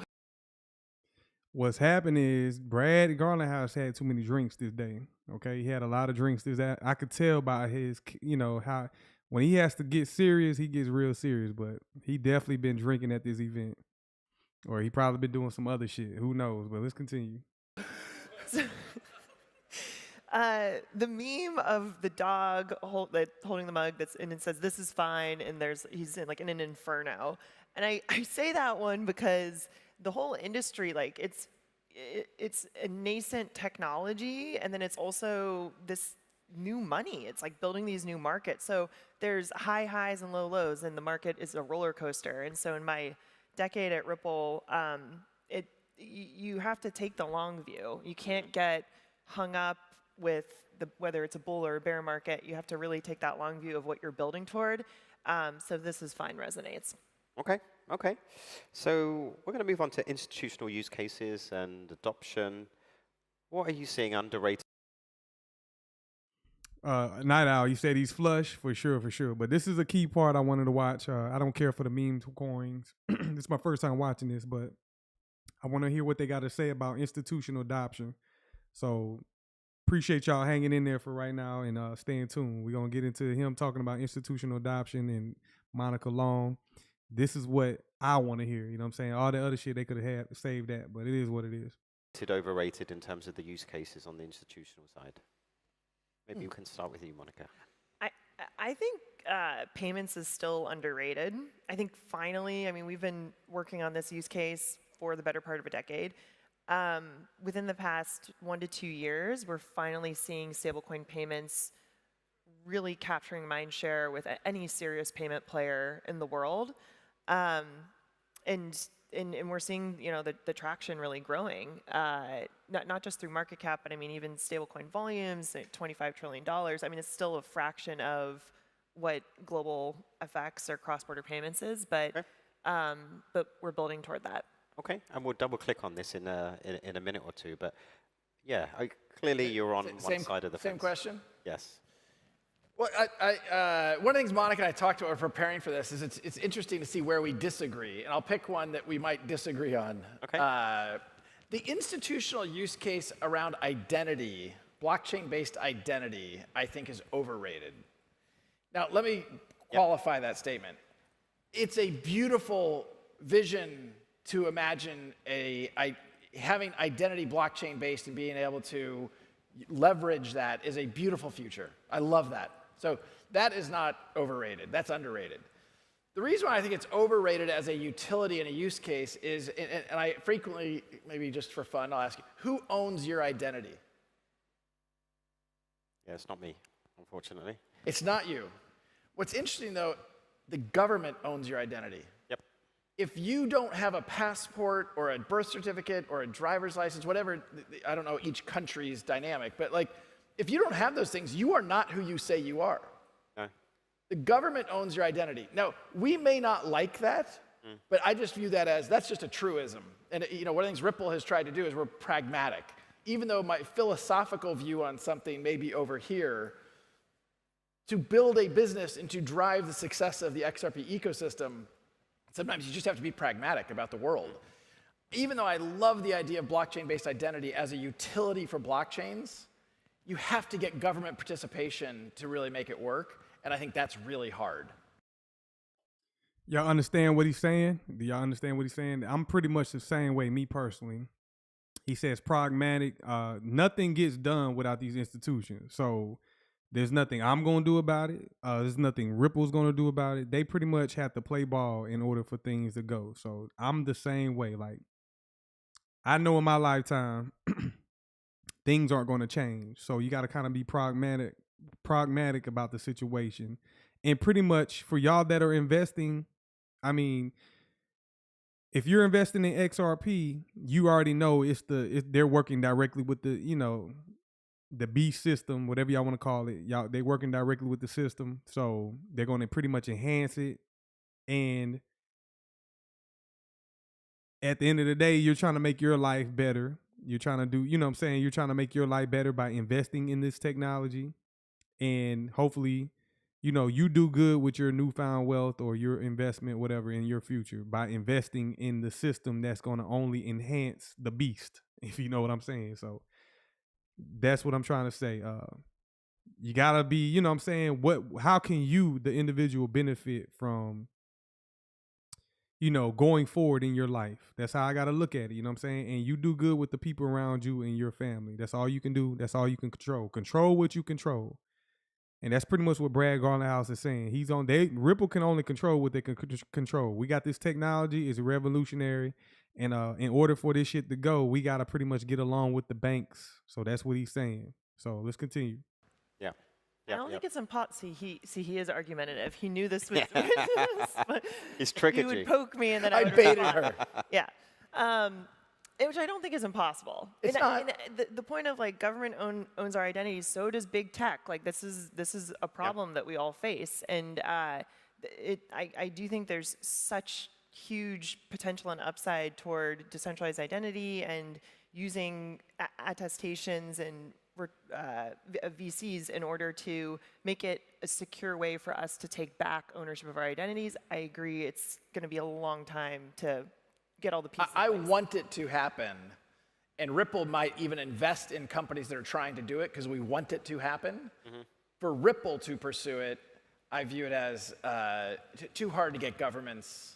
S1: What's happening is Brad Garlinghouse had too many drinks this day. Okay, he had a lot of drinks this day. I could tell by his, you know, how when he has to get serious, he gets real serious. But he definitely been drinking at this event, or he probably been doing some other shit. Who knows? But let's continue.
S4: The meme of the dog holding the mug and it says "this is fine" and he's in an inferno, and I say that one because the whole industry, like, it's a nascent technology, and then it's also this new money. It's like building these new markets. So there's high highs and low lows, and the market is a roller coaster. And so in my decade at Ripple, you have to take the long view. You can't get hung up with whether it's a bull or a bear market. You have to really take that long view of what you're building toward. So "this is fine" resonates.
S3: Okay. So we're going to move on to institutional use cases and adoption. What are you seeing underrated?
S1: Night Owl, you said he's flush for sure, for sure. But this is a key part I wanted to watch. I don't care for the meme coins. This is my first time watching this, but I want to hear what they got to say about institutional adoption. So appreciate y'all hanging in there for right now and staying tuned. We're going to get into him talking about institutional adoption and Monica Long. This is what I want to hear. You know what I'm saying? All the other shit, they could have saved that, but it is what it is.
S3: Overrated in terms of the use cases on the institutional side. Maybe we can start with you, Monica.
S4: I think payments is still underrated. I think finally, I mean, we've been working on this use case for the better part of a decade. Within the past 1 to 2 years, we're finally seeing stablecoin payments really capturing mind share with any serious payment player in the world. And we're seeing, you know, the traction really growing, not just through market cap, but I mean, even stablecoin volumes, $25 trillion. I mean, it's still a fraction of what global FX or cross-border payments is, but we're building toward that.
S3: Okay, and we'll double click on this in a minute or two, but yeah, clearly you're on one side of the fence.
S2: Same question?
S3: Yes.
S2: Well, one of the things Monica and I talked about preparing for this is it's interesting to see where we disagree, and I'll pick one that we might disagree on.
S3: Okay.
S2: The institutional use case around identity, blockchain-based identity, I think is overrated. Now, let me qualify that statement. It's a beautiful vision to imagine having identity blockchain-based and being able to leverage that is a beautiful future. I love that. So that is not overrated. That's underrated. The reason why I think it's overrated as a utility and a use case is, and I frequently, maybe just for fun, I'll ask you, who owns your identity?
S3: Yeah, it's not me, unfortunately.
S2: It's not you. What's interesting, though, the government owns your identity.
S3: Yep.
S2: If you don't have a passport or a birth certificate or a driver's license, whatever, I don't know each country's dynamic, but like, if you don't have those things, you are not who you say you are.
S3: No.
S2: The government owns your identity. Now, we may not like that, but I just view that as, that's just a truism. And you know, one of the things Ripple has tried to do is we're pragmatic. Even though my philosophical view on something may be over here, to build a business and to drive the success of the XRP ecosystem, sometimes you just have to be pragmatic about the world. Even though I love the idea of blockchain-based identity as a utility for blockchains, you have to get government participation to really make it work, and I think that's really hard.
S1: Y'all understand what he's saying? Do y'all understand what he's saying? I'm pretty much the same way, me personally. He says pragmatic. Nothing gets done without these institutions. So there's nothing I'm going to do about it. There's nothing Ripple's going to do about it. They pretty much have to play ball in order for things to go. So I'm the same way. Like, I know in my lifetime, things aren't going to change. So you got to kind of be pragmatic about the situation. And pretty much for y'all that are investing, I mean, if you're investing in XRP, you already know they're working directly with the, you know, the B system, whatever y'all want to call it. They're working directly with the system. So they're going to pretty much enhance it. And at the end of the day, you're trying to make your life better. You're trying to do, you know what I'm saying? You're trying to make your life better by investing in this technology. And hopefully, you know, you do good with your newfound wealth or your investment, whatever, in your future by investing in the system that's going to only enhance the beast, if you know what I'm saying. So that's what I'm trying to say. You got to be, you know what I'm saying? How can you, the individual, benefit from, you know, going forward in your life? That's how I got to look at it. You know what I'm saying? And you do good with the people around you and your family. That's all you can do. That's all you can control. Control what you control. And that's pretty much what Brad Garlinghouse is saying. Ripple can only control what they can control. We got this technology. It's revolutionary. And in order for this shit to go, we got to pretty much get along with the banks. So that's what he's saying. So let's continue.
S3: Yeah.
S4: I don't think it's impossible. He is argumentative. He knew this was.
S3: He's tricking you.
S4: He would poke me, and then I would
S2: baited her.
S4: Yeah, which I don't think is impossible.
S2: It's not.
S4: The point of like government owns our identities. So does big tech. Like this is a problem that we all face, and I do think there's such huge potential and upside toward decentralized identity and using attestations and VCs in order to make it a secure way for us to take back ownership of our identities. I agree it's going to be a long time to get all the pieces.
S2: I want it to happen, and Ripple might even invest in companies that are trying to do it because we want it to happen. For Ripple to pursue it, I view it as too hard to get governments.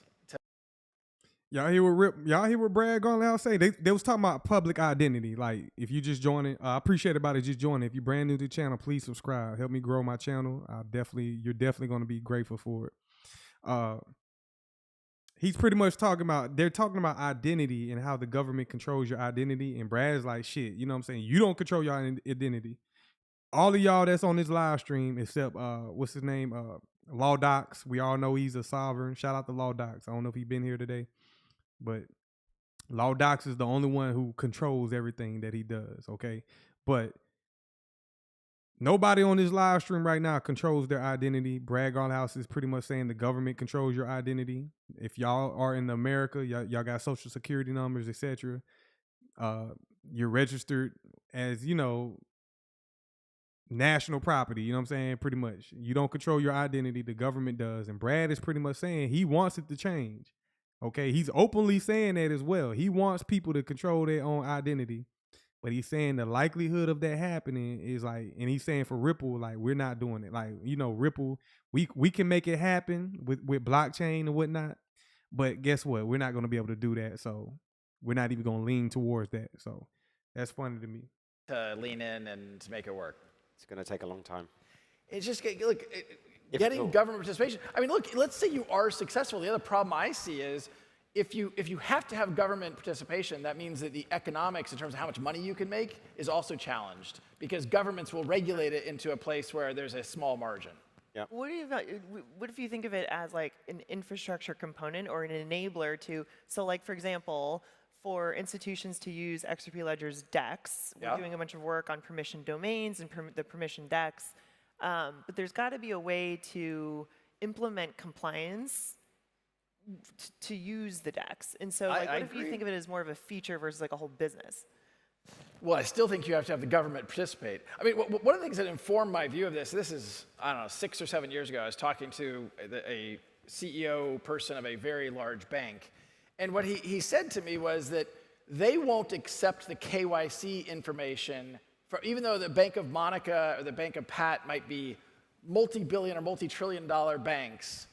S1: Y'all hear what Brad Garlinghouse say? They was talking about public identity. Like, if you just joining, I appreciate about it. Just joining. If you're brand new to the channel, please subscribe. Help me grow my channel. You're definitely going to be grateful for it. He's pretty much they're talking about identity and how the government controls your identity. And Brad's like, shit, you know what I'm saying? You don't control your identity. All of y'all that's on this live stream, except, what's his name? Law Docs. We all know he's a sovereign. Shout out to Law Docs. I don't know if he's been here today. But Law Docs is the only one who controls everything that he does, okay? But nobody on this live stream right now controls their identity. Brad Garlinghouse is pretty much saying the government controls your identity. If y'all are in America, y'all got social security numbers, etc. You're registered as, national property, you know what I'm saying? Pretty much. You don't control your identity, the government does. And Brad is pretty much saying he wants it to change. Okay, he's openly saying that as well. He wants people to control their own identity, but he's saying the likelihood of that happening is like, and he's saying for Ripple, like, we're not doing it. Like, Ripple, we can make it happen with blockchain and whatnot, but guess what? We're not going to be able to do that. So we're not even going to lean towards that. So that's funny to me.
S2: To lean in and to make it work.
S3: It's going to take a long time.
S2: It's just, look, getting government participation. I mean, look, let's say you are successful. The other problem I see is if you have to have government participation, that means that the economics in terms of how much money you can make is also challenged because governments will regulate it into a place where there's a small margin.
S3: Yeah.
S4: What if you think of it as like an infrastructure component or an enabler to, so like, for example, for institutions to use XRP Ledger's DEX, we're doing a bunch of work on permission domains and the permission DEX. But there's got to be a way to implement compliance to use the DEX. And so, like, what if you think of it as more of a feature versus like a whole business?
S2: Well, I still think you have to have the government participate. I mean, one of the things that informed my view of this is, I don't know, 6 or 7 years ago, I was talking to a CEO person of a very large bank. And what he said to me was that they won't accept the KYC information even though the Bank of Monica or the Bank of Pat might be multi-billion or multi-trillion-dollar banks,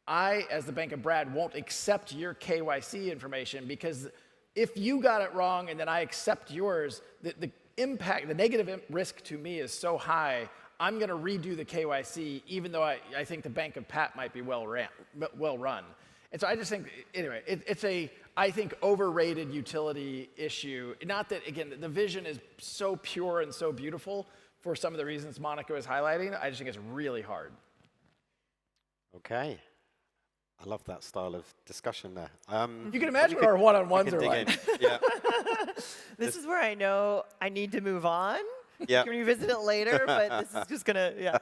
S2: I, as the Bank of Brad, won't accept your KYC information because if you got it wrong and then I accept yours, the impact, the negative risk to me is so high, I'm going to redo the KYC even though I think the Bank of Pat might be well run. And so I just think, anyway, it's a, I think, overrated utility issue. Not that, again, the vision is so pure and so beautiful for some of the reasons Monica was highlighting. I just think it's really hard.
S3: Okay. I love that style of discussion there.
S2: You can imagine what our one-on-ones are like.
S3: Yeah.
S4: This is where I know I need to move on.
S3: Yeah.
S4: You can revisit it later, but this is just going to, yeah.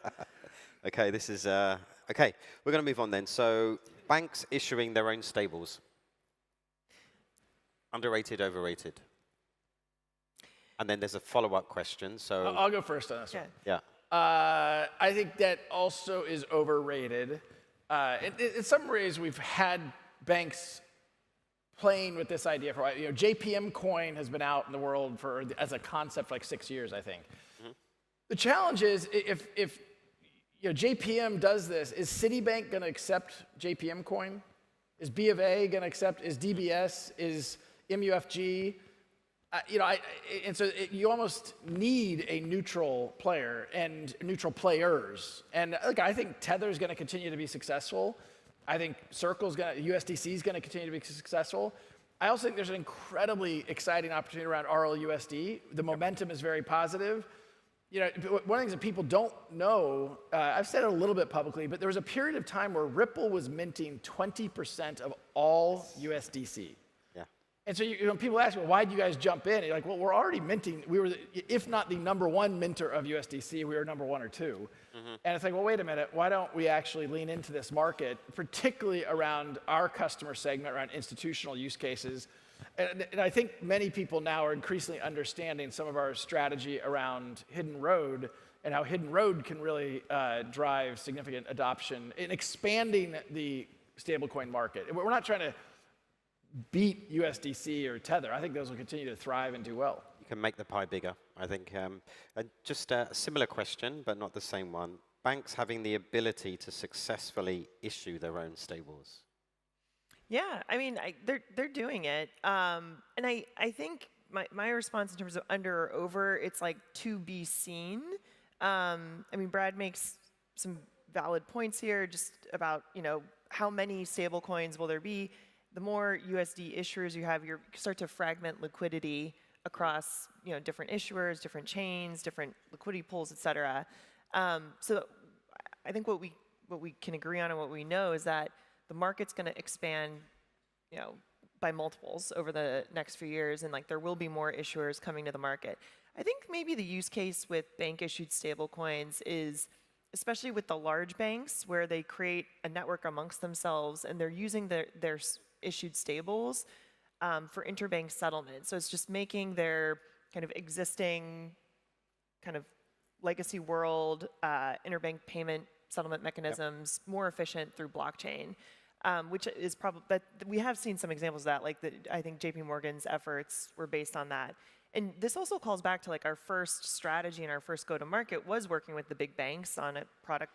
S3: Okay, this is, okay, we're going to move on then. So banks issuing their own stables. Underrated, overrated? And then there's a follow-up question. So
S2: I'll go first on this one.
S3: Yeah.
S2: I think that also is overrated. In some ways, we've had banks playing with this idea for a while. You know, JPM coin has been out in the world as a concept for like 6 years, I think. Mm-hmm. The challenge is if JPM does this, is Citibank going to accept JPM coin? Is B of A going to accept? Is DBS? Is MUFG? And so you almost need a neutral player and neutral players. And look, I think Tether is going to continue to be successful. I think USDC is going to continue to be successful. I also think there's an incredibly exciting opportunity around RLUSD. The momentum is very positive. One of the things that people don't know, I've said it a little bit publicly, but there was a period of time where Ripple was minting 20% of all USDC. Yeah. And so people ask me, why did you guys jump in? And you're like, well, we're already minting. We were, if not the #1 minter of USDC, we were #1 or 2. Mm-hmm. And it's like, well, wait a minute. Why don't we actually lean into this market, particularly around our customer segment, around institutional use cases? And I think many people now are increasingly understanding some of our strategy around Hidden Road and how Hidden Road can really drive significant adoption in expanding the stablecoin market. We're not trying to beat USDC or Tether. I think those will continue to thrive and do well.
S3: You can make the pie bigger, I think. And just a similar question, but not the same one. Banks having the ability to successfully issue their own stables.
S4: Yeah, I mean, they're doing it. And I think my response in terms of under or over, it's like to be seen. I mean, Brad makes some valid points here just about, how many stable coins will there be. The more USD issuers you have, you start to fragment liquidity across, different issuers, different chains, different liquidity pools, et cetera. So I think what we can agree on and what we know is that the market's going to expand, by multiples over the next few years, and there will be more issuers coming to the market. I think maybe the use case with bank-issued stablecoins is, especially with the large banks, where they create a network amongst themselves, and they're using their issued stables for interbank settlement. So it's just making their kind of existing kind of legacy world interbank payment settlement mechanisms more efficient through blockchain. Which is probably, but we have seen some examples of that, I think JP Morgan's efforts were based on that. And this also calls back to our first strategy and our first go-to-market was working with the big banks on a product,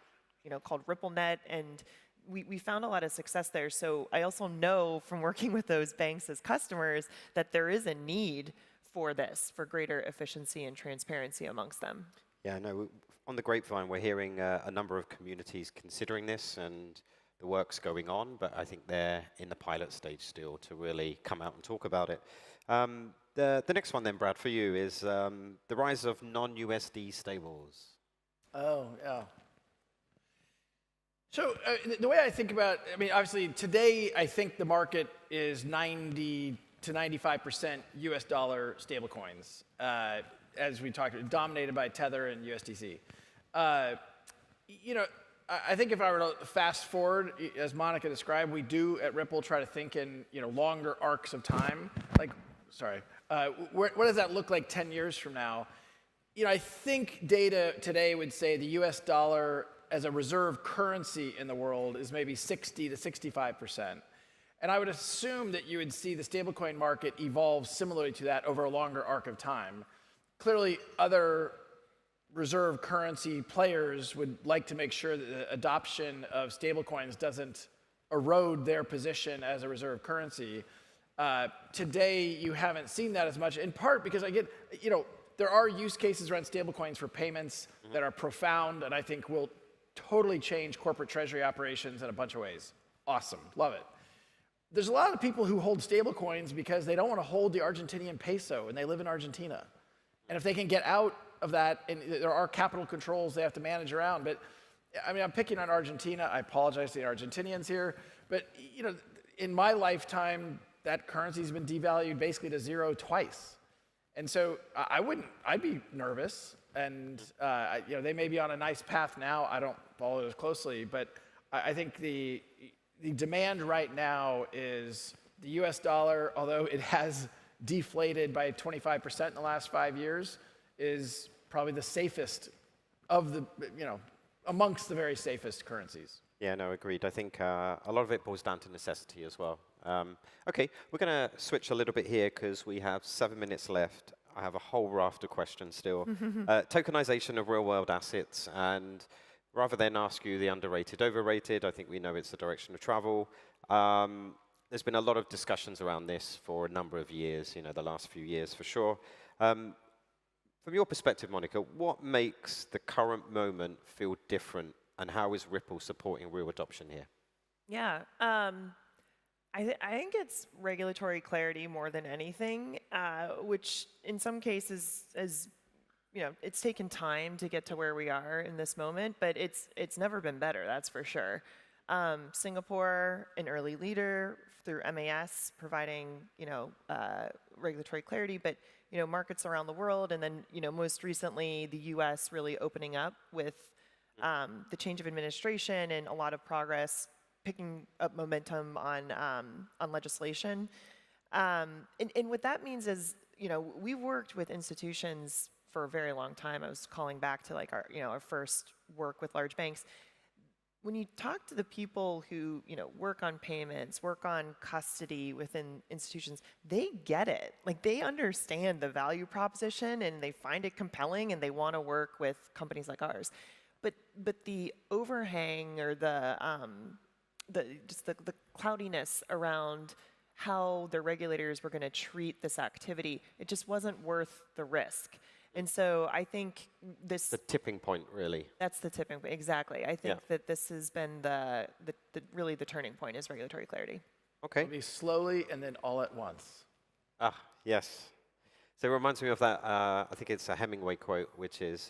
S4: called RippleNet, and we found a lot of success there. So I also know from working with those banks as customers that there is a need for this, for greater efficiency and transparency amongst them.
S3: Yeah, no, on the grapevine, we're hearing a number of communities considering this, and the work's going on, but I think they're in the pilot stage still to really come out and talk about it. The next one then, Brad, for you is the rise of non-USD stables. Oh, yeah.
S2: So the way I think about, obviously today I think the market is 90 to 95% US dollar stablecoins, as we talked about, dominated by Tether and USDC. I think if I were to fast forward, as Monica described, we do at Ripple try to think in longer arcs of time. What does that look like 10 years from now? I think data today would say the US dollar as a reserve currency in the world is maybe 60 to 65%. And I would assume that you would see the stablecoin market evolve similarly to that over a longer arc of time. Clearly, other reserve currency players would like to make sure that the adoption of stablecoins doesn't erode their position as a reserve currency. Today, you haven't seen that as much, in part because there are use cases around stablecoins for payments that are profound and I think will totally change corporate treasury operations in a bunch of ways. Awesome, love it. There's a lot of people who hold stablecoins because they don't want to hold the Argentinian peso and they live in Argentina. And if they can get out of that, and there are capital controls they have to manage around, but I'm picking on Argentina. I apologize to the Argentinians here, but in my lifetime, that currency's been devalued basically to zero twice, and so I'd be nervous. And they may be on a nice path now. I don't follow it as closely, but I think the demand right now is the U.S. dollar, although it has deflated by 25% in the last 5 years, is probably the safest of the, amongst the very safest currencies.
S3: Yeah, no, agreed. I think a lot of it boils down to necessity as well. Okay, we're going to switch a little bit here because we have 7 minutes left. I have a whole raft of questions still. Tokenization of real-world assets, and rather than ask you the underrated, overrated, I think we know it's the direction of travel. There's been a lot of discussions around this for a number of years, the last few years for sure. From your perspective, Monica, what makes the current moment feel different, and how is Ripple supporting real adoption here?
S4: Yeah, I think it's regulatory clarity more than anything, which in some cases is, it's taken time to get to where we are in this moment, but it's never been better, that's for sure. Singapore, an early leader through MAS, providing regulatory clarity, but markets around the world, and then most recently the U.S. really opening up with the change of administration and a lot of progress, picking up momentum on legislation. And what that means is, we've worked with institutions for a very long time. I was calling back to like our first work with large banks. When you talk to the people who, work on payments, work on custody within institutions, they get it. Like they understand the value proposition and they find it compelling and they want to work with companies like ours. But the overhang or the cloudiness around how the regulators were going to treat this activity, it just wasn't worth the risk. And so I think this...
S3: The tipping point, really.
S4: That's the tipping point, exactly. I think that this has been really the turning point is regulatory clarity.
S3: Okay.
S2: It'll be slowly and then all at once.
S3: Ah, yes. So it reminds me of that, I think it's a Hemingway quote, which is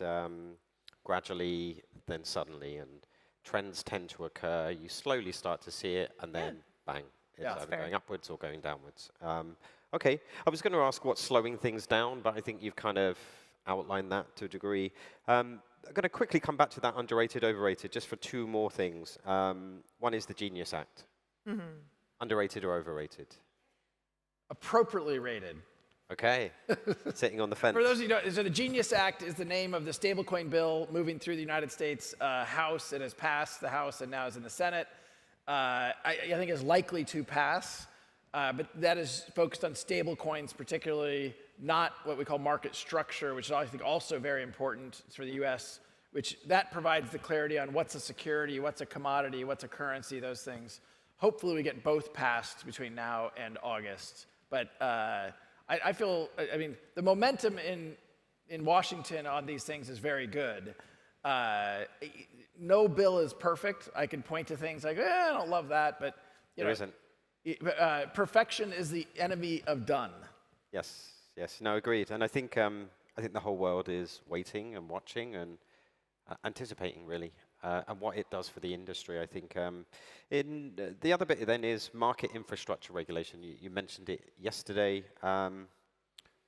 S3: gradually, then suddenly, and trends tend to occur. You slowly start to see it, and then bang. It's either going upwards or going downwards. Okay, I was going to ask what's slowing things down, but I think you've kind of outlined that to a degree. I'm going to quickly come back to that underrated, overrated, just for two more things. One is the Genius Act. Underrated or overrated?
S2: Appropriately rated.
S3: Okay, sitting on the fence.
S2: For those of you who don't, so the Genius Act is the name of the stablecoin bill moving through the United States House. It has passed the House and now is in the Senate. I think is likely to pass, but that is focused on stablecoins particularly, not what we call market structure, which is I think also very important for the U.S., which that provides the clarity on what's a security, what's a commodity, what's a currency, those things. Hopefully we get both passed between now and August. But I feel, I mean, the momentum in Washington on these things is very good. No bill is perfect. I can point to things like, I don't love that, but
S3: there isn't.
S2: Perfection is the enemy of done.
S3: Yes, yes, no, agreed. And I think the whole world is waiting and watching and anticipating really, and what it does for the industry. I think in the other bit then is market infrastructure regulation. You mentioned it yesterday.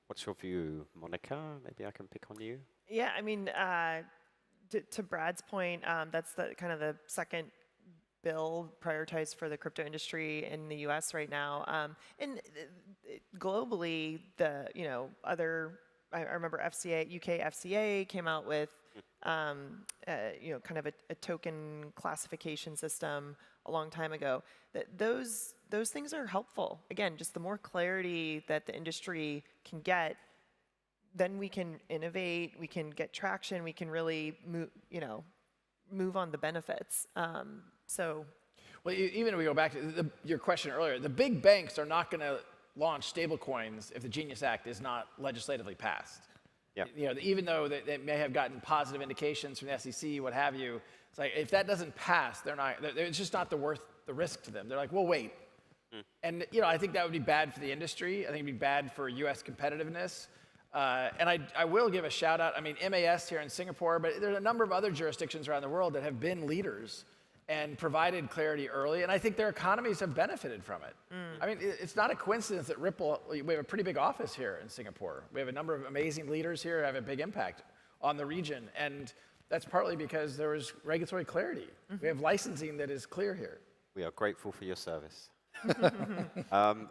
S3: What's your view, Monica? Maybe I can pick on you.
S4: Yeah, I mean, to Brad's point, that's the kind of the second bill prioritized for the crypto industry in the U.S. right now, and globally, other. I remember UK FCA came out with, kind of a token classification system a long time ago. Those things are helpful. Again, just the more clarity that the industry can get, then we can innovate, we can get traction, we can really move on the benefits.
S2: Well, even if we go back to your question earlier, the big banks are not going to launch stablecoins if the Genius Act is not legislatively passed.
S3: Yep.
S2: Even though they may have gotten positive indications from the SEC, what have you, it's like if that doesn't pass, it's just not worth the risk to them. They're like, well, wait. And I think that would be bad for the industry. I think it'd be bad for U.S. competitiveness. And I will give a shout out. I mean, MAS here in Singapore, but there are a number of other jurisdictions around the world that have been leaders and provided clarity early, and I think their economies have benefited from it. I mean, it's not a coincidence that Ripple, we have a pretty big office here in Singapore. We have a number of amazing leaders here who have a big impact on the region, and that's partly because there was regulatory clarity. We have licensing that is clear here.
S3: We are grateful for your service.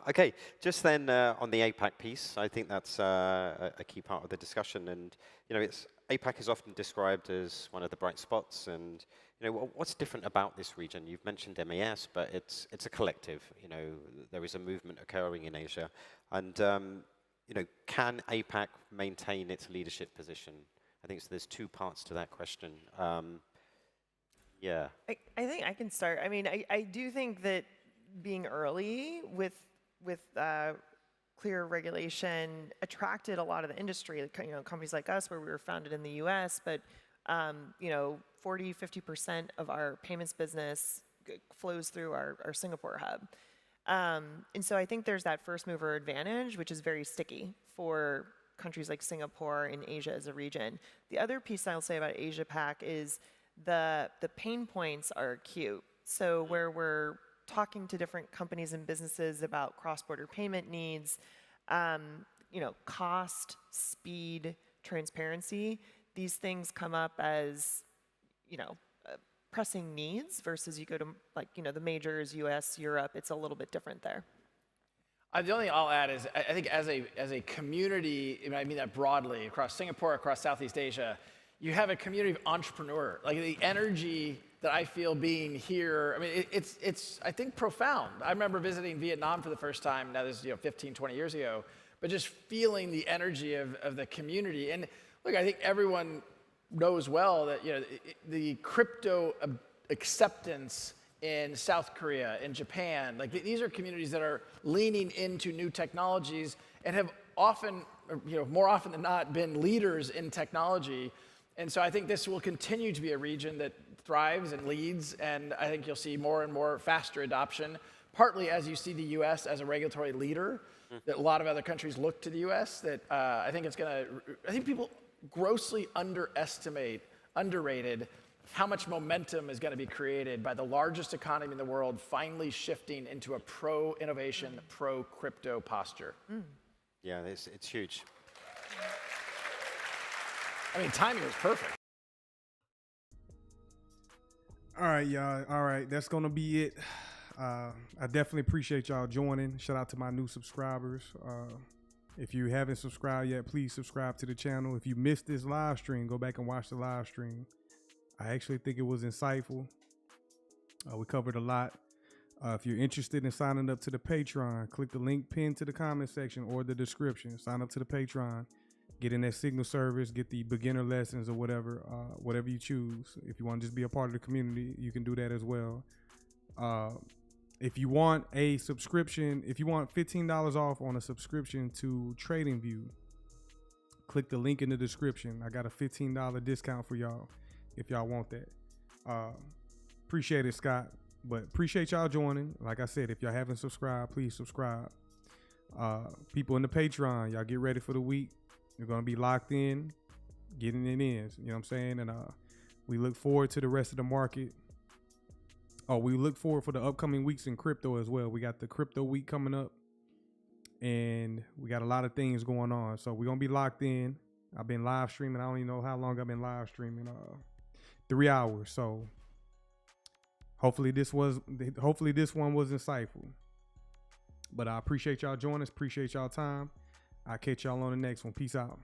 S3: Okay, just then on the APAC piece, I think that's a key part of the discussion, and APAC is often described as one of the bright spots, and what's different about this region? You've mentioned MAS, but it's a collective. There is a movement occurring in Asia, and can APAC maintain its leadership position? I think there's two parts to that question. Yeah.
S4: I think I can start. I mean, I do think that being early with clear regulation attracted a lot of the industry. Companies like us, where we were founded in the U.S., but 40–50% of our payments business flows through our Singapore hub. And so I think there's that first mover advantage, which is very sticky for countries like Singapore and Asia as a region. The other piece I'll say about Asia Pac is the pain points are acute. So where we're talking to different companies and businesses about cross-border payment needs, cost, speed, transparency, these things come up as, pressing needs versus you go to the majors, US, Europe, it's a little bit different there.
S2: The only thing I'll add is I think as a community, and I mean that broadly, across Singapore, across Southeast Asia, you have a community of entrepreneur. Like the energy that I feel being here, I mean, it's I think profound. I remember visiting Vietnam for the first time, now this is 15, 20 years ago, but just feeling the energy of the community. And look, I think everyone knows well that the crypto acceptance in South Korea, in Japan, like these are communities that are leaning into new technologies and have often, more often than not, been leaders in technology. And so I think this will continue to be a region that thrives and leads, and I think you'll see more and more faster adoption, partly as you see the US as a regulatory leader, that a lot of other countries look to the US, that I think people grossly underrated how much momentum is going to be created by the largest economy in the world finally shifting into a pro-innovation, pro-crypto posture.
S3: Yeah, it's huge.
S2: I mean, timing was perfect.
S1: All right, y'all. All right, that's going to be it. I definitely appreciate y'all joining. Shout out to my new subscribers. If you haven't subscribed yet, please subscribe to the channel. If you missed this live stream, go back and watch the live stream. I actually think it was insightful. We covered a lot. If you're interested in signing up to the Patreon, click the link pinned to the comment section or the description. Sign up to the Patreon. Get in that Signal service. Get the beginner lessons or whatever you choose. If you want to just be a part of the community, you can do that as well. If you want a subscription, if you want $15 off on a subscription to TradingView, click the link in the description. I got a $15 discount for y'all if y'all want that. Appreciate it, Scott. But appreciate y'all joining. Like I said, if y'all haven't subscribed, please subscribe. People in the Patreon, y'all get ready for the week. You're going to be locked in, getting it in. You know what I'm saying? And we look forward to the rest of the market. Oh, we look forward for the upcoming weeks in crypto as well. We got the crypto week coming up, and we got a lot of things going on. So we're going to be locked in. I've been live streaming. I don't even know how long I've been live streaming. 3 hours. So hopefully this one was insightful. But I appreciate y'all joining us. Appreciate y'all time. I'll catch y'all on the next one. Peace out.